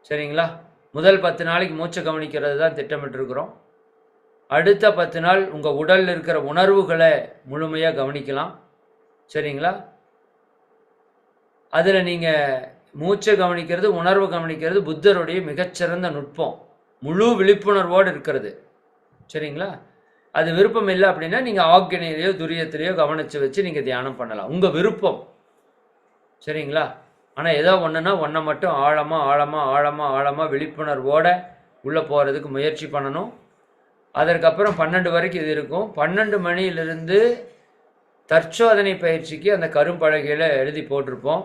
சரிங்களா? முதல் 10 நாளைக்கு மூச்சை கவனிக்கிறது தான் திட்டமிட்டுருக்குறோம். அடுத்த 10 நாள் உங்கள் உடலில் இருக்கிற உணர்வுகளை முழுமையாக கவனிக்கலாம். சரிங்களா? அதில் நீங்கள் மூச்சை கவனிக்கிறது, உணர்வு கவனிக்கிறது புத்தருடைய மிகச்சிறந்த நுட்பம். முழு விழிப்புணர்வோடு இருக்கிறது. சரிங்களா? அது விருப்பம் இல்லை அப்படின்னா நீங்கள் ஆக்ஞனையிலையோ துரியத்திலையோ கவனித்து வச்சு நீங்கள் தியானம் பண்ணலாம், உங்கள் விருப்பம். சரிங்களா? ஆனால் ஏதோ ஒன்றை மட்டும் ஆழமாக விழிப்புணர்வோடு உள்ளே போகிறதுக்கு முயற்சி பண்ணணும். அதற்கப்புறம் 12 வரைக்கும் இது இருக்கும். 12 மணியிலிருந்து தற்சோதனை பயிற்சிக்கு அந்த கரும்பலகையில் எழுதி போட்டிருப்போம்.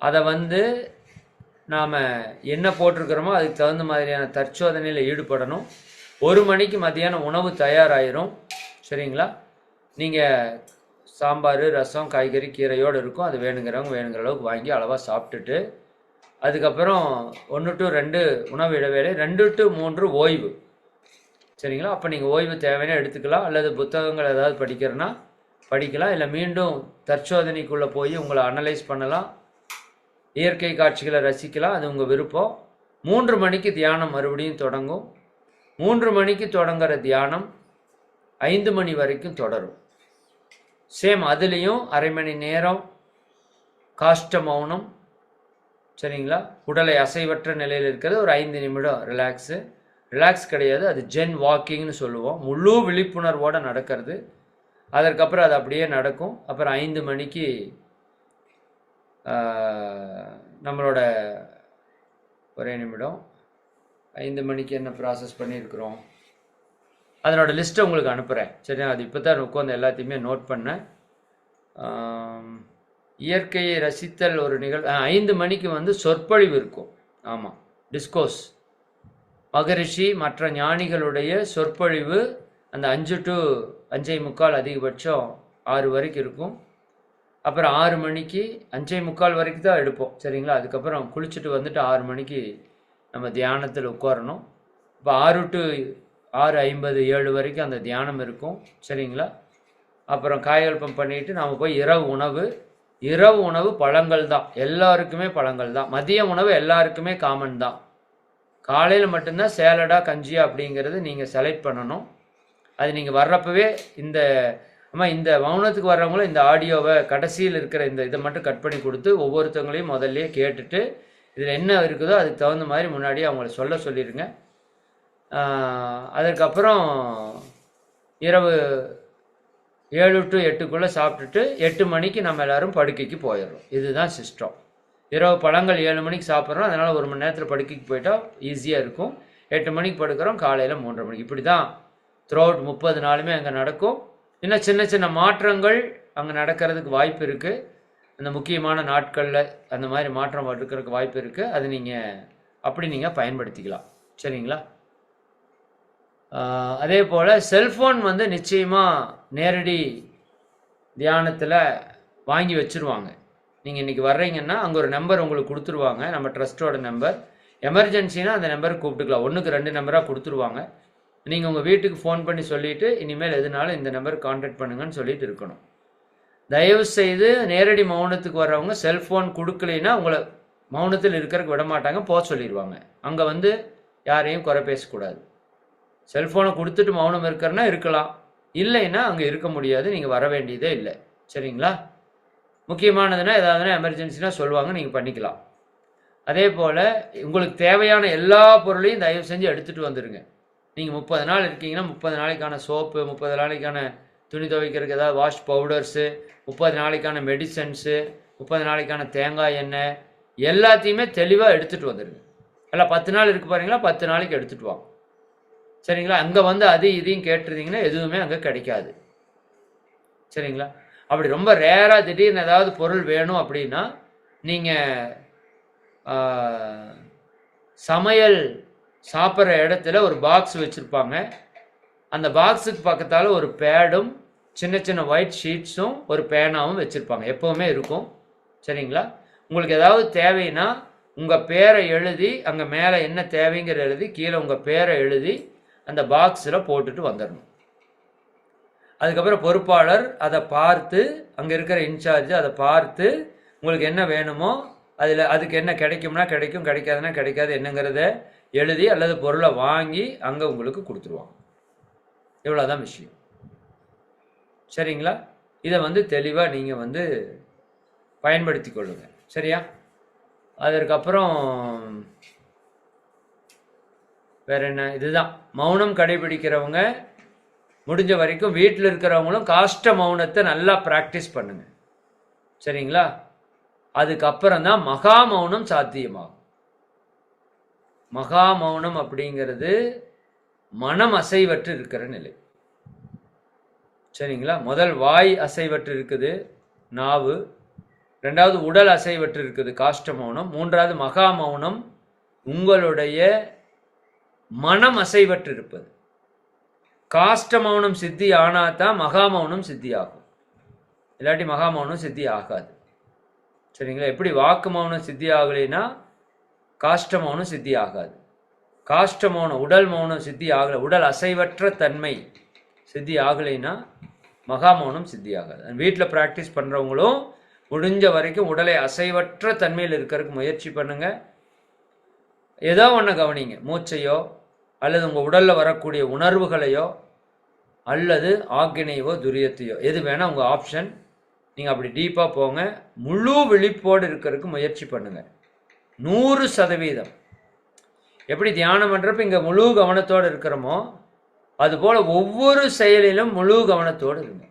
அதை வந்து நாம் என்ன போட்டிருக்கிறோமோ அதுக்கு தகுந்த மாதிரியான தற்சோதனையில் ஈடுபடணும். 1 மணிக்கு மத்தியானம் உணவு தயாராகிரும். சரிங்களா? நீங்கள் சாம்பார், ரசம், காய்கறி, கீரையோடு இருக்கும். அது வேணுங்கிறவங்க வேணுங்கிற அளவுக்கு வாங்கி அளவாக சாப்பிட்டுட்டு, அதுக்கப்புறம் 1 to 2 உணவு இடைவேளை, 2 to 3 ஓய்வு. சரிங்களா? அப்போ நீங்கள் ஓய்வு தேவையான எடுத்துக்கலாம். அல்லது புத்தகங்கள் ஏதாவது படிக்கிறனா படிக்கலாம். இல்லை மீண்டும் தற்சோதனைக்குள்ளே போய் உங்களை அனலைஸ் பண்ணலாம். இயற்கை காட்சிகளை ரசிக்கலாம். அது உங்கள் விருப்பம். 3 மணிக்கு தியானம் மறுபடியும் தொடங்கும். 3 மணிக்கு தொடங்குற தியானம் 5 மணி வரைக்கும் தொடரும். சேம் அதுலேயும் அரை மணி நேரம் காஷ்ட மௌனம். சரிங்களா? உடலை அசைவற்ற நிலையில் இருக்கிறது. ஒரு 5 நிமிடம் ரிலாக்ஸ் கிடையாது, அது ஜென் வாக்கிங்னு சொல்லுவோம். முழு விழிப்புணர்வோடு நடக்கிறது. அதற்கப்புறம் அது அப்படியே நடக்கும். அப்புறம் 5 மணிக்கு நம்மளோட ஒரே நிமிடம் 5 மணிக்கு என்ன ப்ராசஸ் பண்ணியிருக்கிறோம் அதனோட லிஸ்ட்டை உங்களுக்கு அனுப்புகிறேன். சரியா? அது இப்போ தான் உட்காந்து எல்லாத்தையுமே நோட் பண்ணேன். இயற்கையை ரசித்தல் ஒரு நிகழ்வு. 5 மணிக்கு வந்து சொற்பொழிவு இருக்கும். ஆமாம், டிஸ்கோஸ். மகரிஷி மற்ற ஞானிகளுடைய சொற்பொழிவு அந்த 5 to 5:45 அதிகபட்சம் 6 வரைக்கும் இருக்கும். அப்புறம் 6 மணிக்கு 5:45 வரைக்கும் தான் எடுப்போம். சரிங்களா? அதுக்கப்புறம் குளிச்சுட்டு வந்துட்டு 6 மணிக்கு நம்ம தியானத்தில் உட்காரணும். இப்போ 6 to 6:50 7 வரைக்கும் அந்த தியானம் இருக்கும். சரிங்களா? அப்புறம் காயகல்பம் பண்ணிட்டு நாம் போய் இரவு உணவு பழங்கள் தான். எல்லாருக்குமே பழங்கள் தான். மதிய உணவு எல்லாருக்குமே காமன் தான். காலையில் மட்டும்தான் சேலடா கஞ்சியா அப்படிங்கிறது நீங்கள் செலக்ட் பண்ணணும். அது நீங்கள் வர்றப்பவே இந்த மௌனத்துக்கு வர்றவங்களும் இந்த ஆடியோவை கடைசியில் இருக்கிற இந்த இதை மட்டும் கட் பண்ணி கொடுத்து ஒவ்வொருத்தவங்களையும் முதல்லையே கேட்டுட்டு இதில் என்ன இருக்குதோ அதுக்கு தகுந்த மாதிரி முன்னாடியே அவங்கள சொல்லிடுங்க. அதற்கப்புறம் இரவு 7 to 8 சாப்பிட்டுட்டு 8 மணிக்கு நம்ம எல்லோரும் படுக்கைக்கு போயிடுறோம். இதுதான் சிஸ்டம். இரவு பழங்கள் 7 மணிக்கு சாப்பிட்றோம். அதனால் 1 மணி நேரத்தில் படுக்கைக்கு போயிட்டால் ஈஸியாக இருக்கும். 8 மணிக்கு படுக்கிறோம், காலையில் 3:30 மணிக்கு. இப்படி தான் த்ரூஅவுட் 30 நாளுமே அங்கே நடக்கும். இன்னும் சின்ன மாற்றங்கள் அங்கே நடக்கிறதுக்கு வாய்ப்பு இருக்குது. அந்த முக்கியமான நாட்களில் அந்த மாதிரி மாற்றம் இருக்கிறதுக்கு வாய்ப்பு இருக்குது. அது நீங்கள் பயன்படுத்திக்கலாம். சரிங்களா? அதே போல் செல்ஃபோன் வந்து நிச்சயமாக நேரடி தியானத்தில் வாங்கி வச்சுருவாங்க. நீங்கள் இன்றைக்கி வர்றீங்கன்னா அங்கே ஒரு நம்பர் உங்களுக்கு கொடுத்துருவாங்க, நம்ம ட்ரஸ்ட்டோட நம்பர். எமர்ஜென்சினா அந்த நம்பருக்கு கூப்பிட்டுக்கலாம். 1க்கு 2 நம்பராக கொடுத்துருவாங்க. நீங்கள் உங்கள் வீட்டுக்கு ஃபோன் பண்ணி சொல்லிவிட்டு இனிமேல் எதுனாலும் இந்த நம்பருக்கு கான்டாக்ட் பண்ணுங்கன்னு சொல்லிட்டு இருக்கணும். தயவு செய்து நேரடி மௌனத்துக்கு வர்றவங்க செல்ஃபோன் கொடுக்கலைன்னா உங்களை மௌனத்தில் இருக்கிறதுக்கு விட மாட்டாங்க, போக சொல்லிடுவாங்க. அங்கே வந்து யாரையும் குறை பேசக்கூடாது. செல்ஃபோனை கொடுத்துட்டு மௌனம் இருக்கிறன்னா இருக்கலாம், இல்லைன்னா அங்கே இருக்க முடியாது, நீங்கள் வர வேண்டியதே இல்லை. சரிங்களா? முக்கியமானதுன்னா ஏதாவதுனா எமர்ஜென்சினா சொல்லுவாங்க, நீங்கள் பண்ணிக்கலாம். அதே போல் உங்களுக்கு தேவையான எல்லா பொருளையும் தயவு செஞ்சு எடுத்துகிட்டு வந்துடுங்க. நீங்கள் 30 நாள் இருக்கீங்கன்னா 30 நாளைக்கான சோப்பு, 30 நாளைக்கான துணி துவைக்கிறதுக்கு ஏதாவது வாஷ் பவுடர்ஸு, 30 நாளைக்கான மெடிசன்ஸு, 30 நாளைக்கான தேங்காய் எண்ணெய் எல்லாத்தையுமே தெளிவாக எடுத்துகிட்டு வந்துடுங்க. இல்லை 10 நாள் இருக்கு பாருங்களா, 10 நாளைக்கு எடுத்துகிட்டு வாங்க. சரிங்களா? அங்கே வந்து அது இதையும் கேட்டுருந்தீங்கன்னா எதுவுமே அங்கே கிடைக்காது. சரிங்களா? அப்படி ரொம்ப ரேராக திடீர்னு ஏதாவது பொருள் வேணும் அப்படின்னா நீங்கள் சமையல் சாப்பிட்ற இடத்துல ஒரு பாக்ஸ் வச்சுருப்பாங்க. அந்த பாக்ஸுக்கு பக்கத்தால் ஒரு பேடும் சின்ன ஒயிட் ஷீட்ஸும் ஒரு பேனாவும் வச்சுருப்பாங்க, எப்போவுமே இருக்கும். சரிங்களா? உங்களுக்கு ஏதாவது தேவைன்னா உங்கள் பேரை எழுதி அங்கே மேலே என்ன தேவைங்கிற எழுதி கீழே உங்கள் பேரை எழுதி அந்த பாக்ஸில் போட்டுட்டு வந்துடணும். அதுக்கப்புறம் பொறுப்பாளர் அதை பார்த்து, அங்கே இருக்கிற இன்சார்ஜ் அதை பார்த்து உங்களுக்கு என்ன வேணுமோ அதுக்கு என்ன கிடைக்கும்னா கிடைக்கும், கிடைக்காதுன்னா கிடைக்காது என்னங்கிறத எழுதி அல்லது பொருளை வாங்கி அங்கே உங்களுக்கு கொடுத்துருவாங்க. இவ்வளோதான் விஷயம். சரிங்களா? இதை வந்து தெளிவாக நீங்கள் வந்து பயன்படுத்தி கொள்ளுங்க. சரியா? அதற்கப்புறம் வேற என்ன, இதுதான் மௌனம் கடைபிடிக்கிறவங்க முடிஞ்ச வரைக்கும் வீட்டில் இருக்கிறவங்களும் காஷ்ட மௌனத்தை நல்லா ப்ராக்டிஸ் பண்ணுங்க. சரிங்களா? அதுக்கப்புறம் தான் மகா மௌனம் சாத்தியமாகும். மகா மௌனம் அப்படிங்கிறது மனம் அசைவற்று இருக்கிற நிலை. சரிங்களா? முதல் வாய் அசைவற்று இருக்குது, நாவு. ரெண்டாவது உடல் அசைவற்று இருக்குது, காஷ்ட மௌனம். மூன்றாவது மகா மௌனம், உங்களுடைய மனம் அசைவற்று இருப்பது. காஷ்ட மௌனம் சித்தி ஆனாதான் மகா மௌனம் சித்தி ஆகும், இல்லாட்டி மகா மௌனம் சித்தி ஆகாது. சரிங்களா? எப்படி வாக்கு மௌனம் சித்தி ஆகலைன்னா காஷ்ட மௌனம் சித்தி ஆகாது. காஷ்ட மௌனம், உடல் மௌனம் சித்தி ஆகலை, உடல் அசைவற்ற தன்மை சித்தி ஆகலைன்னா மகா மௌனம் சித்தி ஆகாது. வீட்டில் ப்ராக்டிஸ் பண்ணுறவங்களும் முடிஞ்ச வரைக்கும் உடலை அசைவற்ற தன்மையில் இருக்கிறதுக்கு முயற்சி பண்ணுங்க. ஏதோ ஒன்று கவனிங்க, மூச்சையோ அல்லது உங்கள் உடலில் வரக்கூடிய உணர்வுகளையோ அல்லது ஆக்கினையோ துரியத்தையோ, எது வேணால் உங்கள் ஆப்ஷன். நீங்கள் அப்படி டீப்பாக போங்க, முழு விழிப்போடு இருக்கிறதுக்கு முயற்சி பண்ணுங்க. 100%. எப்படி தியானம் பண்ணுறப்ப இங்கே முழு கவனத்தோடு இருக்கிறோமோ அதுபோல் ஒவ்வொரு செயலிலும் முழு கவனத்தோடு இருங்க,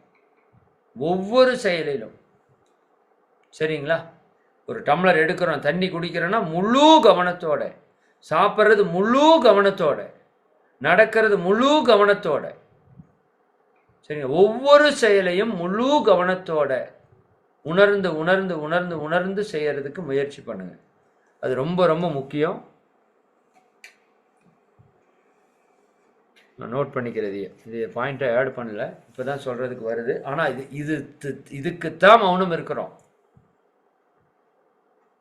ஒவ்வொரு செயலிலும். சரிங்களா? ஒரு டம்ளர் எடுக்கிறோம், தண்ணி குடிக்கிறோன்னா முழு கவனத்தோட, சாப்பிட்றது முழு கவனத்தோட, நடக்கிறது முழு கவனத்தோட. சரிங்க? ஒவ்வொரு செயலையும் முழு கவனத்தோட உணர்ந்து உணர்ந்து உணர்ந்து உணர்ந்து செய்யறதுக்கு முயற்சி பண்ணுங்க. அது ரொம்ப ரொம்ப முக்கியம். நான் நோட் பண்ணிக்கிறது, இது பாயிண்ட்டை ஆட் பண்ணல, இப்போதான் சொல்றதுக்கு வருது. ஆனால் இதுக்குத்தான் மௌனம் இருக்கிறோம்,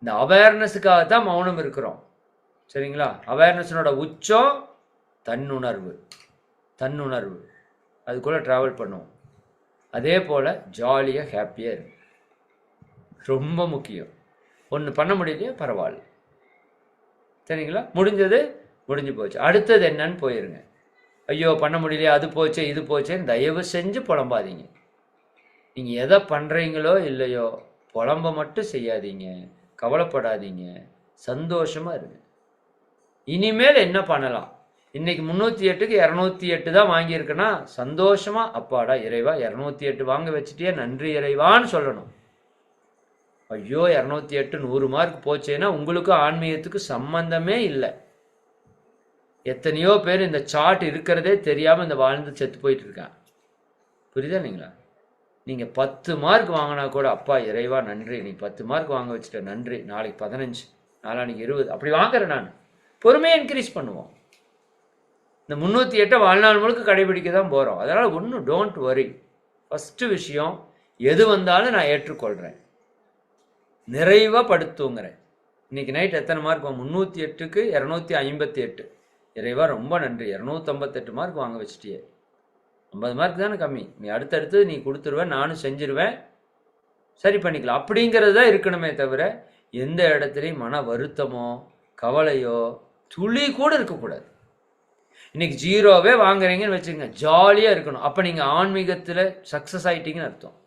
இந்த அவேர்னஸுக்காகத்தான் மௌனம் இருக்கிறோம். சரிங்களா? அவேர்னஸனோட உச்சம் தன்னுணர்வு, தன்னுணர்வு. அதுக்குள்ளே ட்ராவல் பண்ணுவோம். அதே போல் ஜாலியாக ஹாப்பியாக இருக்கும், ரொம்ப முக்கியம். ஒன்று பண்ண முடியலையே பரவாயில்ல. சரிங்களா? முடிஞ்சது முடிஞ்சு போச்சு, அடுத்தது என்னன்னு போயிருங்க. ஐயோ பண்ண முடியலையே, அது போச்சே இது போச்சேன்னு தயவு செஞ்சு புலம்பாதீங்க. நீங்கள் எதை பண்ணுறீங்களோ இல்லையோ புலம்ப மட்டும் செய்யாதீங்க, கவலைப்படாதீங்க, சந்தோஷமாக இருங்க. இனிமேல் என்ன பண்ணலாம்? இன்னைக்கு 308க்கு 208 தான் வாங்கியிருக்குன்னா சந்தோஷமா அப்பாடா இறைவா 208 வாங்க வச்சுட்டே நன்றி இறைவான்னு சொல்லணும். ஐயோ 208 100 மார்க் போச்சேன்னா உங்களுக்கு ஆன்மீகத்துக்கு சம்பந்தமே இல்லை. எத்தனையோ பேர் இந்த சார்ட் இருக்கிறதே தெரியாமல் இந்த வாழ்ந்து செத்து போயிட்டு இருக்காங்க. புரியுதா இல்லைங்களா? நீங்கள் 10 மார்க் வாங்கினா கூட அப்பா இறைவா நன்றி, நீ 10 மார்க் வாங்க வச்சுட்ட நன்றி, நாளைக்கு 15, நாளானிக்கு 20, அப்படி வாங்குறேன் நான். பொறுமையை இன்க்ரீஸ் பண்ணுவோம். இந்த 308 வாழ்நாள் முழுக்க கடைபிடிக்க தான் போகிறோம். அதனால் ஒன்றும் டோன்ட் வரி. ஃபஸ்ட்டு விஷயம், எது வந்தாலும் நான் ஏற்றுக்கொள்கிறேன், நிறைவாக படுத்துங்கிறேன். இன்னைக்கு நைட் எத்தனை மார்க்? 308க்கு 258. இறைவா ரொம்ப நன்றி, 258 மார்க் வாங்க வச்சுட்டியே. 50 மார்க் தானே கம்மி, நீ அடுத்தடுத்து நீ கொடுத்துருவேன், நானும் செஞ்சிருவேன், சரி பண்ணிக்கலாம் அப்படிங்கிறது தான் இருக்கணுமே தவிர எந்த இடத்துலையும் மன வருத்தமோ கவலையோ துளி கூட இருக்கக்கூடாது. இன்னைக்கு 0வே வாங்குறீங்கன்னு வச்சுக்கோங்க, ஜாலியாக இருக்கணும். அப்போ நீங்கள் ஆன்மீகத்தில் சக்ஸஸ் ஆகிட்டீங்கன்னு அர்த்தம்.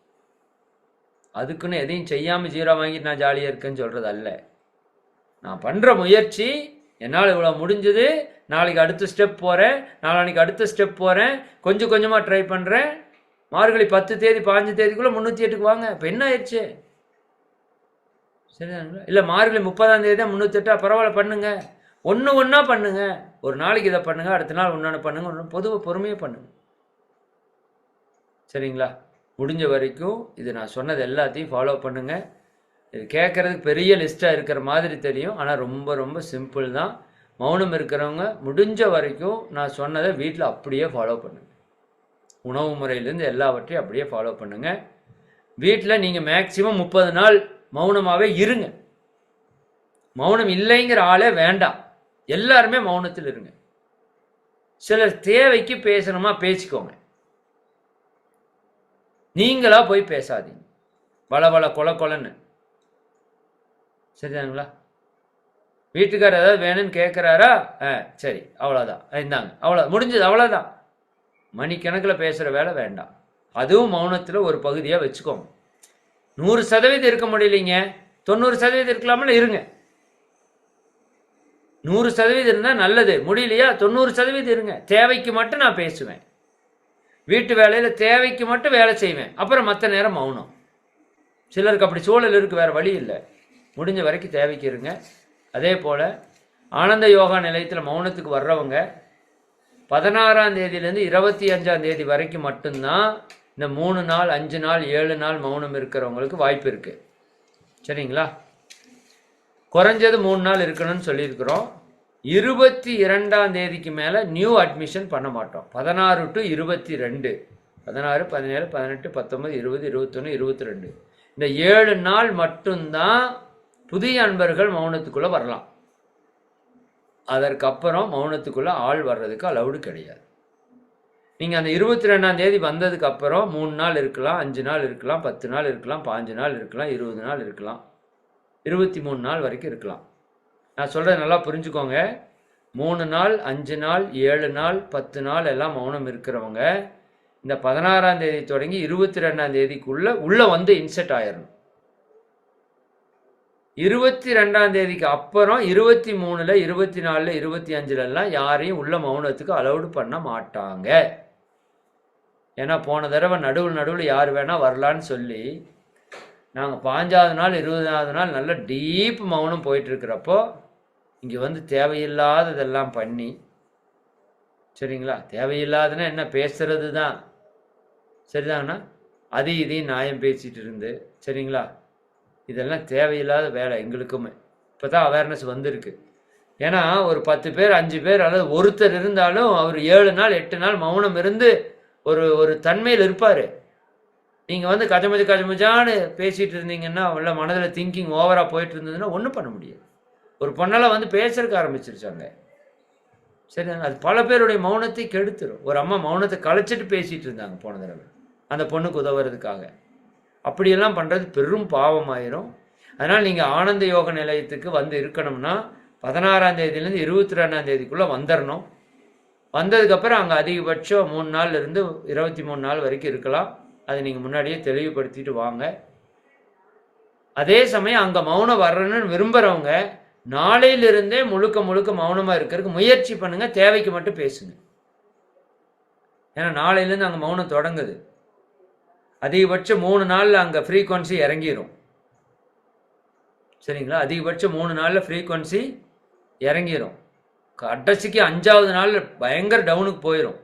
அதுக்குன்னு எதையும் செய்யாமல் 0 வாங்கிட்டு நான் ஜாலியாக இருக்கேன்னு சொல்கிறது அல்ல. நான் பண்ணுற முயற்சி, என்னால் இவ்வளோ முடிஞ்சது, நாளைக்கு அடுத்த ஸ்டெப் போகிறேன், நாளானிக்கு அடுத்த ஸ்டெப் போகிறேன், கொஞ்சம் கொஞ்சமாக ட்ரை பண்ணுறேன். மார்கழி 10 தேதி 15 தேதிக்குள்ளே 308க்கு வாங்க. இப்போ என்ன ஆயிடுச்சு? சரிதானுங்களா? இல்லை மார்கழி 30ஆம் தேதி தான் 308, பரவாயில்ல பண்ணுங்க, ஒன்று ஒன்றா பண்ணுங்க. ஒரு நாளைக்கு இதை பண்ணுங்க, அடுத்த நாள் ஒன்று பண்ணுங்க, ஒன்று பொதுவாக பொறுமையாக பண்ணுங்க. சரிங்களா? முடிஞ்ச வரைக்கும் இது நான் சொன்னது எல்லாத்தையும் ஃபாலோ பண்ணுங்க. இது கேட்கறதுக்கு பெரிய லிஸ்ட்டாக இருக்கிற மாதிரி தெரியும், ஆனால் ரொம்ப ரொம்ப சிம்பிள் தான். மௌனம் இருக்கிறவங்க முடிஞ்ச வரைக்கும் நான் சொன்னதை வீட்டில் அப்படியே ஃபாலோ பண்ணுங்க. உணவு முறையிலேருந்து எல்லாவற்றையும் அப்படியே ஃபாலோ பண்ணுங்க. வீட்டில் நீங்கள் மேக்சிமம் 30 நாள் மௌனமாகவே இருங்க. மௌனம் இல்லைங்கிற ஆளே வேண்டாம், எல்லாருமே மௌனத்தில் இருங்க. சிலர் தேவைக்கு பேசணுமா பேசிக்கோங்க, நீங்களா போய் பேசாதீங்க வள கொல கொலன்னு. சரிதானுங்களா? வீட்டுக்காரர் ஏதாவது வேணும்னு கேட்குறாரா? சரி அவ்வளோதான், இந்தாங்க, அவ்வளோ முடிஞ்சது, அவ்வளோதான். மணிக்கணக்கில் பேசுகிற வேலை வேண்டாம். அதுவும் மௌனத்தில் ஒரு பகுதியாக வச்சுக்கோங்க. 100% இருக்க முடியலைங்க, 90% இருக்கலாமல் இருங்க. 100% இருந்தால் நல்லது, முடியலையா 90% இருங்க. தேவைக்கு மட்டும் நான் பேசுவேன், வீட்டு வேலையில் தேவைக்கு மட்டும் வேலை செய்வேன், அப்புறம் மற்ற நேரம் மௌனம். சிலருக்கு அப்படி சூழல் இருக்குது, வேறு வழி இல்லை. முடிஞ்ச வரைக்கும் தேவைக்கு இருங்க. அதே போல் ஆனந்த யோகா நிலையத்தில் மௌனத்துக்கு வர்றவங்க 16ஆம் தேதியிலேருந்து 25ஆம் தேதி வரைக்கும் மட்டும்தான் இந்த 3 நாள் 5 நாள் 7 நாள் மௌனம் இருக்கிறவங்களுக்கு வாய்ப்பு இருக்கு. சரிங்களா? குறைஞ்சது 3 நாள் இருக்கணும்னு சொல்லியிருக்கிறோம். 22ஆம் தேதிக்கு மேலே நியூ அட்மிஷன் பண்ண மாட்டோம். 16 டு 22, 16, 17, 18, 19, 20, 21, 22 இந்த 7 நாள் மட்டும்தான் புதிய அன்பர்கள் மௌனத்துக்குள்ளே வரலாம். அதற்கப்புறம் மௌனத்துக்குள்ளே ஆள் வர்றதுக்கு அலவுடு கிடையாது. நீங்கள் அந்த 22ஆம் தேதி வந்ததுக்கு அப்புறம் 3 நாள் இருக்கலாம், 5 நாள் இருக்கலாம், 10 நாள் இருக்கலாம், 15 நாள் இருக்கலாம், 20 நாள் இருக்கலாம், 23 நாள் வரைக்கும் இருக்கலாம். நான் சொல்கிறத நல்லா புரிஞ்சுக்கோங்க. 3 நாள் 5 நாள் 7 நாள் 10 நாள் எல்லாம் மௌனம் இருக்கிறவங்க இந்த 16ஆம் தேதி தொடங்கி 22ஆம் தேதிக்குள்ள உள்ள வந்து இன்செட் ஆயிடணும். 22ஆம் தேதிக்கு அப்புறம் 23ல் 24ல் 25லலாம் யாரையும் உள்ள மௌனத்துக்கு அலௌடு பண்ண மாட்டாங்க. ஏன்னா போன தடவை நடுவில் யார் வேணால் வரலான்னு சொல்லி நாங்கள் 15வது நாள் 20வது நாள் நல்ல டீப் மௌனம் போயிட்டுருக்கிறப்போ இங்கே வந்து தேவையில்லாததெல்லாம் பண்ணி, சரிங்களா? தேவையில்லாதுன்னா என்ன, பேசுறது தான், சரிதாங்கண்ணா? இதையும் நியாயம் பேசிகிட்டு இருந்து, சரிங்களா? இதெல்லாம் தேவையில்லாத வேலை எங்களுக்குமே. இப்போ தான் அவேர்னஸ் வந்திருக்கு. ஏன்னா ஒரு 10 பேர் 5 பேர் அல்லது ஒருத்தர் இருந்தாலும் அவர் 7 நாள் 8 நாள் மௌனம் இருந்து ஒரு தன்மையில் இருப்பார். நீங்கள் வந்து கஜமஜான்னு பேசிகிட்டு இருந்தீங்கன்னா உள்ள மனதில் திங்கிங் ஓவராக போயிட்டு இருந்ததுன்னா ஒன்றும் பண்ண முடியாது. ஒரு பொண்ணால் வந்து பேசுறதுக்கு ஆரம்பிச்சிருச்சாங்க, சரி, அது பல பேருடைய மௌனத்தை கெடுத்துரும். ஒரு அம்மா மௌனத்தை கலைச்சிட்டு பேசிகிட்டு இருந்தாங்க போன தடவை அந்த பொண்ணுக்கு உதவுறதுக்காக. அப்படியெல்லாம் பண்ணுறது பெரும் பாவமாயிரும். அதனால் நீங்கள் ஆனந்த யோக நிலையத்துக்கு வந்து இருக்கணும்னா 16ஆம் தேதியிலேருந்து 22ஆம் தேதிக்குள்ளே வந்துடணும். வந்ததுக்கப்புறம் அங்கே அதிகபட்சம் 3 நாள்லேருந்து 23 நாள் வரைக்கும் இருக்கலாம். அதை நீங்கள் முன்னாடியே தெளிவுபடுத்திட்டு வாங்க. அதே சமயம் அங்கே மௌனம் வர்றணுன்னு விரும்புகிறவங்க நாளையிலிருந்தே முழுக்க மௌனமாக இருக்கிறதுக்கு முயற்சி பண்ணுங்கள். தேவைக்கு மட்டும் பேசுங்க. ஏன்னா நாளையிலேருந்து அங்கே மௌனம் தொடங்குது. அதிகபட்சம் 3 நாளில் அங்கே ஃப்ரீக்வன்சி இறங்கிடும், சரிங்களா? அதிகபட்சம் 3 நாளில் ஃப்ரீக்வன்சி இறங்கிடும். கடைசிக்கு 5வது நாள் பயங்கர டவுனுக்கு போயிடும்.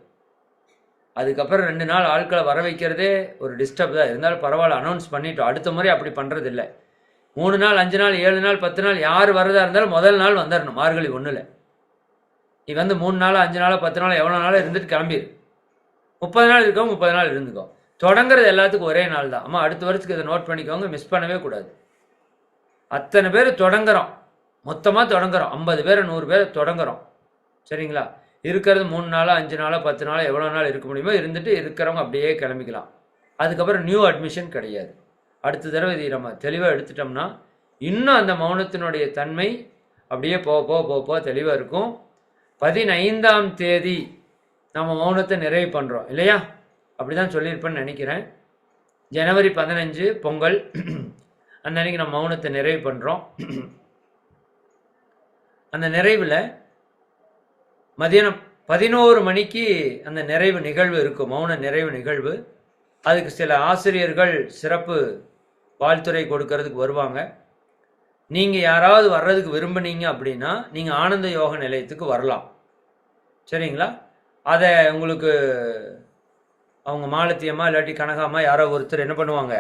அதுக்கப்புறம் 2 நாள் ஆட்களை வர வைக்கிறதே ஒரு டிஸ்டர்ப் தான். இருந்தாலும் பரவாயில்ல, அனௌன்ஸ் பண்ணிட்டோம். அடுத்த முறை அப்படி பண்ணுறது இல்லை. 3 நாள் 5 நாள் 7 நாள் 10 நாள் யார் வரதா இருந்தாலும் முதல் நாள் வந்துடணும். மார்கழி 1ல் நீ வந்து 3 நாள் 5 நாள் 10 நாள் எவ்வளோ நாளும் இருந்துட்டு கிளம்பிடு. 30 நாள் இருக்கோ 30 நாள் இருந்துக்கோ. தொடங்குறது எல்லாத்துக்கும் ஒரே நாள் தான். அம்மா அடுத்த வருஷத்துக்கு இதை நோட் பண்ணிக்கோங்க, மிஸ் பண்ணவே கூடாது. அத்தனை பேர் தொடங்குறோம், மொத்தமாக தொடங்குறோம். 50 பேர் 100 பேர் தொடங்குறோம், சரிங்களா? இருக்கிறது 3 நாளோ 5 நாளோ 10 நாளோ எவ்வளோ நாள் இருக்க முடியுமோ இருந்துட்டு இருக்கிறவங்க அப்படியே கிளம்பிக்கலாம். அதுக்கப்புறம் நியூ அட்மிஷன் கிடையாது. அடுத்த தடவை இதை நம்ம தெளிவாக எடுத்துட்டோம்னா இன்னும் அந்த மௌனத்தினுடைய தன்மை அப்படியே போக தெளிவாக இருக்கும். 15ஆம் தேதி நம்ம மௌனத்தை நிறைவு பண்ணுறோம் இல்லையா? அப்படி தான் சொல்லியிருப்பேன்னு நினைக்கிறேன். ஜனவரி 15 பொங்கல் அந்த அன்னைக்கு நம்ம மௌனத்தை நிறைவு பண்ணுறோம். அந்த நிறைவில் மதியானம் 11 மணிக்கு அந்த நிறைவு நிகழ்வு இருக்கும், மௌன நிறைவு நிகழ்வு. அதுக்கு சில ஆசிரியர்கள் சிறப்பு வாழ்த்துறை கொடுக்கறதுக்கு வருவாங்க. நீங்கள் யாராவது வர்றதுக்கு விரும்புனீங்க அப்படின்னா நீங்கள் ஆனந்த யோக நிலையத்துக்கு வரலாம், சரிங்களா? அதை உங்களுக்கு அவங்க மாலத்தியம்மா இல்லாட்டி கனகாமா யாரோ ஒருத்தர் என்ன பண்ணுவாங்க,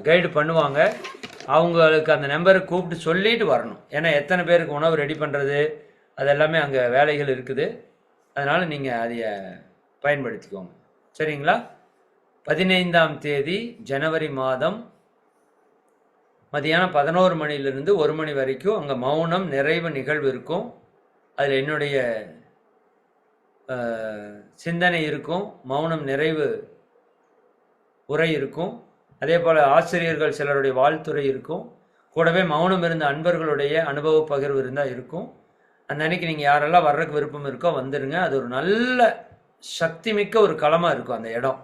கைடு பண்ணுவாங்க. அவங்களுக்கு அந்த நம்பரை கூப்பிட்டு சொல்லிட்டு வரணும். ஏன்னா எத்தனை பேருக்கு உணவு ரெடி பண்ணுறது அதெல்லாமே அங்கே வேலைகள் இருக்குது. அதனால் நீங்கள் அதைய பயன்படுத்திக்கோங்க, சரிங்களா? 15ஆம் தேதி ஜனவரி மாதம் மதியானம் 11 மணிலிருந்து 1 மணி வரைக்கும் அங்கே மௌனம் நிறைவு நிகழ்வு இருக்கும். அதில் என்னுடைய சிந்தனை இருக்கும், மௌனம் நிறைவு உரை இருக்கும். அதே போல் ஆசிரியர்கள் சிலருடைய வாழ்த்துறை இருக்கும். கூடவே மௌனம் இருந்த அன்பர்களுடைய அனுபவ பகிர்வு இருந்தால் இருக்கும். அந்த அன்னைக்கு நீங்கள் யாரெல்லாம் வர்றதுக்கு விருப்பம் இருக்கோ வந்துடுங்க. அது ஒரு நல்ல சக்தி மிக்க ஒரு களமாக இருக்கும் அந்த இடம்.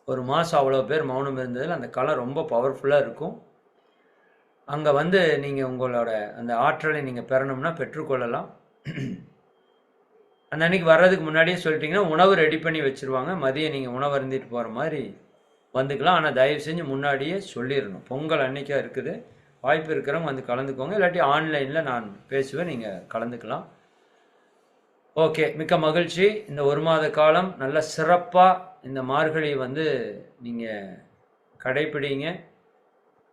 ஒரு மாதம் அவ்வளோ பேர் மௌனம் இருந்ததில் அந்த களம் ரொம்ப பவர்ஃபுல்லாக இருக்கும். அங்கே வந்து நீங்கள் உங்களோட அந்த ஆற்றலை நீங்கள் பெறணும்னா பெற்றுக்கொள்ளலாம். அந்த அன்றைக்கி வர்றதுக்கு முன்னாடியே சொல்லிட்டிங்கன்னா உணவு ரெடி பண்ணி வச்சுருவாங்க. மதியம் நீங்கள் உணவு அருந்திட்டு போகிற மாதிரி வந்துக்கலாம். ஆனால் தயவு செஞ்சு முன்னாடியே சொல்லிடணும். பொங்கல் அன்றைக்கா இருக்குது. வாய்ப்பு இருக்கிறவங்க வந்து கலந்துக்கோங்க. இல்லாட்டி ஆன்லைனில் நான் பேசுவேன், நீங்கள் கலந்துக்கலாம். ஓகே, மிக்க மகிழ்ச்சி. இந்த 1 மாத காலம் நல்ல சிறப்பாக இந்த மார்கழி நீங்கள் கடைப்பிடிங்க.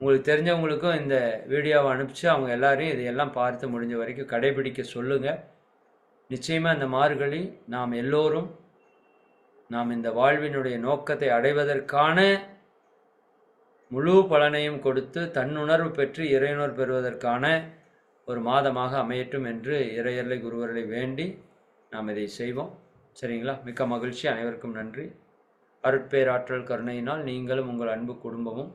உங்களுக்கு தெரிஞ்சவங்களுக்கும் இந்த வீடியோவை அனுப்பிச்சு அவங்க எல்லாரையும் இதையெல்லாம் பார்த்து முடிஞ்ச வரைக்கும் கடைபிடிக்க சொல்லுங்கள். நிச்சயமாக இந்த மார்கழி நாம் எல்லோரும் இந்த வாழ்வினுடைய நோக்கத்தை அடைவதற்கான முழு பலனையும் கொடுத்து தன்னுணர்வு பெற்று இறையுணர்வு பெறுவதற்கான ஒரு மாதமாக அமையட்டும் என்று இறையர்லை குருவர்களை வேண்டி நாம் இதை செய்வோம். சரிங்களா? மிக்க மகிழ்ச்சி. அனைவருக்கும் நன்றி. அருட்பேராற்றல் கருணையினால் நீங்களும் உங்கள் அன்பு குடும்பமும்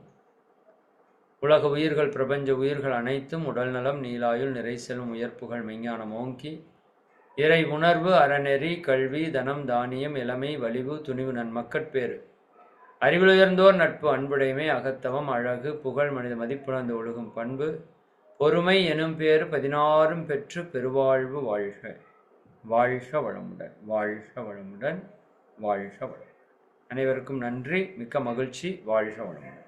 உலக உயிர்கள் பிரபஞ்ச உயிர்கள் அனைத்தும் உடல் நலம் நீலாயுள் நிறை செல்வம் உயர்ப்புகள் மெஞ்ஞானம் ஓங்கி இறை உணர்வு அறநெறி கல்வி தனம் தானியம் இளமை வலிவு துணிவு நன்மக்கட்பேறு அறிவிலுயர்ந்தோர் நட்பு அன்புடைமை அகத்தவம் அழகு புகழ் மனித மதிப்புணர்ந்து ஒழுகும் பண்பு பொறுமை எனும் பேறு 16 பெற்று பெருவாழ்வு வாழ்க. வாழ்க வளமுடன், வாழ்க வளமுடன், வாழ்க வளமுடன். அனைவருக்கும் நன்றி. மிக்க மகிழ்ச்சி. வாழ்க வளமுடன்.